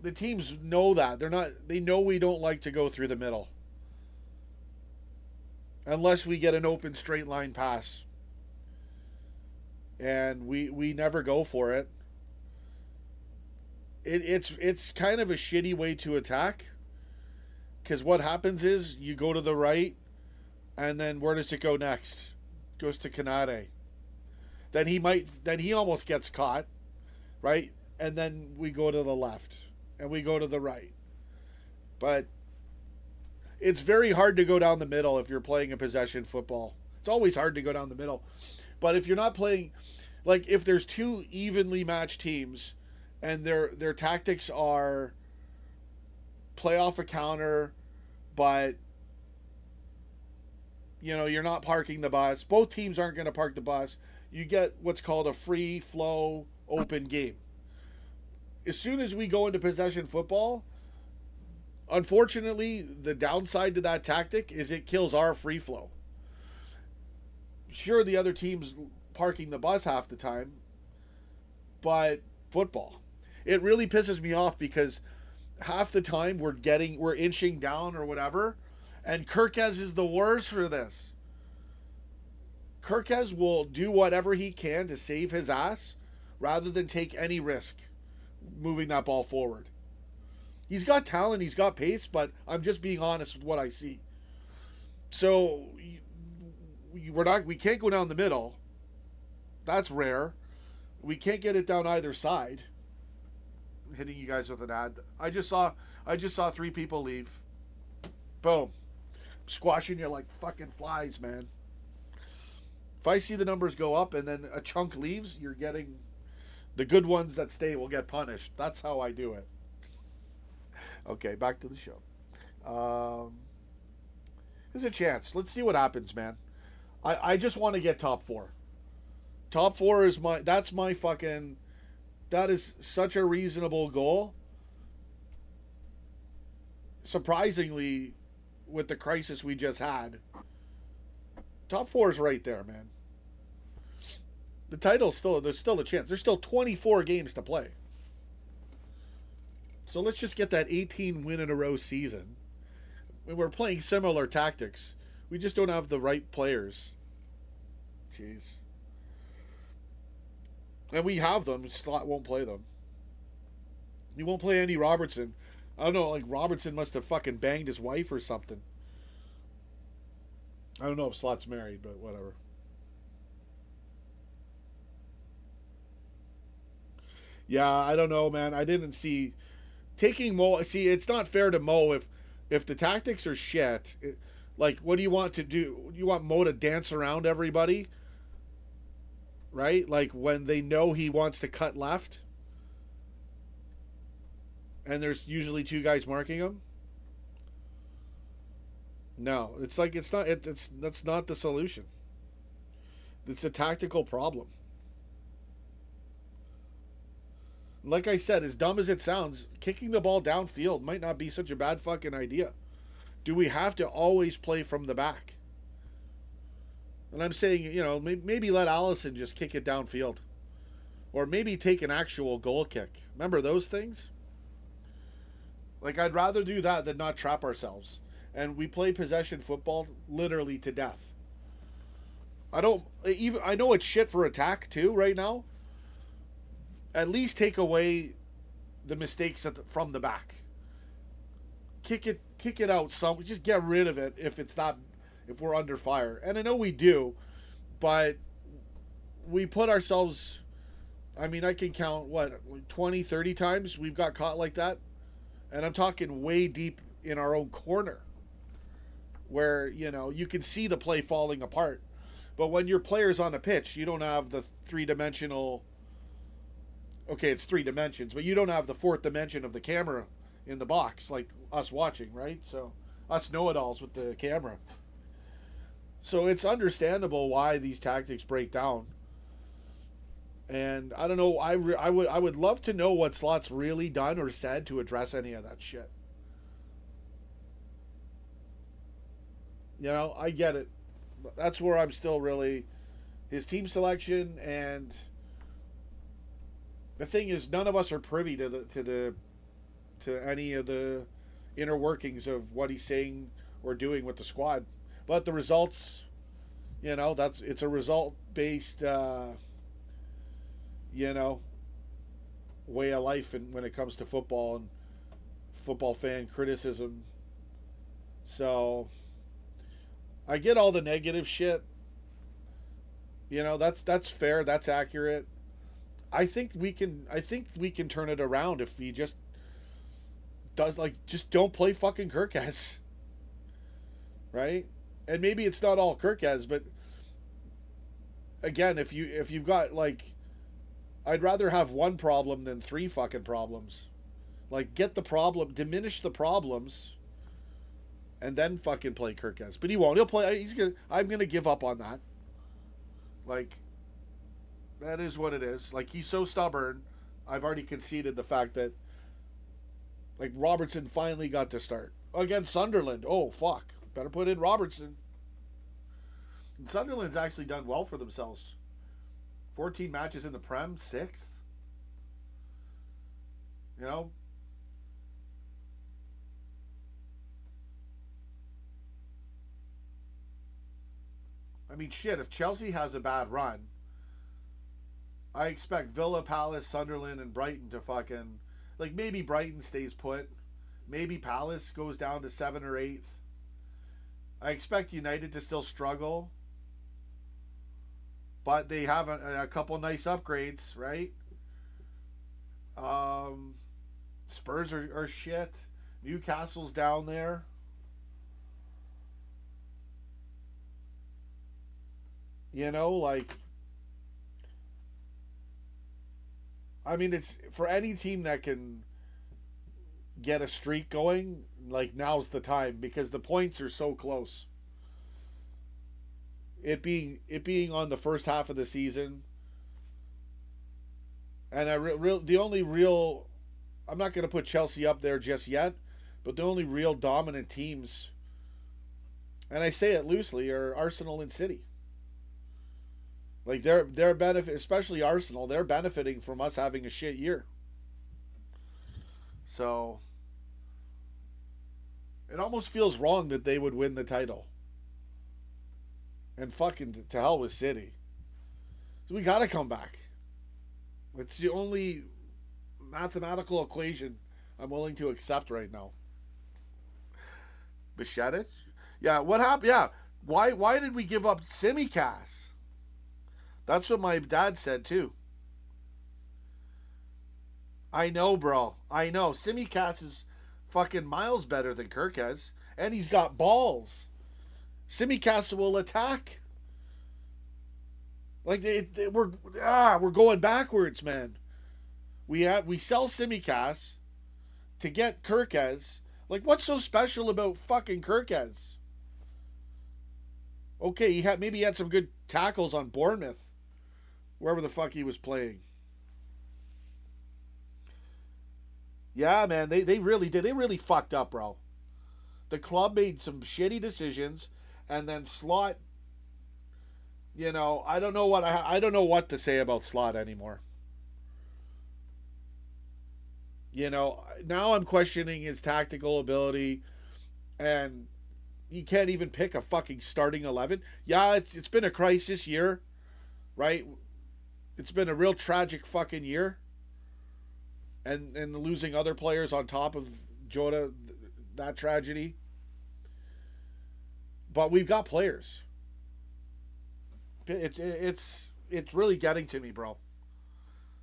the teams know that. They know we don't like to go through the middle. Unless we get an open straight line pass. And we never go for it. It's kind of a shitty way to attack. Because what happens is you go to the right, and then where does it go next? Goes to Kanade. Then he almost gets caught, right? And then we go to the left, and we go to the right. But it's very hard to go down the middle if you're playing a possession football. It's always hard to go down the middle. But if you're not playing, like if there's two evenly matched teams, and their tactics are play off a counter, but you're not parking the bus. Both teams aren't going to park the bus. You get what's called a free flow open game. As soon as we go into possession football, unfortunately, the downside to that tactic is it kills our free flow. Sure, the other team's parking the bus half the time, but football. It really pisses me off because half the time we're inching down or whatever, and Kirkez is the worst for this. Kirkez will do whatever he can to save his ass rather than take any risk moving that ball forward. He's got talent, he's got pace, but I'm just being honest with what I see. So we can't go down the middle. That's rare. We can't get it down either side. Hitting you guys with an ad. I just saw 3 people leave. Boom. Squashing you like fucking flies, man. If I see the numbers go up and then a chunk leaves, you're getting the good ones that stay will get punished. That's how I do it. Okay, back to the show. There's a chance. Let's see what happens, man. I just want to get top 4. Top 4 is that is such a reasonable goal. Surprisingly, with the crisis we just had, top 4 is right there, man. The title's there's still a chance. There's still 24 games to play. So let's just get that 18 win in a row season. We're playing similar tactics. We just don't have the right players. Jeez. And we have them. Slot won't play them. He won't play Andy Robertson. I don't know, like Robertson must have fucking banged his wife or something. I don't know if Slot's married, but whatever. Yeah, I don't know, man. I didn't see taking Mo. See, it's not fair to Mo if the tactics are shit. Like, what do you want to do? You want Mo to dance around everybody? Right? Like when they know he wants to cut left and there's usually 2 guys marking him. No, it's like that's not the solution. It's a tactical problem. Like I said, as dumb as it sounds, kicking the ball downfield might not be such a bad fucking idea. Do we have to always play from the back? And I'm saying, maybe let Allison just kick it downfield. Or maybe take an actual goal kick. Remember those things? Like, I'd rather do that than not trap ourselves. And we play possession football literally to death. I know it's shit for attack too right now. At least take away the mistakes from the back. Kick it out some. Just get rid of it if we're under fire. And I know we do, but we put ourselves. I mean, I can count 20, 30 times we've got caught like that, and I'm talking way deep in our own corner, where you can see the play falling apart. But when your player's on a pitch, you don't have the three-dimensional. Okay, it's 3 dimensions, but you don't have the 4th dimension of the camera in the box like us watching, right? So us know-it-alls with the camera. So it's understandable why these tactics break down. And I don't know. I would love to know what Slot's really done or said to address any of that shit. I get it. That's where I'm still really his team selection, and the thing is, none of us are privy to any of the inner workings of what he's saying or doing with the squad. But the results, it's a result based, way of life, and when it comes to football and football fan criticism. So I get all the negative shit. That's fair. That's accurate. I think we can turn it around if he just just don't play fucking Kirkaz. Right? And maybe it's not all Kirkaz, but again, if you've got I'd rather have one problem than 3 fucking problems. Get the problem, diminish the problems, and then fucking play Kirkaz. But he won't. He'll play. I'm gonna give up on that. That is what it is. He's so stubborn. I've already conceded the fact that Robertson finally got to start against Sunderland. Oh fuck! Better put in Robertson. And Sunderland's actually done well for themselves. 14 matches in the Prem, 6th. I mean, shit, if Chelsea has a bad run, I expect Villa, Palace, Sunderland, and Brighton to fucking... maybe Brighton stays put. Maybe Palace goes down to 7th or 8th. I expect United to still struggle. But they have a couple nice upgrades, right? Spurs are shit. Newcastle's down there. I mean, it's for any team that can get a streak going, now's the time, because the points are so close. It being on the first half of the season, and the only real, I'm not going to put Chelsea up there just yet, but the only real dominant teams, and I say it loosely, are Arsenal and City. They're benefit, especially Arsenal. They're benefiting from us having a shit year. So it almost feels wrong that they would win the title. And fucking to hell with City. So we got to come back. It's the only mathematical equation I'm willing to accept right now. Bichette? Yeah, what happened? Yeah, why did we give up Simicast? That's what my dad said too. I know, bro. I know. Simicast is fucking miles better than Kirkaz. And he's got balls. Simicast will attack. We're going backwards, man. We sell Simicast to get Kirkaz. What's so special about fucking Kirkaz? Okay, maybe he had some good tackles on Bournemouth, wherever the fuck he was playing. Yeah, man, they really did. They really fucked up, bro. The club made some shitty decisions, and then Slot. I don't know what to say about Slot anymore. You know, now I'm questioning his tactical ability, and you can't even pick a fucking starting 11. Yeah, it's been a crisis year, right? It's been a real tragic fucking year. And losing other players on top of Jota, that tragedy. But we've got players. It's really getting to me, bro.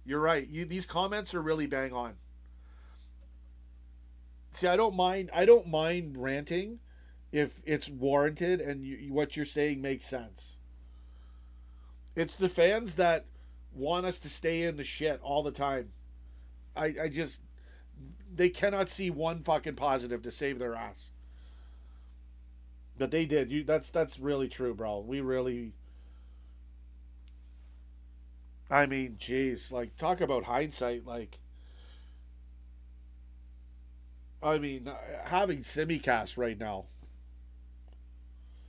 You're right. These comments are really bang on. See, I don't mind ranting if it's warranted and what you're saying makes sense. It's the fans that want us to stay in the shit all the time. I just, they cannot see one fucking positive to save their ass. But they did. That's really true, bro. We really, I mean, jeez, like, talk about hindsight. Like, I mean, having simicast right now.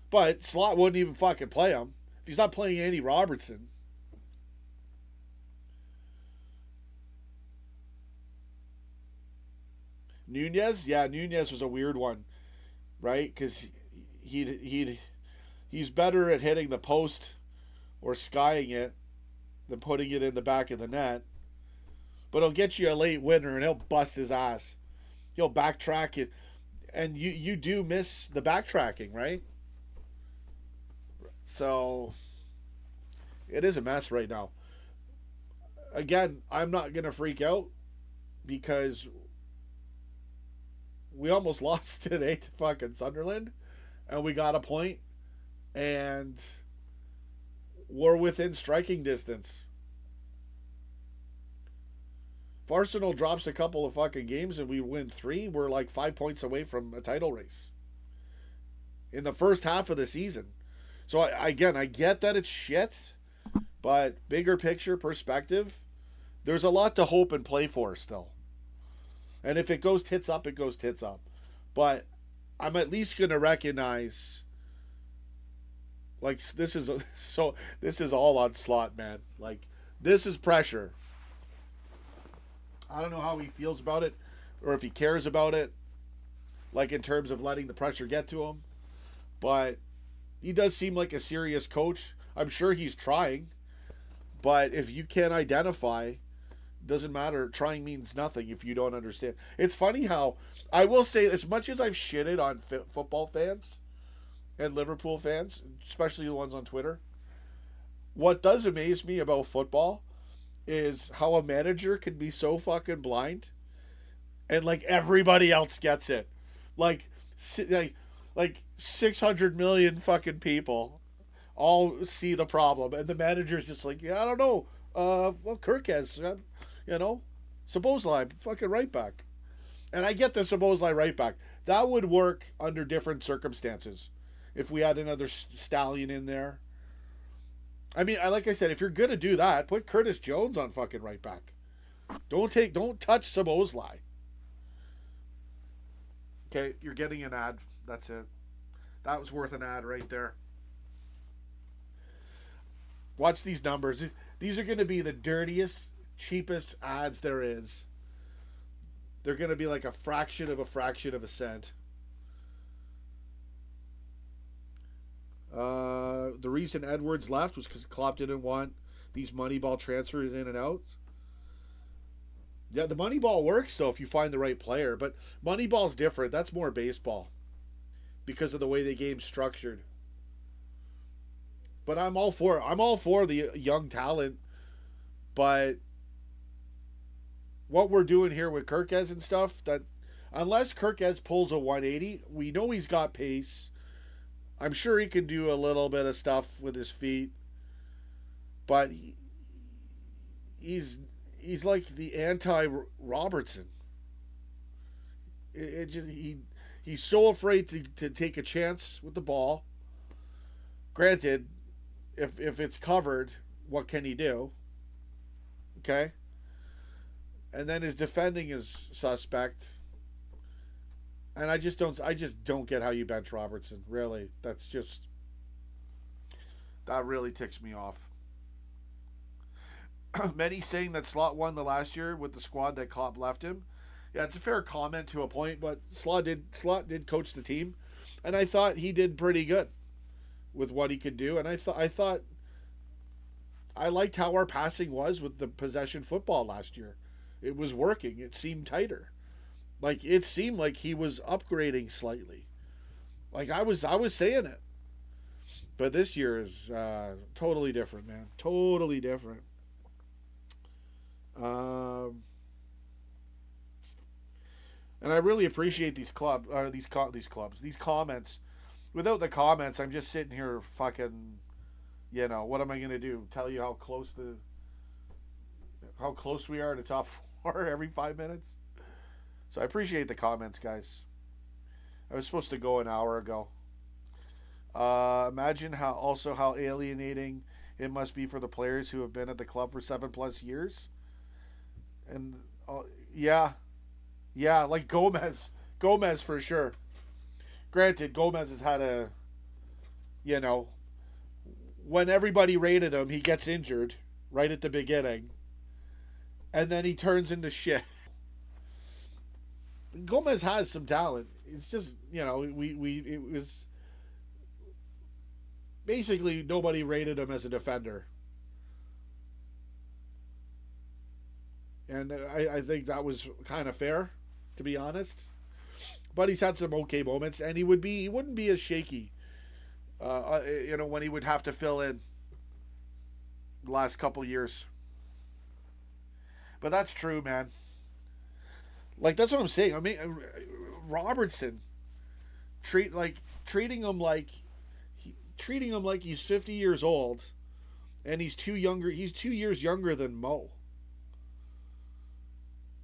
But Slot wouldn't even fucking play him. If he's not playing Andy Robertson. Nunez? Yeah, Nunez was a weird one. Right? Because he's better at hitting the post or skying it than putting it in the back of the net. But he'll get you a late winner and he'll bust his ass. He'll backtrack it. And you do miss the backtracking, right? So it is a mess right now. Again, I'm not going to freak out because we almost lost today to fucking Sunderland and we got a point and we're within striking distance. If Arsenal drops a couple of fucking games and we win 3, we're like 5 points away from a title race in the first half of the season. So I get that it's shit, but bigger picture perspective, there's a lot to hope and play for still. And if it goes tits up, it goes tits up. But I'm at least going to recognize, like, this is all on Slot, man. Like, this is pressure. I don't know how he feels about it or if he cares about it, like in terms of letting the pressure get to him. But he does seem like a serious coach. I'm sure he's trying. But if you can't identify, doesn't matter. Trying means nothing if you don't understand. It's funny how, I will say, as much as I've shitted on football fans and Liverpool fans, especially the ones on Twitter, what does amaze me about football is how a manager can be so fucking blind and like everybody else gets it. Like 600 million fucking people all see the problem and the manager's just like, yeah, I don't know. Well, Kirk has, you know, Szoboszlai, fucking right back. And I get the Szoboszlai right back. That would work under different circumstances. If we had another stallion in there. I mean, like I said, if you're gonna do that, put Curtis Jones on fucking right back. Don't touch Szoboszlai. Okay, you're getting an ad. That's it. That was worth an ad right there. Watch these numbers. These are going to be the dirtiest, cheapest ads there is. They're going to be like a fraction of a cent. The reason Edwards left was because Klopp didn't want these Moneyball transfers in and out. Yeah, the Moneyball works though if you find the right player, but Moneyball's different. That's more baseball because of the way the game's structured. But I'm all for the young talent, but what we're doing here with Kirkez and stuff, that unless Kirkez pulls a 180, we know he's got pace. I'm sure he can do a little bit of stuff with his feet, but he's like the anti-Robertson. He's so afraid to take a chance with the ball. Granted, if it's covered, what can he do? Okay. And then his defending is suspect. And I just don't get how you bench Robertson. Really, that really ticks me off. Many saying that Slot won the last year with the squad that Klopp left him. Yeah, it's a fair comment to a point, but Slot did coach the team, and I thought he did pretty good with what he could do. And I thought I liked how our passing was with the possession football last year. It was working. It seemed tighter. Like it seemed like he was upgrading slightly. Like I was saying it. But this year is totally different, man. Totally different. And I really appreciate these comments. Without the comments, I'm just sitting here fucking, what am I gonna do? Tell you how close we are to top 4 every 5 minutes? So I appreciate the comments, guys. I was supposed to go an hour ago. Imagine how alienating it must be for the players who have been at the club for 7+ years. And yeah, like Gomez for sure. Granted, Gomez has had when everybody rated him, he gets injured right at the beginning, and then he turns into shit. Gomez has some talent. It's just it was basically nobody rated him as a defender. And I think that was kind of fair, to be honest. But he's had some okay moments, and he wouldn't be as shaky, when he would have to fill in the last couple years. But that's true, man. Like that's what I'm saying. I mean, Robertson, treating him like he's 50 years old, and he's 2 years younger than Mo.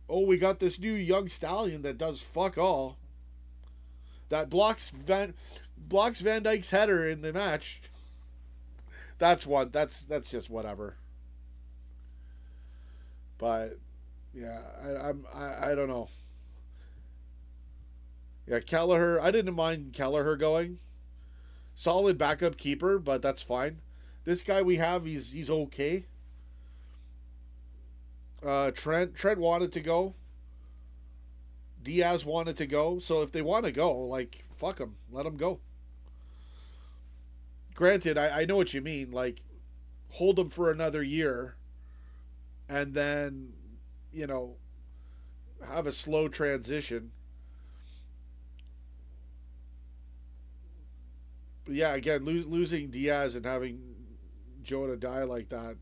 Oh, we got this new young stallion that does fuck all. That blocks Van Dijk's header in the match. That's just whatever. But yeah, I don't know. Yeah, Kelleher. I didn't mind Kelleher going. Solid backup keeper, but that's fine. This guy we have, he's okay. Trent wanted to go. Diaz wanted to go. So if they want to go, fuck them. Let them go. Granted, I know what you mean. Hold them for another year. And then, have a slow transition. But yeah, again, losing Diaz and having Jonah die like that.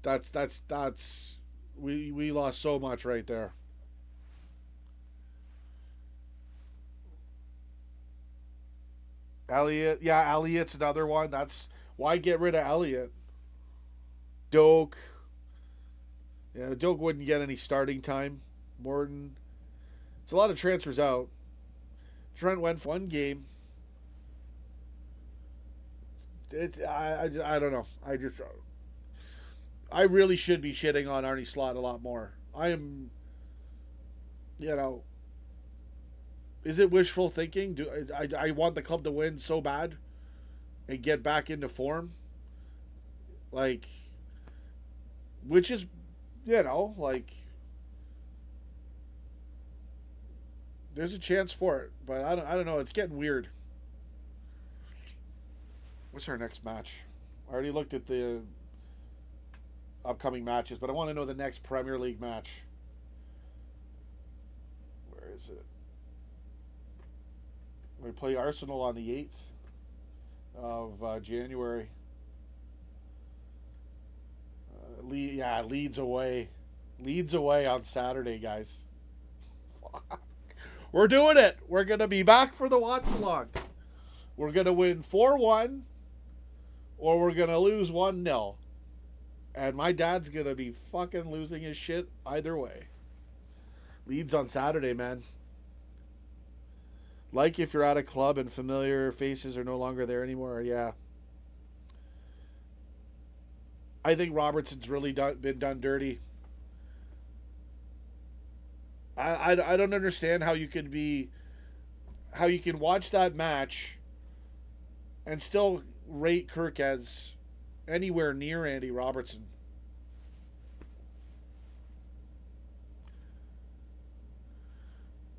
That's we lost so much right there. Elliott's another one. That's why get rid of Elliott. Doak. Yeah, Doak wouldn't get any starting time. Morton. It's a lot of transfers out. Trent went for 1 game. I don't know. I really should be shitting on Arnie Slot a lot more. I am, is it wishful thinking? I want the club to win so bad and get back into form? Which is, there's a chance for it, but I don't know. It's getting weird. What's our next match? I already looked at the upcoming matches, but I want to know the next Premier League match. Where is it? We play Arsenal on the 8th of January. Leeds away. Leeds away on Saturday, guys. Fuck. We're doing it. We're going to be back for the watch along. We're going to win 4-1 or we're going to lose 1-0. And my dad's going to be fucking losing his shit either way. Leeds on Saturday, man. If you're at a club and familiar faces are no longer there anymore, yeah. I think Robertson's really been done dirty. I don't understand how you can watch that match and still rate Kirk as anywhere near Andy Robertson.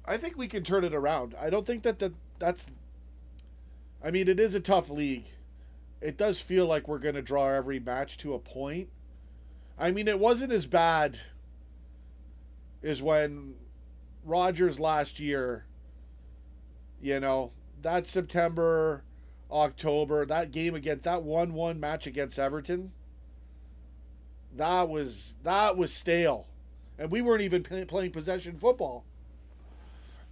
I think we can turn it around. I don't think that's. I mean, it is a tough league. It does feel like we're going to draw every match to a point. I mean, it wasn't as bad as when Rodgers last year, that September, October, that game against that 1-1 match against Everton, that was stale. And we weren't even playing possession football.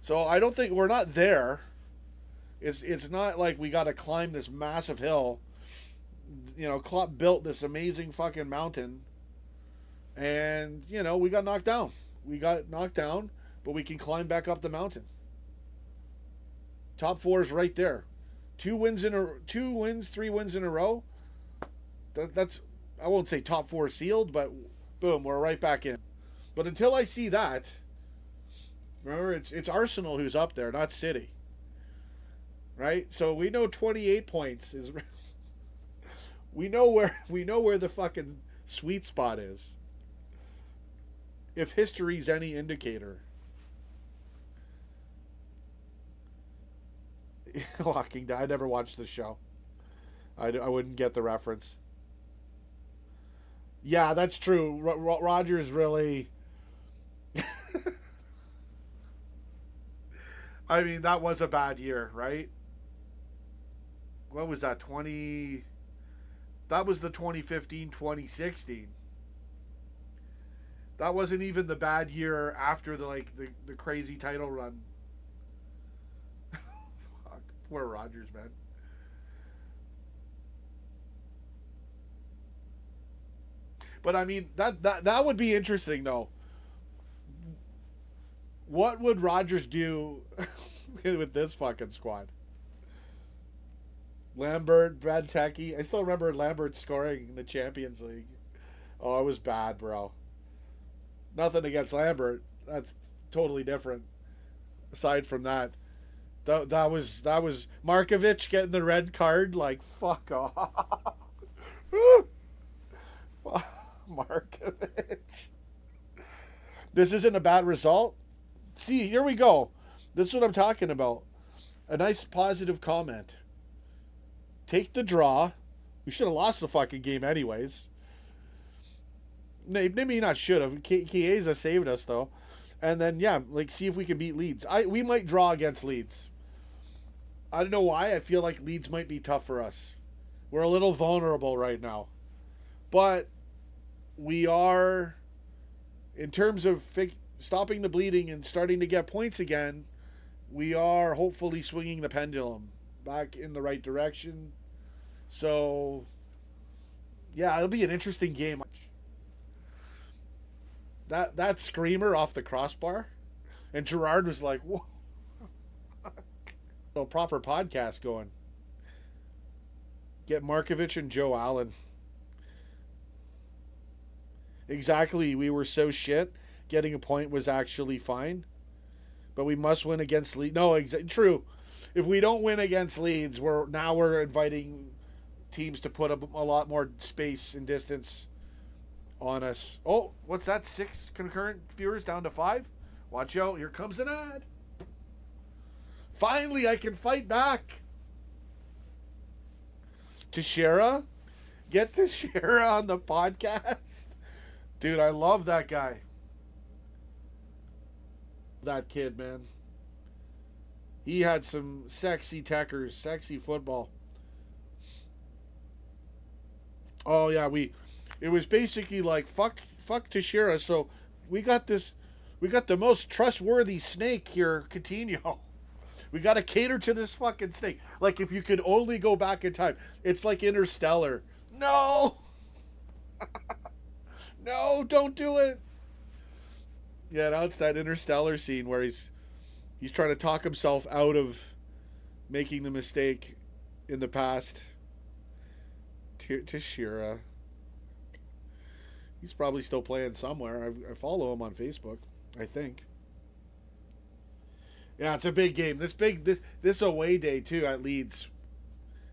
So I don't think we're not there. It's not like we got to climb this massive hill. Klopp built this amazing fucking mountain, and we got knocked down. But we can climb back up the mountain. Top 4 is right there. 3 wins in a row. That's, I won't say top 4 sealed, but boom, we're right back in. But until I see that, remember, it's Arsenal who's up there, not City. Right? So we know 28 points is. We know where the fucking sweet spot is. If history's any indicator. Walking Dead. I never watched the show. I wouldn't get the reference. Yeah, that's true. Rodgers really. I mean, that was a bad year, right? What was that? That was the 2015-2016. That wasn't even the bad year after the crazy title run. Fuck, poor Rodgers, man. But I mean, that would be interesting though. What would Rodgers do with this fucking squad? Lambert, Benteke. I still remember Lambert scoring in the Champions League. Oh, it was bad, bro. Nothing against Lambert. That's totally different. Aside from that, that was Markovic getting the red card. Like, fuck off. Markovic. This isn't a bad result. See, here we go. This is what I'm talking about. A nice positive comment. Take the draw. We should have lost the fucking game anyways. Maybe not should have. Chiesa saved us though. And then see if we can beat Leeds. We might draw against Leeds. I don't know why. I feel like Leeds might be tough for us. We're a little vulnerable right now. But we are, in terms of stopping the bleeding and starting to get points again, we are hopefully swinging the pendulum back in the right direction. So, yeah, it'll be an interesting game. That screamer off the crossbar, and Gerrard was like, "Whoa!" A proper podcast going. Get Markovic and Joe Allen. Exactly, we were so shit. Getting a point was actually fine, but we must win against Leeds. No, true. If we don't win against Leeds, we're inviting teams to put a lot more space and distance on us. Oh, what's that? 6 concurrent viewers down to 5? Watch out, here comes an ad. Finally, I can fight back. Teixeira? Get Teixeira on the podcast. Dude, I love that guy. That kid, man. He had some sexy techers, sexy football. Oh yeah, it was basically like fuck Teixeira. So we got the most trustworthy snake here, Coutinho. We got to cater to this fucking snake. Like if you could only go back in time, it's like Interstellar. No, no, don't do it. Yeah, now it's that Interstellar scene where he's trying to talk himself out of making the mistake in the past. Teixeira. He's probably still playing somewhere. I follow him on Facebook, I think. Yeah, it's a big game. This away day too at Leeds.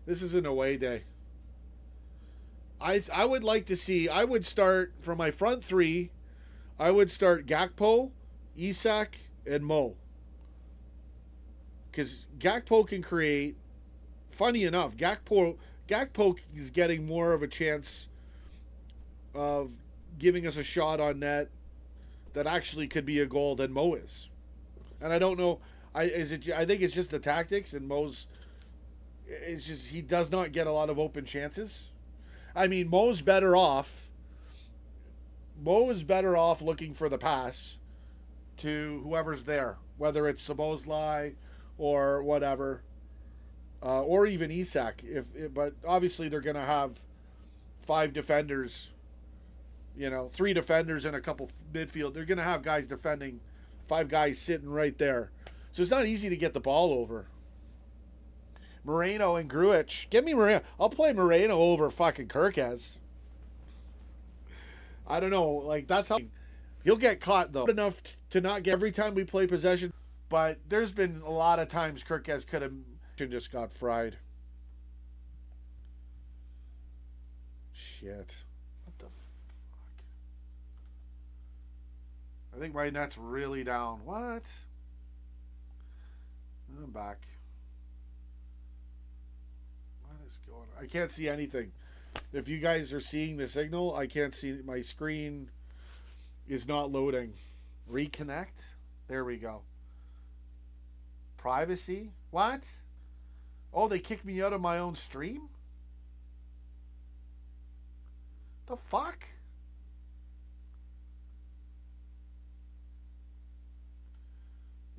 This is an away day. I would like to see. I would start from my front 3. I would start Gakpo, Isak, and Mo. because Gakpo can create. Funny enough, Gakpo is getting more of a chance of giving us a shot on net that actually could be a goal than Mo is. And I don't know. I think it's just the tactics, and Mo's. It's just he does not get a lot of open chances. I mean, Mo's better off. Mo is better off looking for the pass to whoever's there, whether it's Szoboszlai or whatever, or even Isak. But obviously they're going to have 5 defenders. 3 defenders and a couple midfield. They're going to have guys defending, 5 guys sitting right there. So it's not easy to get the ball over. Moreno and Grujic. Give me Moreno. I'll play Moreno over fucking Kirkes. I don't know. Like, that's how... He'll get caught, though. Enough to not get every time we play possession. But there's been a lot of times Kirkes could have just got fried. Shit. What the fuck? I think my net's really down. What? I'm back. What is going on? I can't see anything. If you guys are seeing the signal, I can't see. My screen is not loading. Reconnect. There we go. Privacy. What? Oh, they kicked me out of my own stream? The fuck?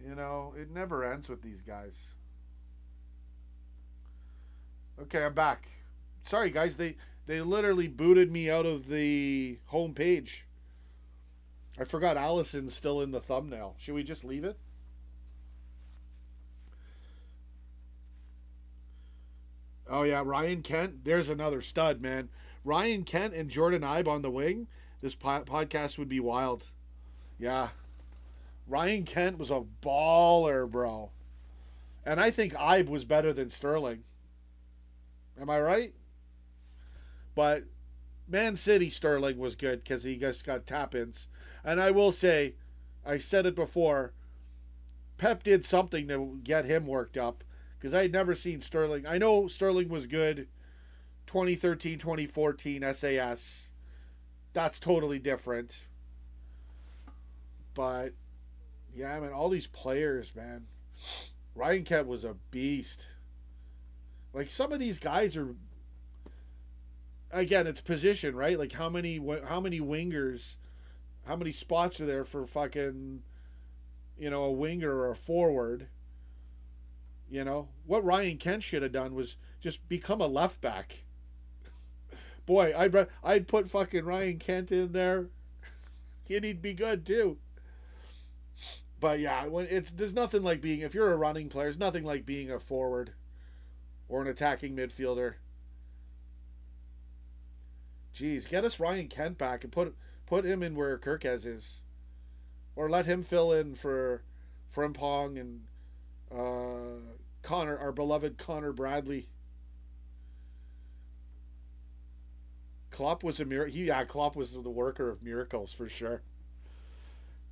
It never ends with these guys. Okay, I'm back. Sorry, guys. They literally booted me out of the home page. I forgot Allison's still in the thumbnail. Should we just leave it? Oh, yeah, Ryan Kent. There's another stud, man. Ryan Kent and Jordan Ibe on the wing. This podcast would be wild. Yeah. Ryan Kent was a baller, bro. And I think Ibe was better than Sterling. Am I right? But Man City Sterling was good because he just got tap-ins. And I will say, I said it before, Pep did something to get him worked up. Because I had never seen Sterling. I know Sterling was good 2013, 2014 SAS. That's totally different. But, yeah, I mean, all these players, man. Ryan Kent was a beast. Like, some of these guys are... Again, it's position, right? Like, how many wingers... How many spots are there for fucking... a winger or a forward... What Ryan Kent should have done was just become a left back. Boy, I'd put fucking Ryan Kent in there. He'd be good too. But yeah, there's nothing like being, if you're a running player, there's nothing like being a forward or an attacking midfielder. Jeez, get us Ryan Kent back and put him in where Kirkes is, or let him fill in for Frimpong and Connor, our beloved Connor Bradley. Klopp was a miracle. Klopp was the worker of miracles for sure.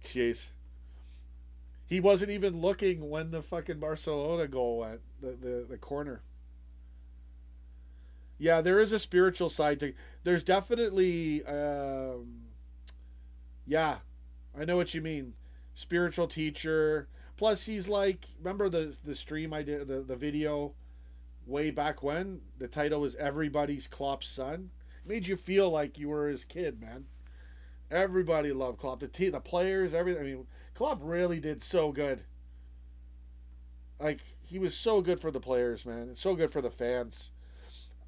Jeez. He wasn't even looking when the fucking Barcelona goal went, the corner. Yeah, there is a spiritual side to. There's definitely, yeah, I know what you mean. Spiritual teacher. Plus, he's like, remember the stream I did, the video way back when? The title was Everybody's Klopp's Son. It made you feel like you were his kid, man. Everybody loved Klopp. The players, everything. I mean, Klopp really did so good. Like, he was so good for the players, man. So good for the fans.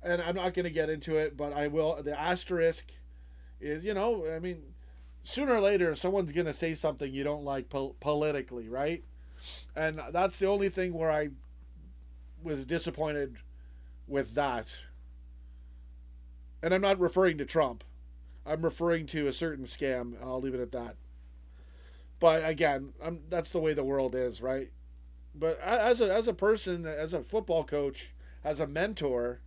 And I'm not going to get into it, but I will. The asterisk is, I mean, sooner or later, someone's going to say something you don't like politically, right? And that's the only thing where I was disappointed with that. And I'm not referring to Trump. I'm referring to a certain scam. I'll leave it at that. But again, that's the way the world is, right? But as a person, as a football coach, as a mentor,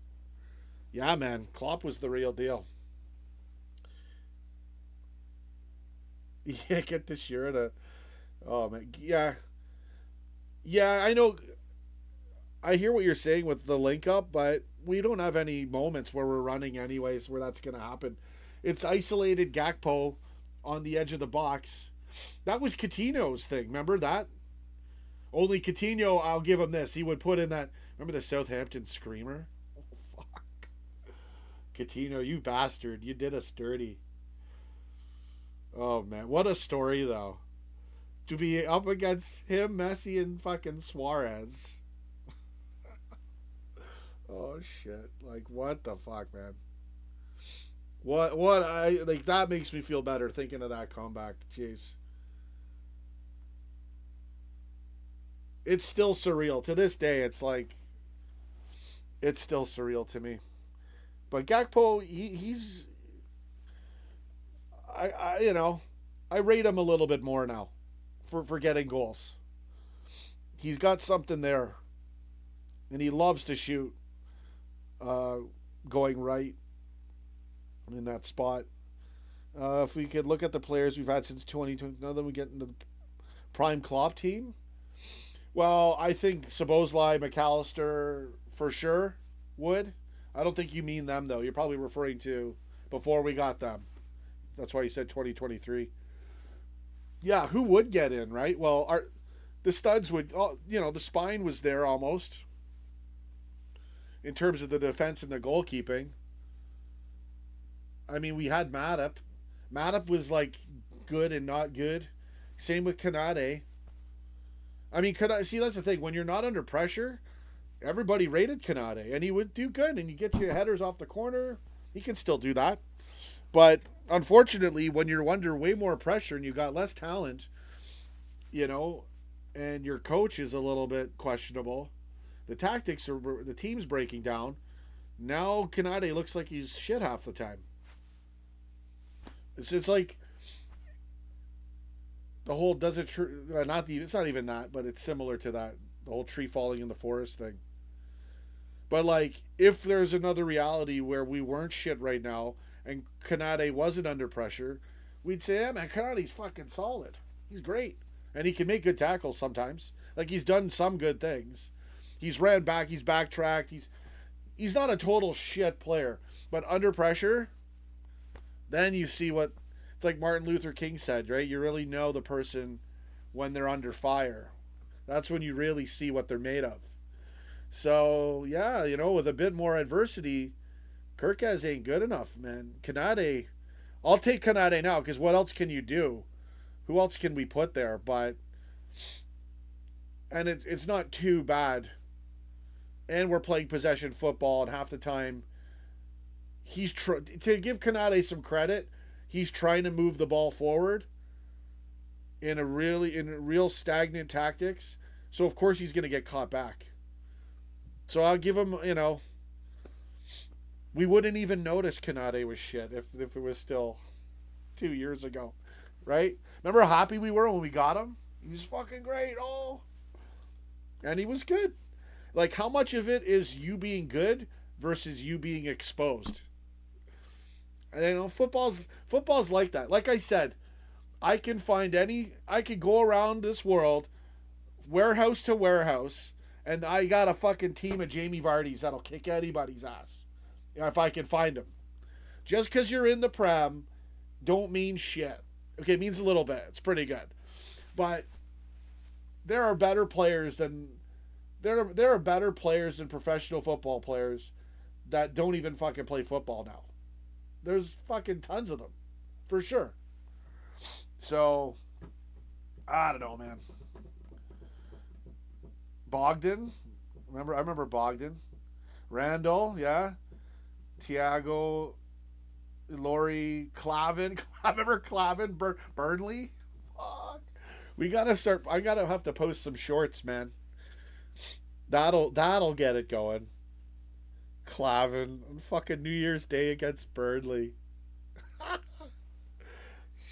yeah, man, Klopp was the real deal. Yeah, get this shirt. Oh man, yeah. Yeah, I know. I hear what you're saying with the link up, but we don't have any moments where we're running anyways where that's going to happen. It's isolated Gakpo on the edge of the box. That was Coutinho's thing. Remember that? Only Coutinho, I'll give him this. He would put in that. Remember the Southampton screamer? Oh, fuck. Coutinho, you bastard. You did us dirty. Oh, man. What a story, though. To be up against him, Messi, and fucking Suarez. Oh, shit. Like, what the fuck, man? That makes me feel better thinking of that comeback. Jeez. It's still surreal. To this day, it's still surreal to me. But Gakpo, he's... I rate him a little bit more now for getting goals. He's got something there. And he loves to shoot going right in that spot. If we could look at the players we've had since 2020, now that we get into the prime Klopp team. Well, I think Szoboszlai, McAllister for sure would. I don't think you mean them, though. You're probably referring to before we got them. That's why you said 2023. Yeah, who would get in, right? Well, the studs would, the spine was there almost in terms of the defense and the goalkeeping. I mean, we had Matip. Matip was like good and not good. Same with Konate. I mean, see, that's the thing. When you're not under pressure, everybody rated Konate, and he would do good, and you get your headers off the corner. He can still do that. But unfortunately, when you're under way more pressure and you got less talent, and your coach is a little bit questionable, the team's breaking down. Now Konate looks like he's shit half the time. It's like the whole it's not even that, but it's similar to that, the whole tree falling in the forest thing. But like, if there's another reality where we weren't shit right now and Konate wasn't under pressure, we'd say, yeah, man, Konate's fucking solid. He's great. And he can make good tackles sometimes. Like, he's done some good things. He's ran back, he's backtracked, he's not a total shit player. But under pressure, then you see what it's like Martin Luther King said, right? You really know the person when they're under fire. That's when you really see what they're made of. So, yeah, with a bit more adversity, Kirkaz ain't good enough, man. Konate, I'll take Konate now, because what else can you do? Who else can we put there? And it's not too bad. And we're playing possession football, and half the time, to give Konate some credit, he's trying to move the ball forward in real stagnant tactics. So of course he's going to get caught back. So I'll give him, we wouldn't even notice Konate was shit if it was still 2 years ago, right? Remember how happy we were when we got him? He was fucking great. Oh, and he was good. Like, how much of it is you being good versus you being exposed? And football's like that. Like I said, I could go around this world, warehouse to warehouse, and I got a fucking team of Jamie Vardy's that'll kick anybody's ass if I can find them. Just because you're in the Prem don't mean shit. Okay, it means a little bit. It's pretty good. But there are better players than professional football players that don't even fucking play football now. There's fucking tons of them, for sure. So, I don't know, man. Bogdan, I remember Bogdan. Randall, yeah. Thiago, Laurie, Clavin. I remember Clavin, Burnley. Fuck. I have to post some shorts, man. That'll get it going. Clavin on fucking New Year's Day against Burnley.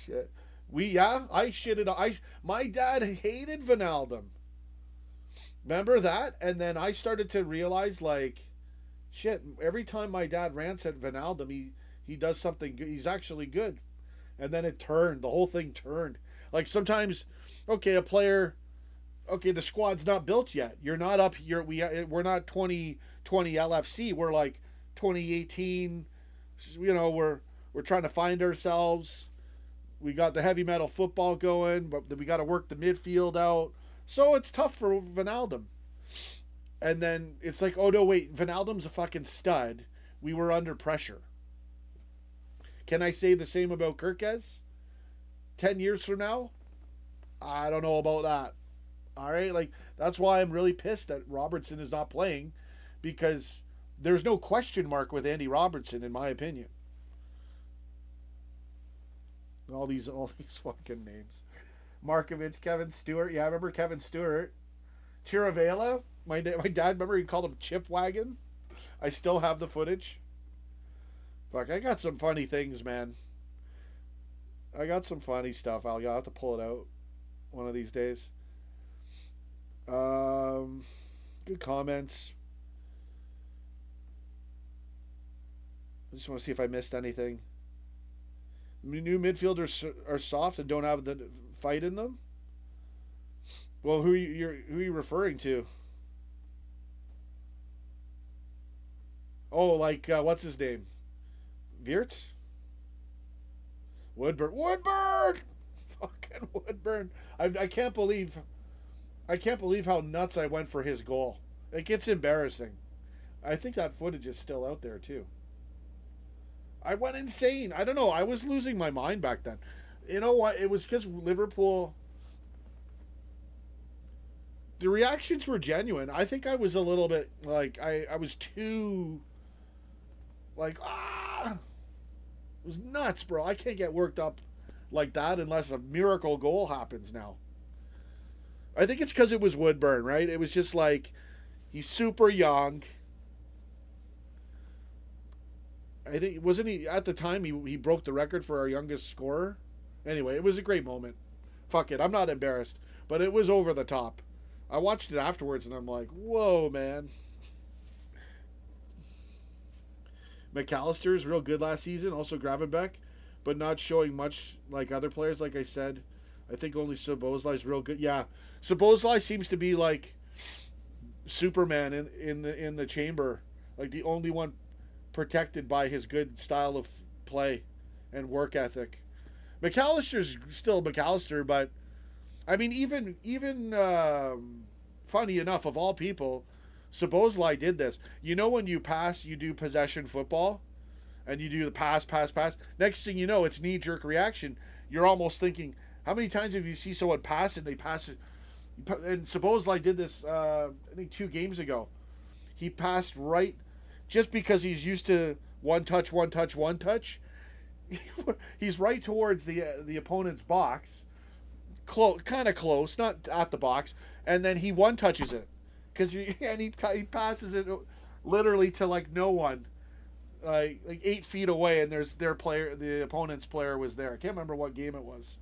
Shit. My dad hated Wijnaldum. Remember that? And then I started to realize, like, shit, every time my dad rants at Wijnaldum, he does something good. He's actually good. And then the whole thing turned. Like, sometimes, okay, a player, okay, the squad's not built yet. You're not up here. We're not 2020 LFC. We're like 2018. You know, we're trying to find ourselves. We got the heavy metal football going, but we got to work the midfield out. So it's tough for Wijnaldum. And then it's like, oh no, wait, Wijnaldum's a fucking stud. We were under pressure. Can I say the same about Kirkes? 10 years from now? I don't know about that. All right, like that's why I'm really pissed that Robertson is not playing, because there's no question mark with Andy Robertson, in my opinion. All these fucking names. Markovic, Kevin Stewart. Yeah, I remember Kevin Stewart. Chiravela. My dad, remember he called him Chipwagon? I still have the footage. Fuck, I got some funny things, man. I got some funny stuff. I'll have to pull it out one of these days. Good comments. I just want to see if I missed anything. New midfielders are soft and don't have the fight in them. Well, who are you referring to? Oh, like what's his name? Wirtz? Woodburn! Fucking Woodburn! I can't believe how nuts I went for his goal. It gets embarrassing. I think that footage is still out there too. I went insane. I don't know. I was losing my mind back then. You know what? It was because Liverpool. The reactions were genuine. I think I was a little bit like I was too like it was nuts, bro. I can't get worked up like that unless a miracle goal happens now. I think it's because it was Woodburn, right? It was just like he's super young. I think wasn't he at the time he broke the record for our youngest scorer. Anyway, it was a great moment. Fuck it, I'm not embarrassed, but it was over the top. I watched it afterwards and I'm like, whoa, man. McAllister's real good last season, also Gravenbeck, but not showing much like other players. Like I said, I think only Szoboszlai's real good. Yeah, Szoboszlai seems to be like Superman in the chamber, like the only one protected by his good style of play and work ethic. McAllister's still McAllister, but I mean, even funny enough, of all people, Szoboszlai did this. You know, when you pass, you do possession football, and you do the pass. Next thing you know, it's knee-jerk reaction. You're almost thinking, how many times have you see someone pass and they pass it? And Szoboszlai did this, I think 2 games ago. He passed right, just because he's used to one touch. He's right towards the opponent's box, kind of close, not at the box, and then he one touches it, he passes it literally to like no one, like 8 feet away, and there's the opponent's player was there. I can't remember what game it was.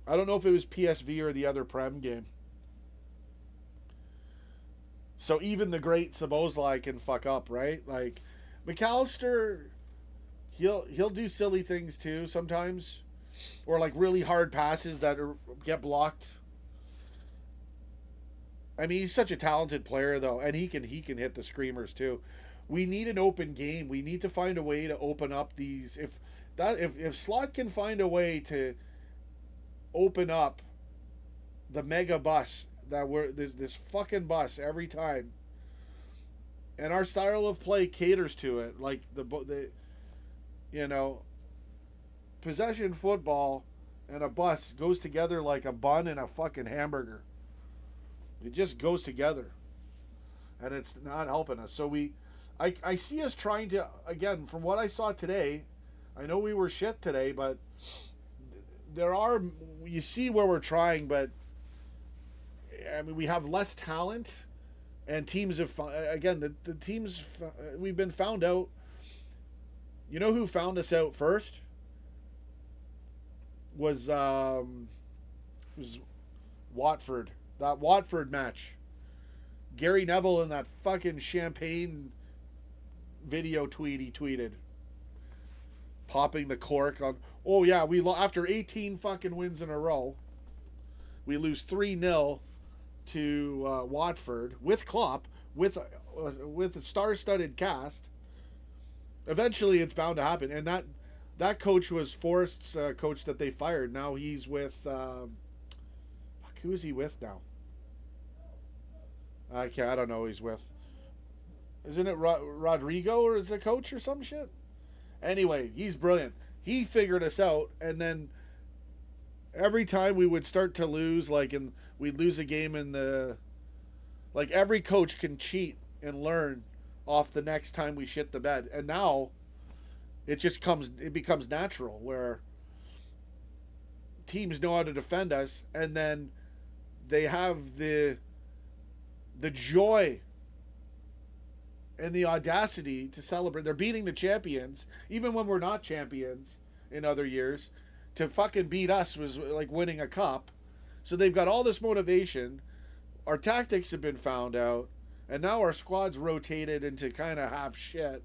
I don't know if it was PSV or the other Prem game. So even the great Szoboszlai can fuck up, right? Like McAllister, he'll do silly things too sometimes, or like really hard passes that get blocked. I mean, he's such a talented player though, and he can hit the screamers too. We need an open game. We need to find a way to open up these. If Slot can find a way to open up the mega bus that this fucking bus every time, and our style of play caters to it, like the possession football and a bus goes together like a bun and a fucking hamburger. It just goes together, and it's not helping us. So I see us trying to, again, from what I saw today, I know we were shit today, but you see where we're trying, but I mean, we have less talent, and teams have, again, the teams, we've been found out. You know who found us out first? Was Watford. That Watford match. Gary Neville in that fucking champagne video tweet he tweeted. Popping the cork on, oh yeah, after 18 fucking wins in a row, we lose 3-0 Watford with Klopp, with a star-studded cast. Eventually, it's bound to happen. And that coach was Forrest's coach that they fired. Now he's with who is he with now? I don't know who he's with. Isn't it Rodrigo or is it a coach or some shit? Anyway, he's brilliant. He figured us out, and then every time we would start to lose, we'd lose a game in the, every coach can cheat and learn off the next time we shit the bed. And now it becomes natural where teams know how to defend us, and then they have the joy and the audacity to celebrate. They're beating the champions, even when we're not champions in other years. To fucking beat us was like winning a cup. So they've got all this motivation. Our tactics have been found out, and now our squad's rotated into kind of half shit.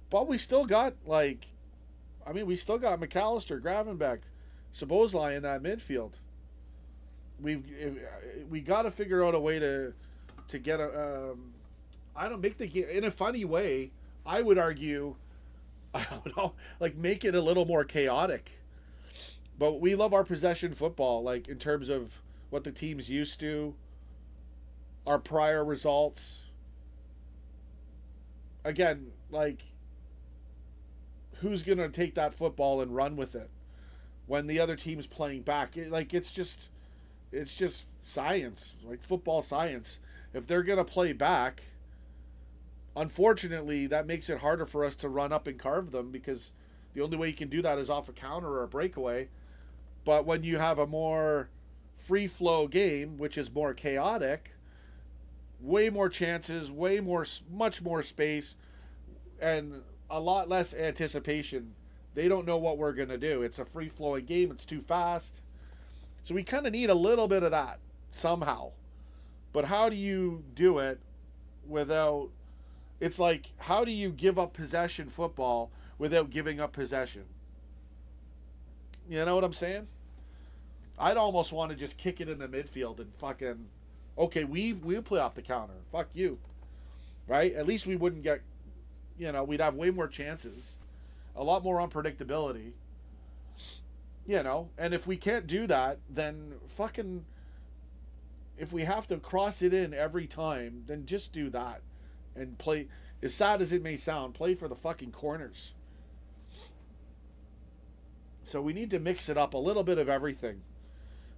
But we still got we still got McAllister, Gravenbeck, Szoboszlai in that midfield. We got to figure out a way to get make the game in a funny way. I would argue, I don't know, make it a little more chaotic. But we love our possession football, in terms of what the team's used to, our prior results. Again, who's gonna take that football and run with it when the other team's playing back? It's just science, football science. If they're gonna play back, unfortunately, that makes it harder for us to run up and carve them, because the only way you can do that is off a counter or a breakaway. But when you have a more free flow game, which is more chaotic, way more chances, much more space, and a lot less anticipation. They don't know what we're going to do. It's a free flowing game. It's too fast. So we kind of need a little bit of that somehow. But how do you do it without... It's how do you give up possession football without giving up possession? You know what I'm saying? I'd almost want to just kick it in the midfield and fucking... Okay, we'll play off the counter. Fuck you. Right? At least we wouldn't get... we'd have way more chances. A lot more unpredictability. And if we can't do that, then fucking... If we have to cross it in every time, then just do that. And play... As sad as it may sound, play for the fucking corners. So we need to mix it up, a little bit of everything.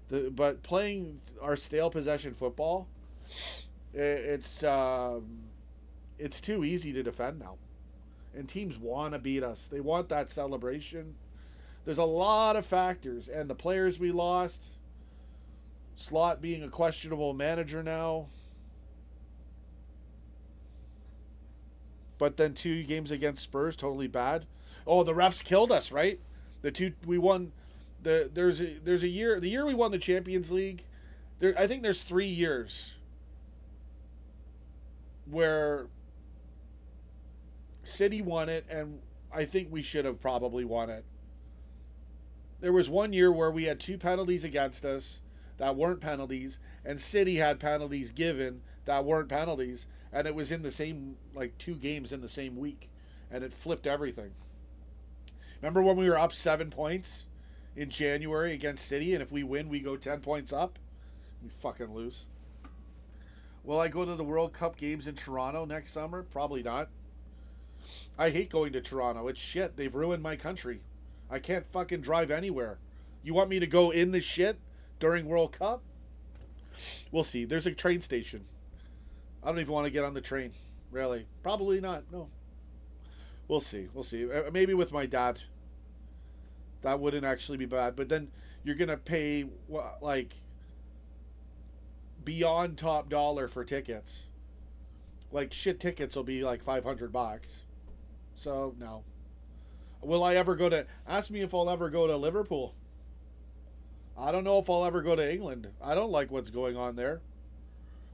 But playing our stale possession football, it's too easy to defend now. And teams want to beat us. They want that celebration. There's a lot of factors. And the players we lost, Slot being a questionable manager now. But then 2 games against Spurs, totally bad. Oh, the refs killed us, right? The 2 we won. There's a year. The year we won the Champions League. I think there's 3 years where City won it, and I think we should have probably won it. There was 1 year where we had 2 penalties against us that weren't penalties, and City had penalties given that weren't penalties, and it was in the same 2 games in the same week, and it flipped everything. Remember when we were up 7 points in January against City, and if we win, we go 10 points up? We fucking lose. Will I go to the World Cup games in Toronto next summer? Probably not. I hate going to Toronto. It's shit. They've ruined my country. I can't fucking drive anywhere. You want me to go in the shit during World Cup? We'll see. There's a train station. I don't even want to get on the train. Really. Probably not. No. We'll see. We'll see. Maybe with my dad. That wouldn't actually be bad. But then you're going to pay, beyond top dollar for tickets. Shit tickets will be $500. So, no. Will I ever go to... Ask me if I'll ever go to Liverpool. I don't know if I'll ever go to England. I don't like what's going on there.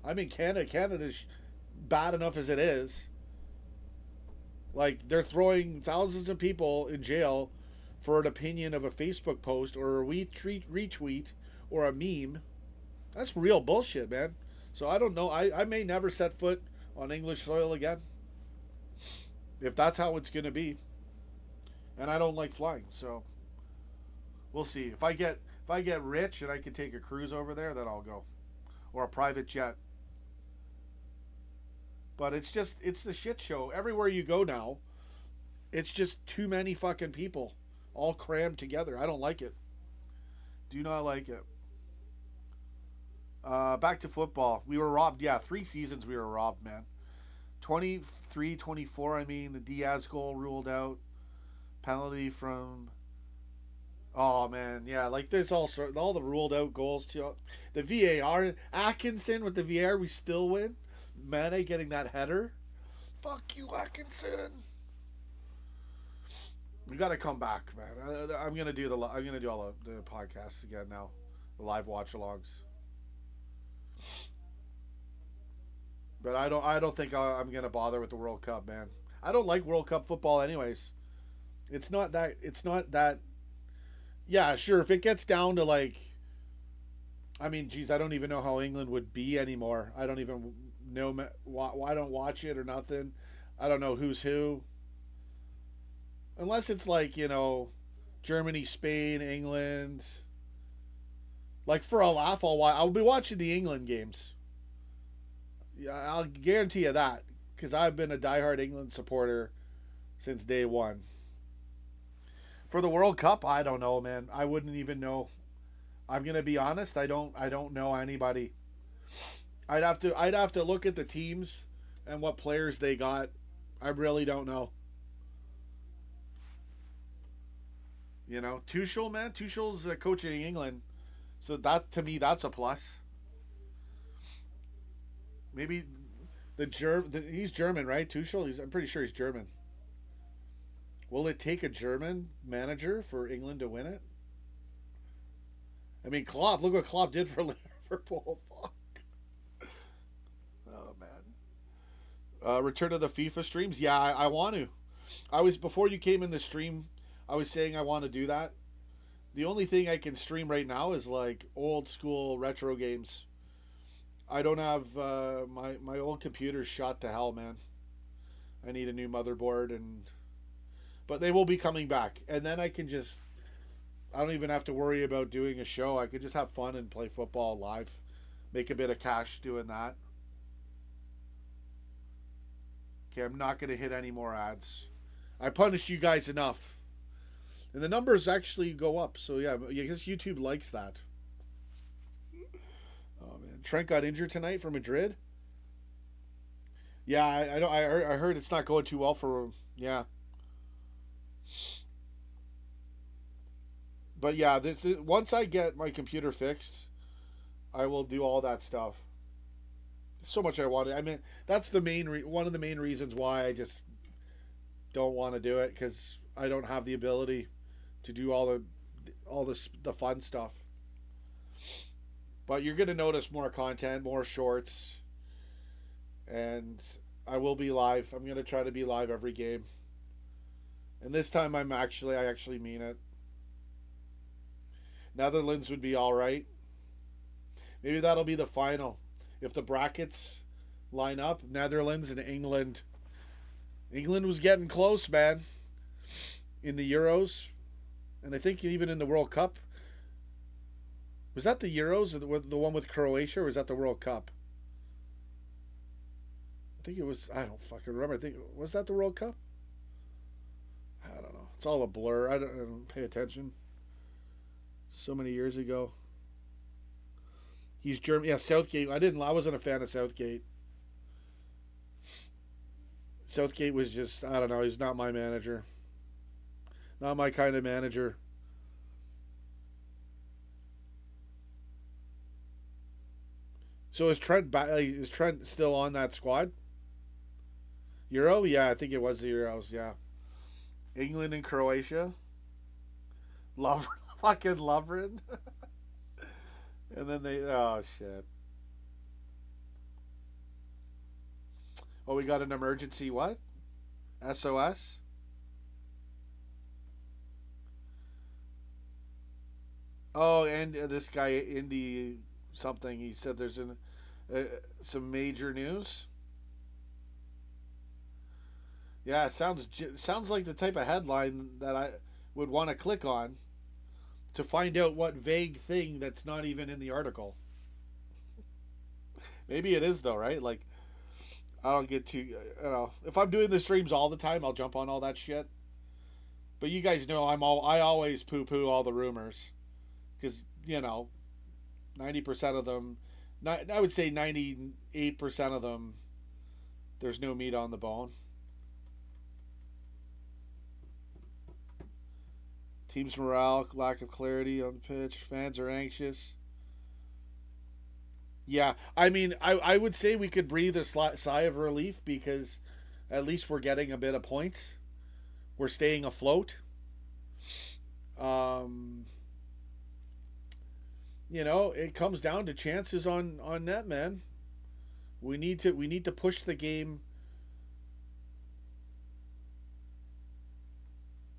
I mean, Canada's bad enough as it is. They're throwing thousands of people in jail for an opinion of a Facebook post or a retweet or a meme. That's real bullshit, man. So I don't know. I may never set foot on English soil again if that's how it's gonna be. And I don't like flying, so we'll see. If I get rich and I can take a cruise over there, then I'll go, or a private jet. But it's the shit show everywhere you go now. It's just too many fucking people all crammed together. I don't like it. Do not like it. Back to football. We were robbed. Yeah, 3 seasons we were robbed, man. 23, 24, I mean, the Diaz goal ruled out. Penalty from... Oh, man, yeah, like there's all the ruled out goals, too. The VAR, Atkinson with the VAR, we still win. Mane getting that header. Fuck you, Atkinson. We got to come back, man. I'm gonna do all the podcasts again now, the live watch-alongs. But I don't think I'm gonna bother with the World Cup, man. I don't like World Cup football, anyways. It's not that. Yeah, sure. If it gets down to like, I mean, geez, I don't even know how England would be anymore. I don't even know why I don't watch it or nothing. I don't know who's who. Unless it's like, Germany, Spain, England. Like for a laugh, I'll be watching the England games. Yeah, I'll guarantee you that, because I've been a diehard England supporter since day one. For the World Cup, I don't know, man. I wouldn't even know. I'm gonna be honest. I don't know anybody. I'd have to look at the teams and what players they got. I really don't know. Tuchel, man. Tuchel's coaching England, so that to me that's a plus. Maybe he's German, right? Tuchel. I'm pretty sure he's German. Will it take a German manager for England to win it? I mean, Klopp. Look what Klopp did for Liverpool. Fuck. Oh man. Return to the FIFA streams. Yeah, I want to. Before you came in the stream, I was saying I want to do that. The only thing I can stream right now is like old school retro games. I don't have my old computer's shot to hell, man. I need a new motherboard, but they will be coming back, and then I don't even have to worry about doing a show. I could just have fun and play football live, make a bit of cash doing that. Okay, I'm not going to hit any more ads. I punished you guys enough. And the numbers actually go up, so yeah, I guess YouTube likes that. Oh man, Trent got injured tonight for Madrid. Yeah, I heard it's not going too well for him. Yeah. But yeah, once I get my computer fixed, I will do all that stuff. So much I want it. I mean, that's one of the main reasons why I just don't want to do it, because I don't have the ability to do all the fun stuff. But you're going to notice more content, more shorts, and I will be live. I'm going to try to be live every game. And this time I actually mean it. Netherlands would be all right. Maybe that'll be the final. If the brackets line up, Netherlands and England. England was getting close, man, in the Euros. And I think even in the World Cup. Was that the Euros, or the one with Croatia, or was that the World Cup? I think it was. I don't fucking remember. Was that the World Cup? I don't know. It's all a blur. I don't pay attention. So many years ago. He's German. Yeah, Southgate. I wasn't a fan of Southgate. Southgate was just, I don't know, he's not my manager. Not my kind of manager. So is Trent still on that squad? Euro? Yeah, I think it was the Euros, yeah. England and Croatia. Fucking Lovren. And then oh shit. Oh, we got an emergency what? SOS? Oh, and this guy, Indy something. He said there's some major news. Yeah, it sounds like the type of headline that I would want to click on to find out what vague thing that's not even in the article. Maybe it is though, right? Like, I don't get too, if I'm doing the streams all the time, I'll jump on all that shit. But you guys know I always poo-poo all the rumors, because 90% of them, I would say 98% of them, there's no meat on the bone. Team's morale, lack of clarity on the pitch, fans are anxious. Yeah, I mean, I would say we could breathe a sigh of relief, because at least we're getting a bit of points. We're staying afloat. It comes down to chances on net, man. We need to push the game.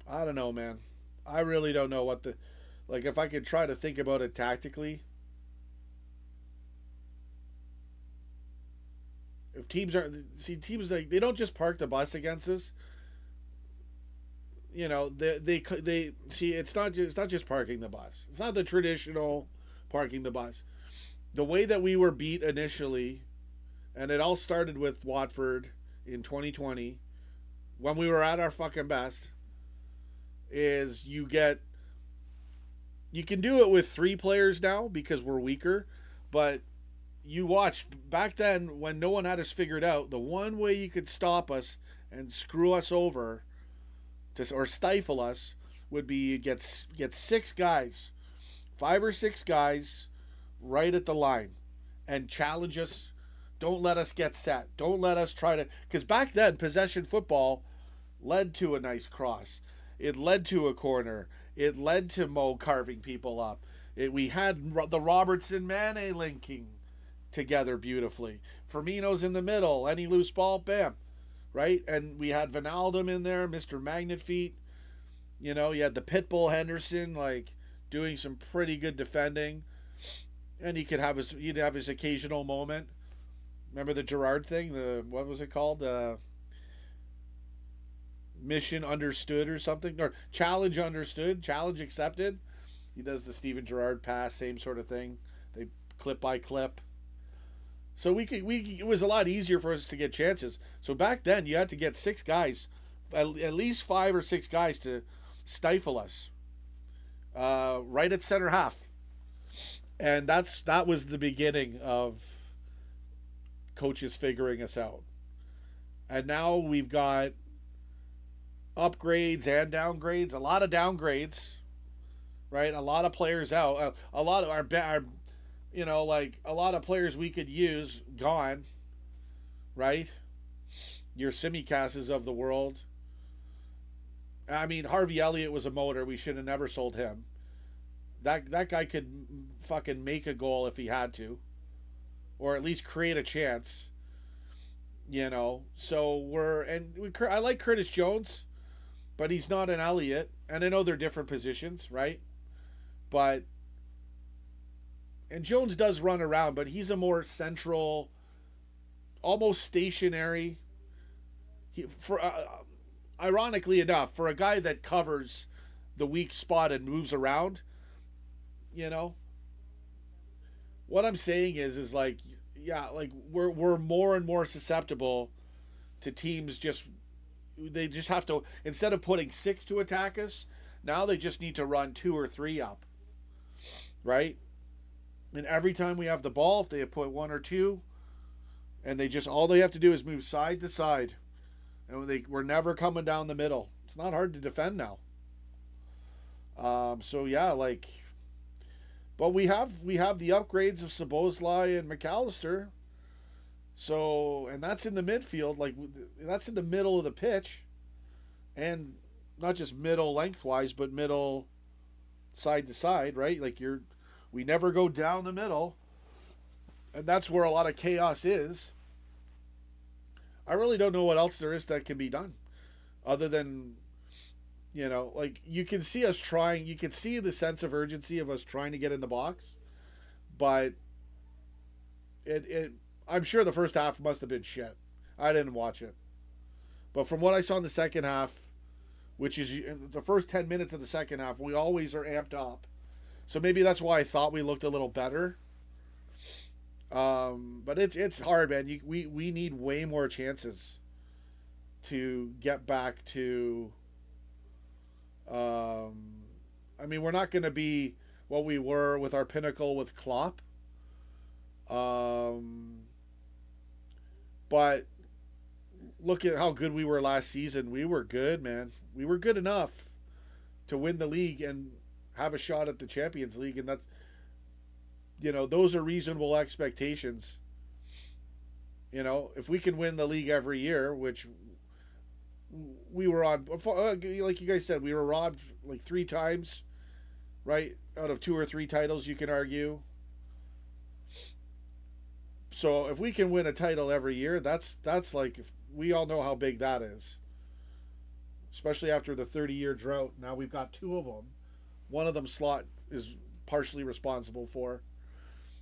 I don't know, man. I really don't know if I could try to think about it tactically. If teams like, they don't just park the bus against us. They see, it's not just parking the bus. It's not the traditional parking the bus. The way that we were beat initially, and it all started with Watford in 2020, when we were at our fucking best, is you can do it with 3 players now because we're weaker, but you watch back then when no one had us figured out, the one way you could stop us and screw us over or stifle us would be get 6 guys, 5 or 6 guys right at the line and challenge us. Don't let us get set. Don't let us try to, because back then possession football led to a nice cross. It led to a corner. It led to Mo carving people up. We had the Robertson Mane linking together beautifully. Firmino's in the middle. Any loose ball, bam. Right? And we had Wijnaldum in there, Mr. Magnet Feet. You had the Pitbull Henderson, doing some pretty good defending. And he'd have his occasional moment. Remember the Gerrard thing? What was it called? Mission understood or something, or challenge understood, challenge accepted. He does the Steven Gerrard pass, same sort of thing. They clip by clip. So it was a lot easier for us to get chances. So back then you had to get 6 guys, at least 5 or 6 guys to stifle us, right at center half, and that was the beginning of coaches figuring us out. And now we've got upgrades and downgrades, a lot of downgrades, right? A lot of players out, a lot of our a lot of players we could use gone, right? Your Simicasses of the world. I mean, Harvey Elliott was a motor. We should have never sold him. That guy could fucking make a goal if he had to, or at least create a chance. So I like Curtis Jones, but he's not an Elliott, and I know they're different positions, right? And Jones does run around, but he's a more central, almost stationary. Ironically enough, for a guy that covers the weak spot and moves around, what I'm saying is we're more and more susceptible to teams they just have to, instead of putting 6 to attack us, now they just need to run 2 or 3 up, right? And every time we have the ball, if they have put 1 or 2, and all they have to do is move side to side, and we're never coming down the middle. It's not hard to defend now. But we have the upgrades of Szoboszlai and McAllister. So, and that's in the midfield, that's in the middle of the pitch, and not just middle lengthwise, but middle side to side, right? We never go down the middle, and that's where a lot of chaos is. I really don't know what else there is that can be done, other than, you can see us trying. You can see the sense of urgency of us trying to get in the box, but I'm sure the first half must have been shit. I didn't watch it. But from what I saw in the second half, which is the first 10 minutes of the second half, we always are amped up. So maybe that's why I thought we looked a little better. But it's hard, man. We need way more chances to get back to. I mean, we're not going to be what we were with our pinnacle with Klopp. But look at how good we were last season. We were good, man. We were good enough to win the league and have a shot at the Champions League, and that's, those are reasonable expectations. If we can win the league every year, which we were on, like you guys said, we were robbed like 3 times, right? Out of 2 or 3 titles, you can argue. So if we can win a title every year, that's like, we all know how big that is. Especially after the 30-year drought. Now we've got 2 of them. One of them Slot is partially responsible for.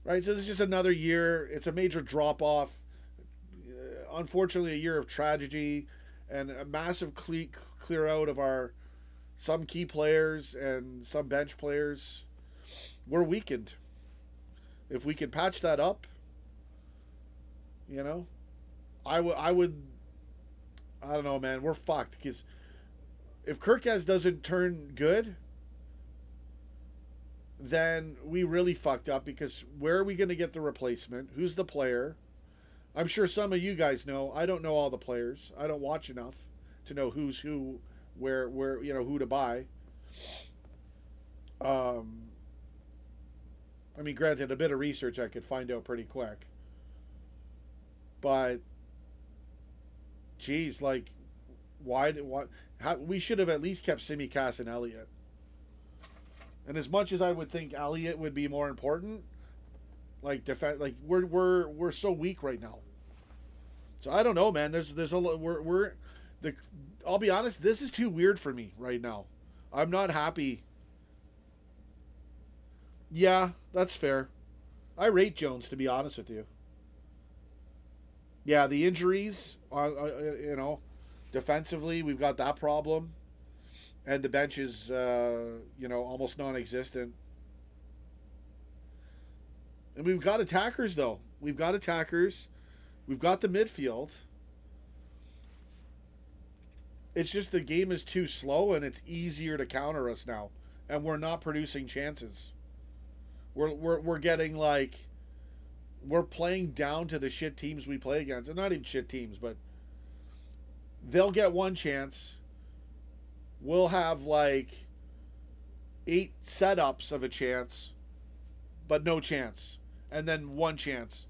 Right? So this is just another year. It's a major drop-off. Unfortunately, a year of tragedy and a massive clear out of some key players and some bench players. We're weakened. If we can patch that up, I don't know, man. We're fucked because if Kirkaz doesn't turn good, then we really fucked up, because where are we going to get the replacement? Who's the player? I'm sure some of you guys know. I don't know all the players. I don't watch enough to know who's who, where who to buy. I mean, granted, a bit of research I could find out pretty quick. But geez, like, we should have at least kept Simicast and Elliott. And as much as I would think Elliott would be more important, like we're so weak right now. So I don't know, man. There's a I'll be honest, this is too weird for me right now. I'm not happy. Yeah, that's fair. I rate Jones, to be honest with you. Yeah, the injuries, defensively, we've got that problem. And the bench is, almost non-existent. And we've got attackers, though. We've got attackers. We've got the midfield. It's just the game is too slow, and it's easier to counter us now. And we're not producing chances. We're getting, like, we're playing down to the shit teams we play against. And not even shit teams, but they'll get one chance. We'll have like 8 setups of a chance, but no chance, and then one chance.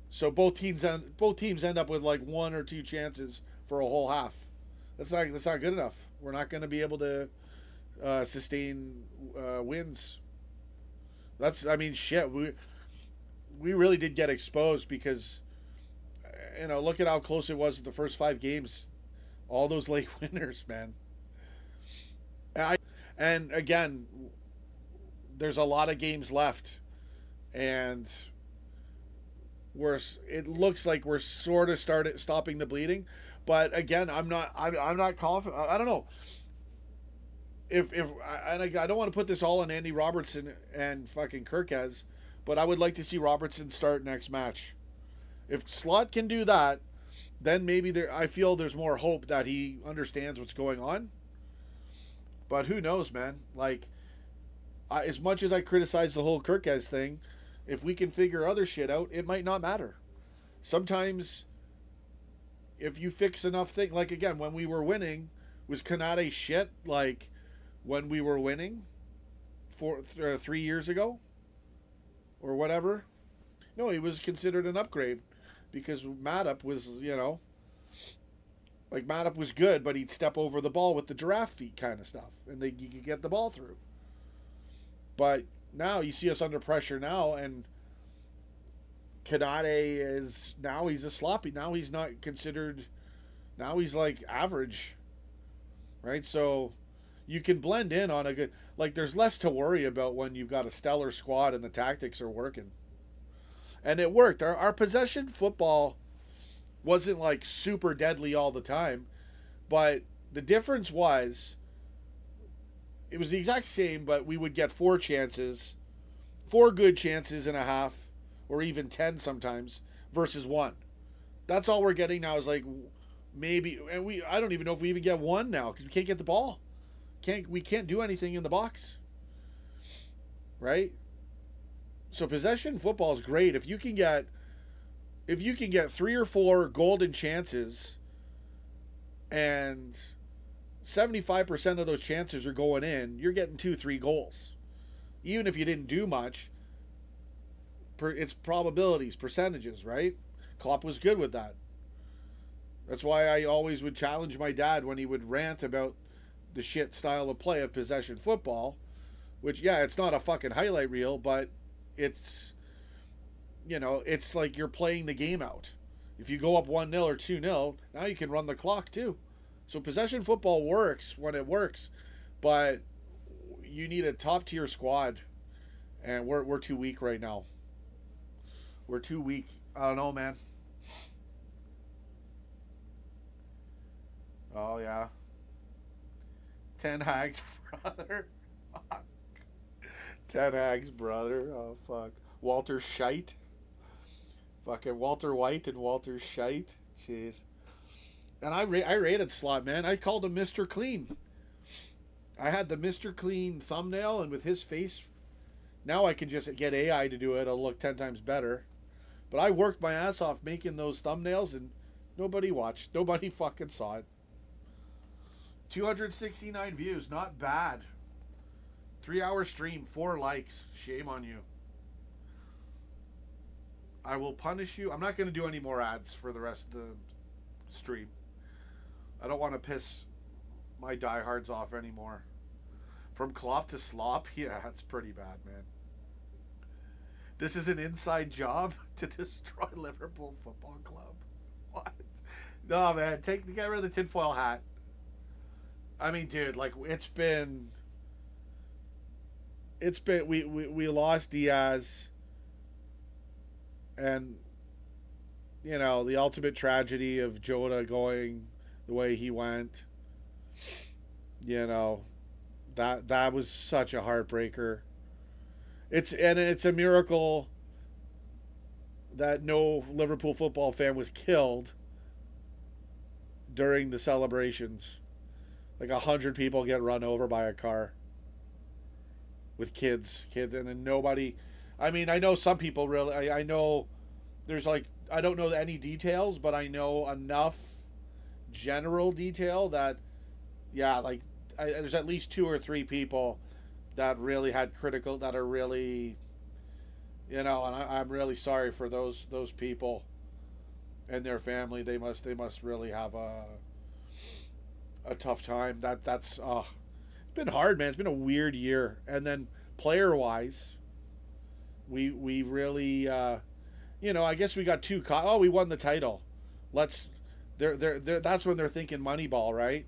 So both teams end up with like 1 or 2 chances for a whole half. That's not good enough. We're not going to be able to sustain wins. Shit. We really did get exposed because, look at how close it was in the first 5 games. All those late winners, man. And again, there's a lot of games left, and it looks like we're sort of stopping the bleeding. But again, I'm not confident. I don't know. I don't want to put this all on Andy Robertson and fucking Kirkaz, but I would like to see Robertson start next match. If Slot can do that, then maybe I feel there's more hope that he understands what's going on. But who knows, man? Like, as much as I criticize the whole Kirkaz thing, if we can figure other shit out, it might not matter. Sometimes, if you fix enough things, like again, when we were winning, was Kanate shit? Like, when we were winning 3 years ago? Or whatever? No, he was considered an upgrade. Because Matip was, like Matip was good, but he'd step over the ball with the giraffe feet kind of stuff. And you could get the ball through. But now you see us under pressure now, and Kanate now he's a sloppy. Now he's not considered, now he's like average. Right? So you can blend in on a good, like there's less to worry about when you've got a stellar squad and the tactics are working. And it worked. Our possession football wasn't like super deadly all the time, but the difference was it was the exact same, but we would get 4 chances, 4 good chances and a half, or even 10 sometimes, versus 1. That's all we're getting now is like maybe, and I don't even know if we even get 1 now because we can't get the ball. We can't do anything in the box, right? So possession football is great if you can get 3 or 4 golden chances, and 75% of those chances are going in. You're getting 2-3 goals, even if you didn't do much. It's probabilities, percentages, right? Klopp was good with that. That's why I always would challenge my dad when he would rant about the shit style of play of possession football, which, yeah, it's not a fucking highlight reel, but it's, it's like you're playing the game out. If you go up 1-0 or 2-0, now you can run the clock too. So possession football works when it works, but you need a top tier squad, and we're too weak right now. We're too weak. I don't know, man. Oh yeah. Ten Hag's brother. Fuck. Ten Hag's brother. Oh fuck. Walter Scheidt. Fucking Walter White and Walter Scheidt. Jeez. And I rated Slot, man. I called him Mr. Clean. I had the Mr. Clean thumbnail, and with his face, now I can just get AI to do it. It'll look 10 times better. But I worked my ass off making those thumbnails, and nobody watched. Nobody fucking saw it. 269 views, not bad. 3-hour stream, 4 likes. Shame on you. I will punish you. I'm not going to do any more ads for the rest of the stream. I don't want to piss my diehards off anymore. From Klopp to Slop? Yeah, that's pretty bad, man. This is an inside job to destroy Liverpool Football Club. What? No, man. Get rid of the tinfoil hat. I mean, dude, like, we lost Diaz, and, the ultimate tragedy of Jota going the way he went, that was such a heartbreaker. It's a miracle that no Liverpool football fan was killed during the celebrations. Like 100 people get run over by a car with kids, and then nobody. I mean, I know some people really. I know there's like, I don't know any details, but I know enough general detail that, yeah, like there's at least 2 or 3 people that really had critical, that are really, and I'm really sorry for those people and their family. They must really have a tough time. That's it's been hard, man. It's been a weird year. And then player wise, we really I guess we got we won the title. That's when they're thinking money ball, right?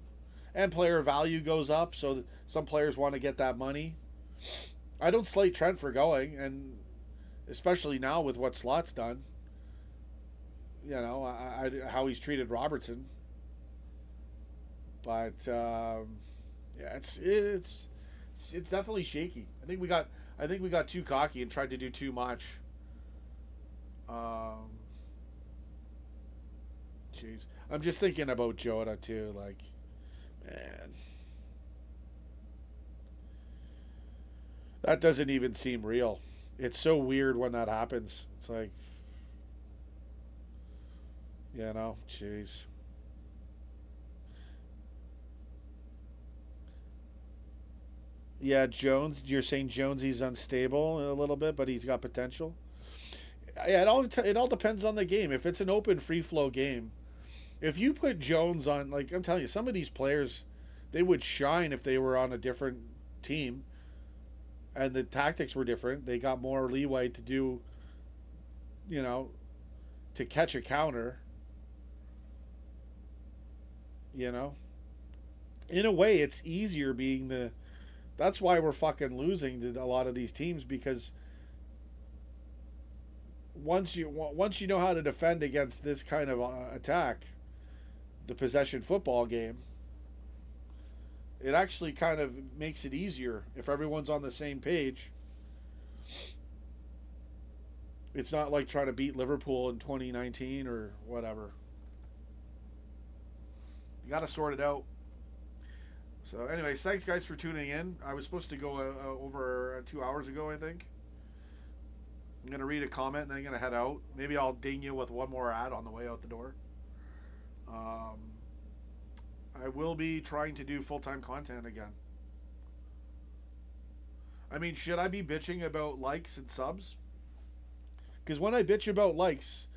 And player value goes up, so some players want to get that money. I don't slate Trent for going, and especially now with what Slot's done. How he's treated Robertson. But yeah, it's definitely shaky. I think we got too cocky and tried to do too much. Jeez, I'm just thinking about Jota too. Like, man, that doesn't even seem real. It's so weird when that happens. It's like, jeez. Yeah, Jones. You're saying Jonesy's unstable a little bit, but he's got potential. Yeah, it all depends on the game. If it's an open, free flow game, if you put Jones on, like I'm telling you, some of these players, they would shine if they were on a different team, and the tactics were different. They got more leeway to do, to catch a counter. In a way, it's easier being the. That's why we're fucking losing to a lot of these teams, because once you know how to defend against this kind of attack, the possession football game, it actually kind of makes it easier if everyone's on the same page. It's not like trying to beat Liverpool in 2019 or whatever. You got to sort it out. So anyways, thanks guys for tuning in. I was supposed to go over 2 hours ago, I think. I'm going to read a comment and then I'm going to head out. Maybe I'll ding you with one more ad on the way out the door. I will be trying to do full-time content again. I mean, should I be bitching about likes and subs? Because when I bitch about likes,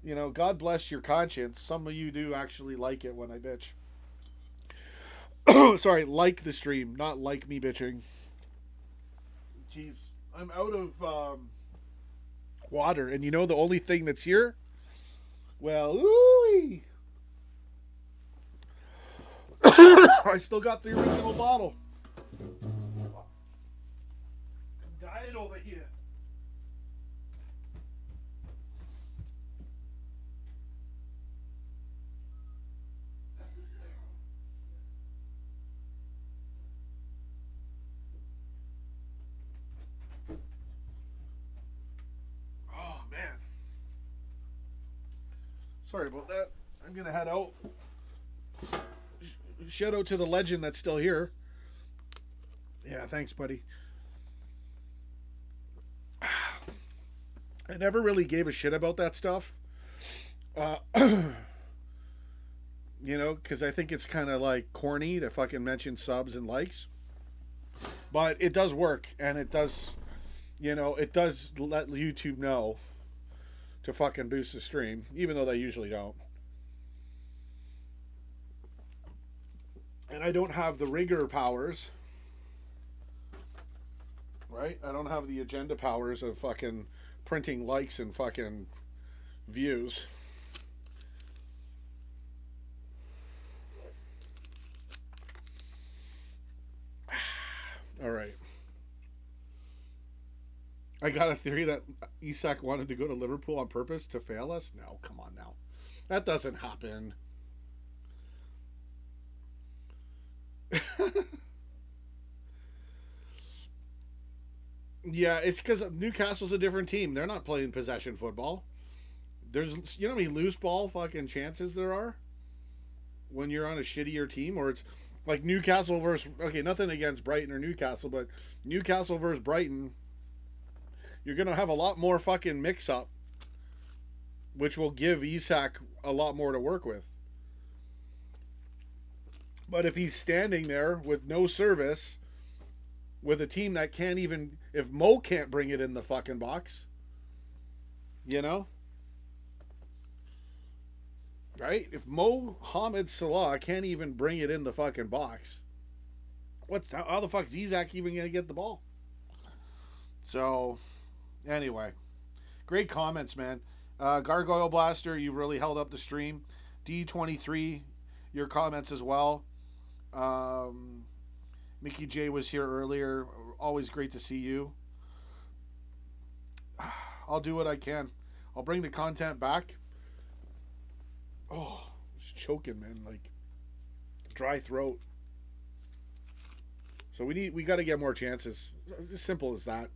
you know, God bless your conscience. Some of you do actually like it when I bitch. Sorry, like the stream, not like me bitching. Jeez, I'm out of water. And you know the only thing that's here? Well, ooh. I still got the original bottle. I'm dying over here. Oh, man. Sorry about that. I'm going to head out. Shout out to the legend that's still here. Yeah, thanks, buddy. I never really gave a shit about that stuff. You know, because I think it's kind of like corny to fucking mention subs and likes. But it does work, and it does, you know, it does let YouTube know to fucking boost the stream, even though they usually don't. And I don't have the rigor powers, right? I don't have the agenda powers of fucking printing likes and fucking views. All right. I got a theory that Isak wanted to go to Liverpool on purpose to fail us. No, come on now. That doesn't happen. Yeah, it's because Newcastle's a different team. They're not playing possession football. There's, you know how many loose ball fucking chances there are when you're on a shittier team, or it's like Newcastle versus, okay, nothing against Brighton or Newcastle, but Newcastle versus Brighton, you're going to have a lot more fucking mix up, which will give Isak a lot more to work with. But if he's standing there with no service, with a team that can't even, if Mo can't bring it in the fucking box, you know? Right? If Mohamed Salah can't even bring it in the fucking box, how the fuck is Isak even going to get the ball? So, anyway. Great comments, man. Gargoyle Blaster, you really held up the stream. D23, your comments as well. Mickey J was here earlier. Always great to see you. I'll do what I can. I'll bring the content back. Oh, it's choking, man. Like, dry throat. So we got to get more chances. As simple as that.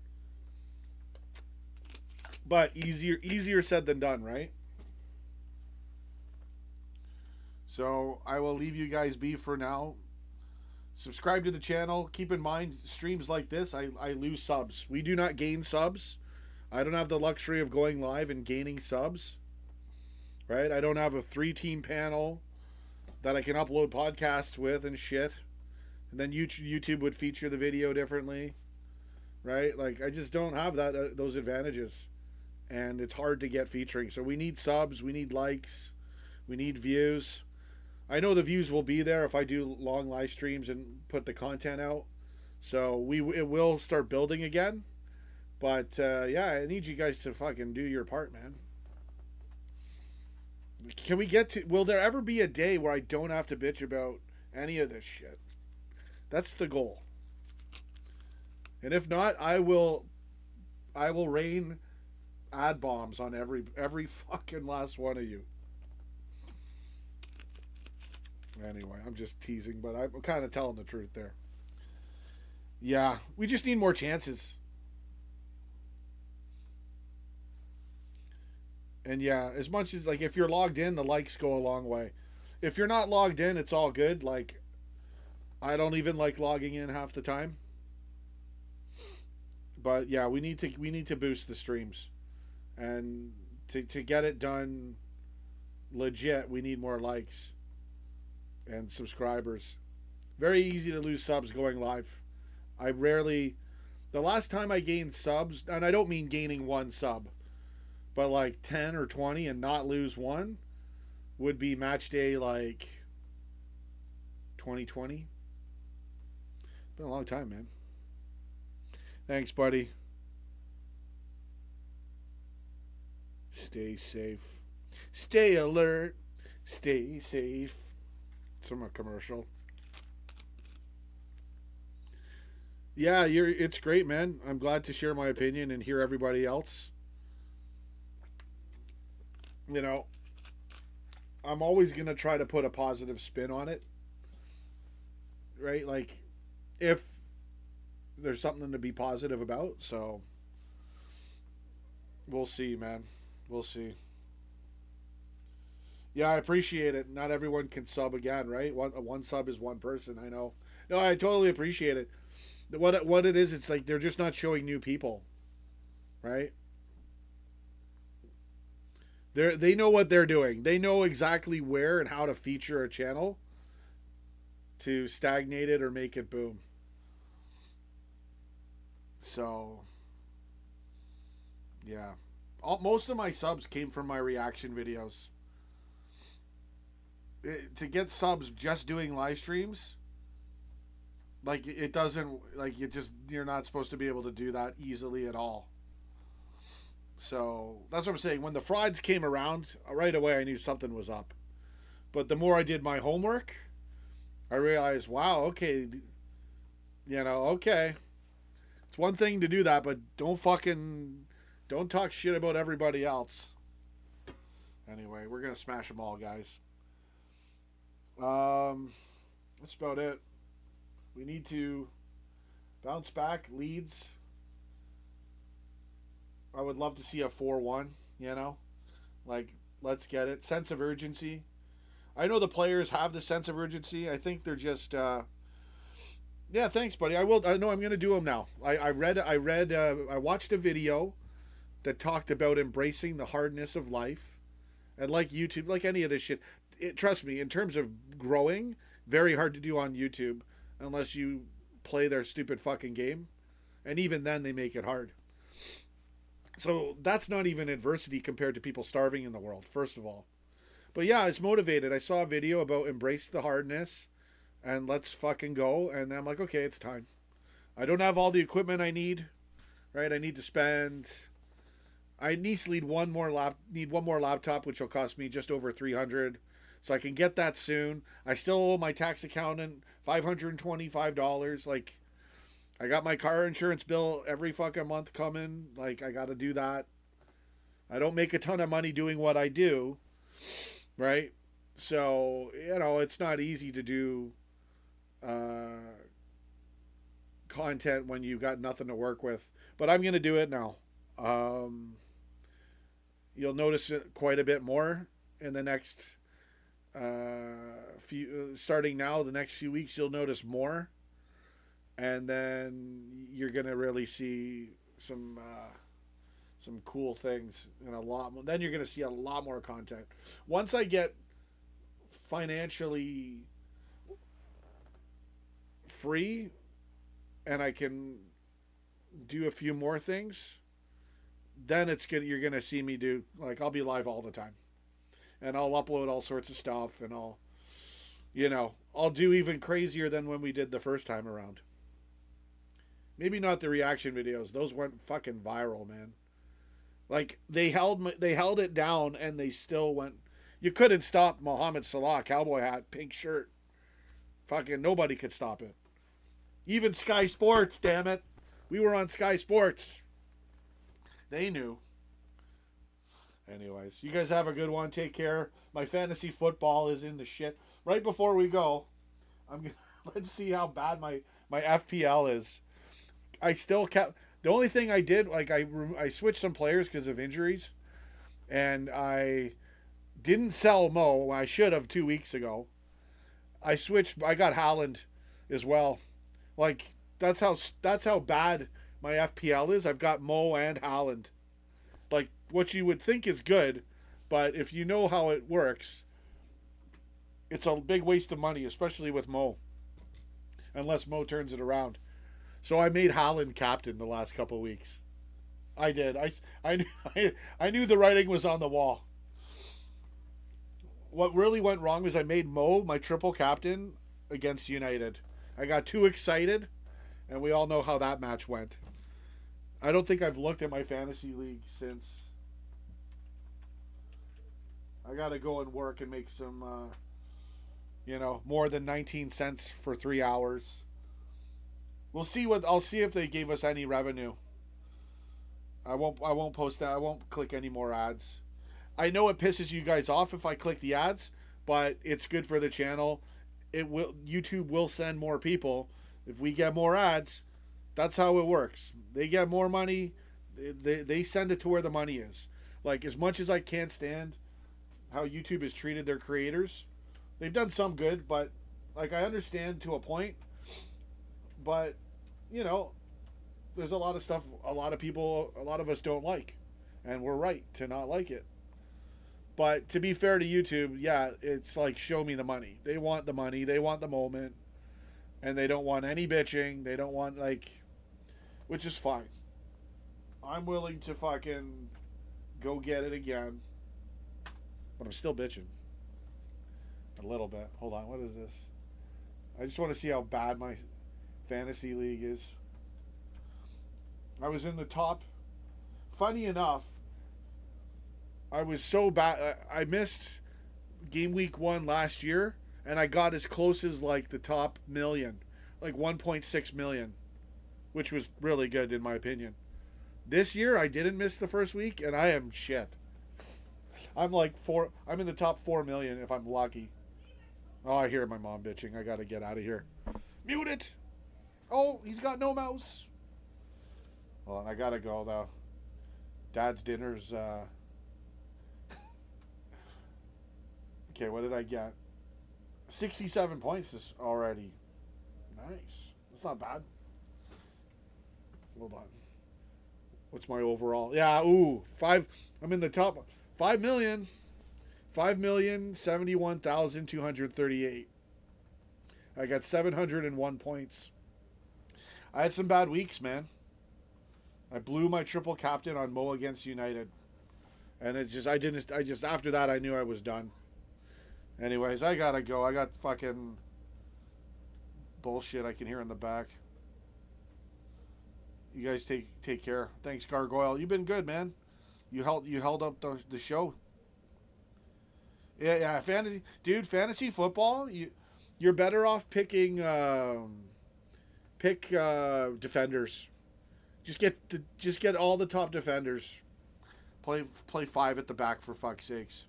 But easier said than done, right? So I will leave you guys be for now. Subscribe to the channel. Keep in mind, streams like this, I lose subs. We do not gain subs. I don't have the luxury of going live and gaining subs. Right? I don't have a 3-team panel that I can upload podcasts with and shit. And then YouTube would feature the video differently. Right? Like, I just don't have those advantages. And it's hard to get featuring. So we need subs. We need likes. We need views. I know the views will be there if I do long live streams and put the content out. So it will start building again. But, yeah, I need you guys to fucking do your part, man. Can we get to... Will there ever be a day where I don't have to bitch about any of this shit? That's the goal. And if not, I will rain ad bombs on every fucking last one of you. Anyway, I'm just teasing, but I'm kind of telling the truth there. Yeah, we just need more chances. And yeah, as much as, like, if you're logged in, the likes go a long way. If you're not logged in, it's all good. Like, I don't even like logging in half the time. But yeah, we need to boost the streams. And to get it done legit, we need more likes and subscribers. Very easy to lose subs going live. The last time I gained subs, and I don't mean gaining one sub, but like 10 or 20 and not lose one, would be match day like 2020. Been a long time, man. Thanks, buddy. Stay safe. Stay alert. Stay safe. It's from a commercial. Yeah, it's great, man. I'm glad to share my opinion and hear everybody else. You know, I'm always going to try to put a positive spin on it. Right? Like, if there's something to be positive about, so we'll see, man. We'll see. Yeah, I appreciate it. Not everyone can sub again, right? One sub is one person, I know. No, I totally appreciate it. What it is, it's like they're just not showing new people, right? They know what they're doing. They know exactly where and how to feature a channel to stagnate it or make it boom. So, yeah. Most of my subs came from my reaction videos. To get subs just doing live streams, like, it doesn't, like, you're not supposed to be able to do that easily at all. So that's what I'm saying. When the frauds came around, right away I knew something was up. But the more I did my homework, I realized, wow, okay, okay. It's one thing to do that, but don't talk shit about everybody else. Anyway, we're gonna smash them all, guys. That's about it. We need to bounce back. Leeds, I would love to see a 4-1, like, let's get it. Sense of urgency. I know the players have the sense of urgency. I think they're just yeah, thanks, buddy. I know I'm going to do them now. I watched a video that talked about embracing the hardness of life. And like YouTube, like any of this shit, trust me, in terms of growing, very hard to do on YouTube unless you play their stupid fucking game. And even then, they make it hard. So that's not even adversity compared to people starving in the world, first of all. But yeah, it's motivated. I saw a video about embrace the hardness and let's fucking go. And I'm like, okay, it's time. I don't have all the equipment I need, right? I need one more laptop, which will cost me just over $300. So I can get that soon. I still owe my tax accountant $525. Like, I got my car insurance bill every fucking month coming. Like, I got to do that. I don't make a ton of money doing what I do, right? So, it's not easy to do content when you've got nothing to work with. But I'm going to do it now. You'll notice it quite a bit more in the next starting now, the next few weeks, you'll notice more. And then you're going to really see some cool things and a lot more. Then you're going to see a lot more content. Once I get financially free and I can do a few more things, then you're going to see me do, like, I'll be live all the time. And I'll upload all sorts of stuff, and I'll do even crazier than when we did the first time around. Maybe not the reaction videos. Those went fucking viral, man. Like, they held it down, and they still went. You couldn't stop Mohamed Salah, cowboy hat, pink shirt. Fucking nobody could stop it. Even Sky Sports, damn it. We were on Sky Sports. They knew. Anyways, you guys have a good one. Take care. My fantasy football is in the shit. Right before we go, I'm gonna let's see how bad my FPL is. I still kept the only thing I did, like I switched some players because of injuries, and I didn't sell Mo. I should have 2 weeks ago. I switched. I got Haaland as well. Like that's how bad my FPL is. I've got Mo and Haaland. Like what you would think is good, but if you know how it works, it's a big waste of money, especially with Mo. Unless Mo turns it around. So I made Haaland captain the last couple of weeks. I did. I knew the writing was on the wall. What really went wrong was I made Mo my triple captain against United. I got too excited, and we all know how that match went. I don't think I've looked at my fantasy league since. I got to go and work and make some, more than 19 cents for 3 hours. I'll see if they gave us any revenue. I won't post that. I won't click any more ads. I know it pisses you guys off if I click the ads, but it's good for the channel. YouTube will send more people. If we get more ads, that's how it works. They get more money. They send it to where the money is. Like, as much as I can't stand how YouTube has treated their creators, they've done some good, but like I understand to a point. But, there's a lot of stuff a lot of us don't like. And we're right to not like it. But to be fair to YouTube, yeah, it's like show me the money. They want the money. They want the moment. And they don't want any bitching. They don't want which is fine. I'm willing to fucking go get it again. But I'm still bitching. A little bit. Hold on, what is this? I just want to see how bad my fantasy league is. I was in the top. Funny enough, I was so bad. I missed game week 1 last year, and I got as close as the top million, 1.6 million, which was really good in my opinion. This year, I didn't miss the first week, and I am shit. I'm I'm in the top 4 million if I'm lucky. Oh, I hear my mom bitching. I gotta get out of here. Mute it. Oh, he's got no mouse. Well, I gotta go though. Dad's dinner's. Okay, what did I get? 67 points is already nice. That's not bad. Hold on. What's my overall? Yeah, 5. I'm in the top 5 million. 5,071,238. I got 701 points. I had some bad weeks, man. I blew my triple captain on Mo against United. And after that I knew I was done. Anyways, I gotta go. I got fucking bullshit I can hear in the back. You guys take care. Thanks, Gargoyle. You've been good, man. You held up the show. Yeah, fantasy football. You're better off picking defenders. Just get all the top defenders. Play 5 at the back for fuck's sakes.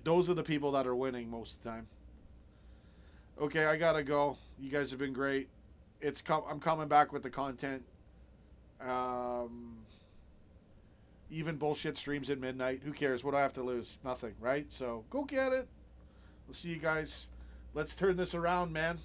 Those are the people that are winning most of the time. Okay, I gotta go. You guys have been great. I'm coming back with the content. Even bullshit streams at midnight. Who cares? What do I have to lose? Nothing, right? So go get it. We'll see you guys. Let's turn this around, man.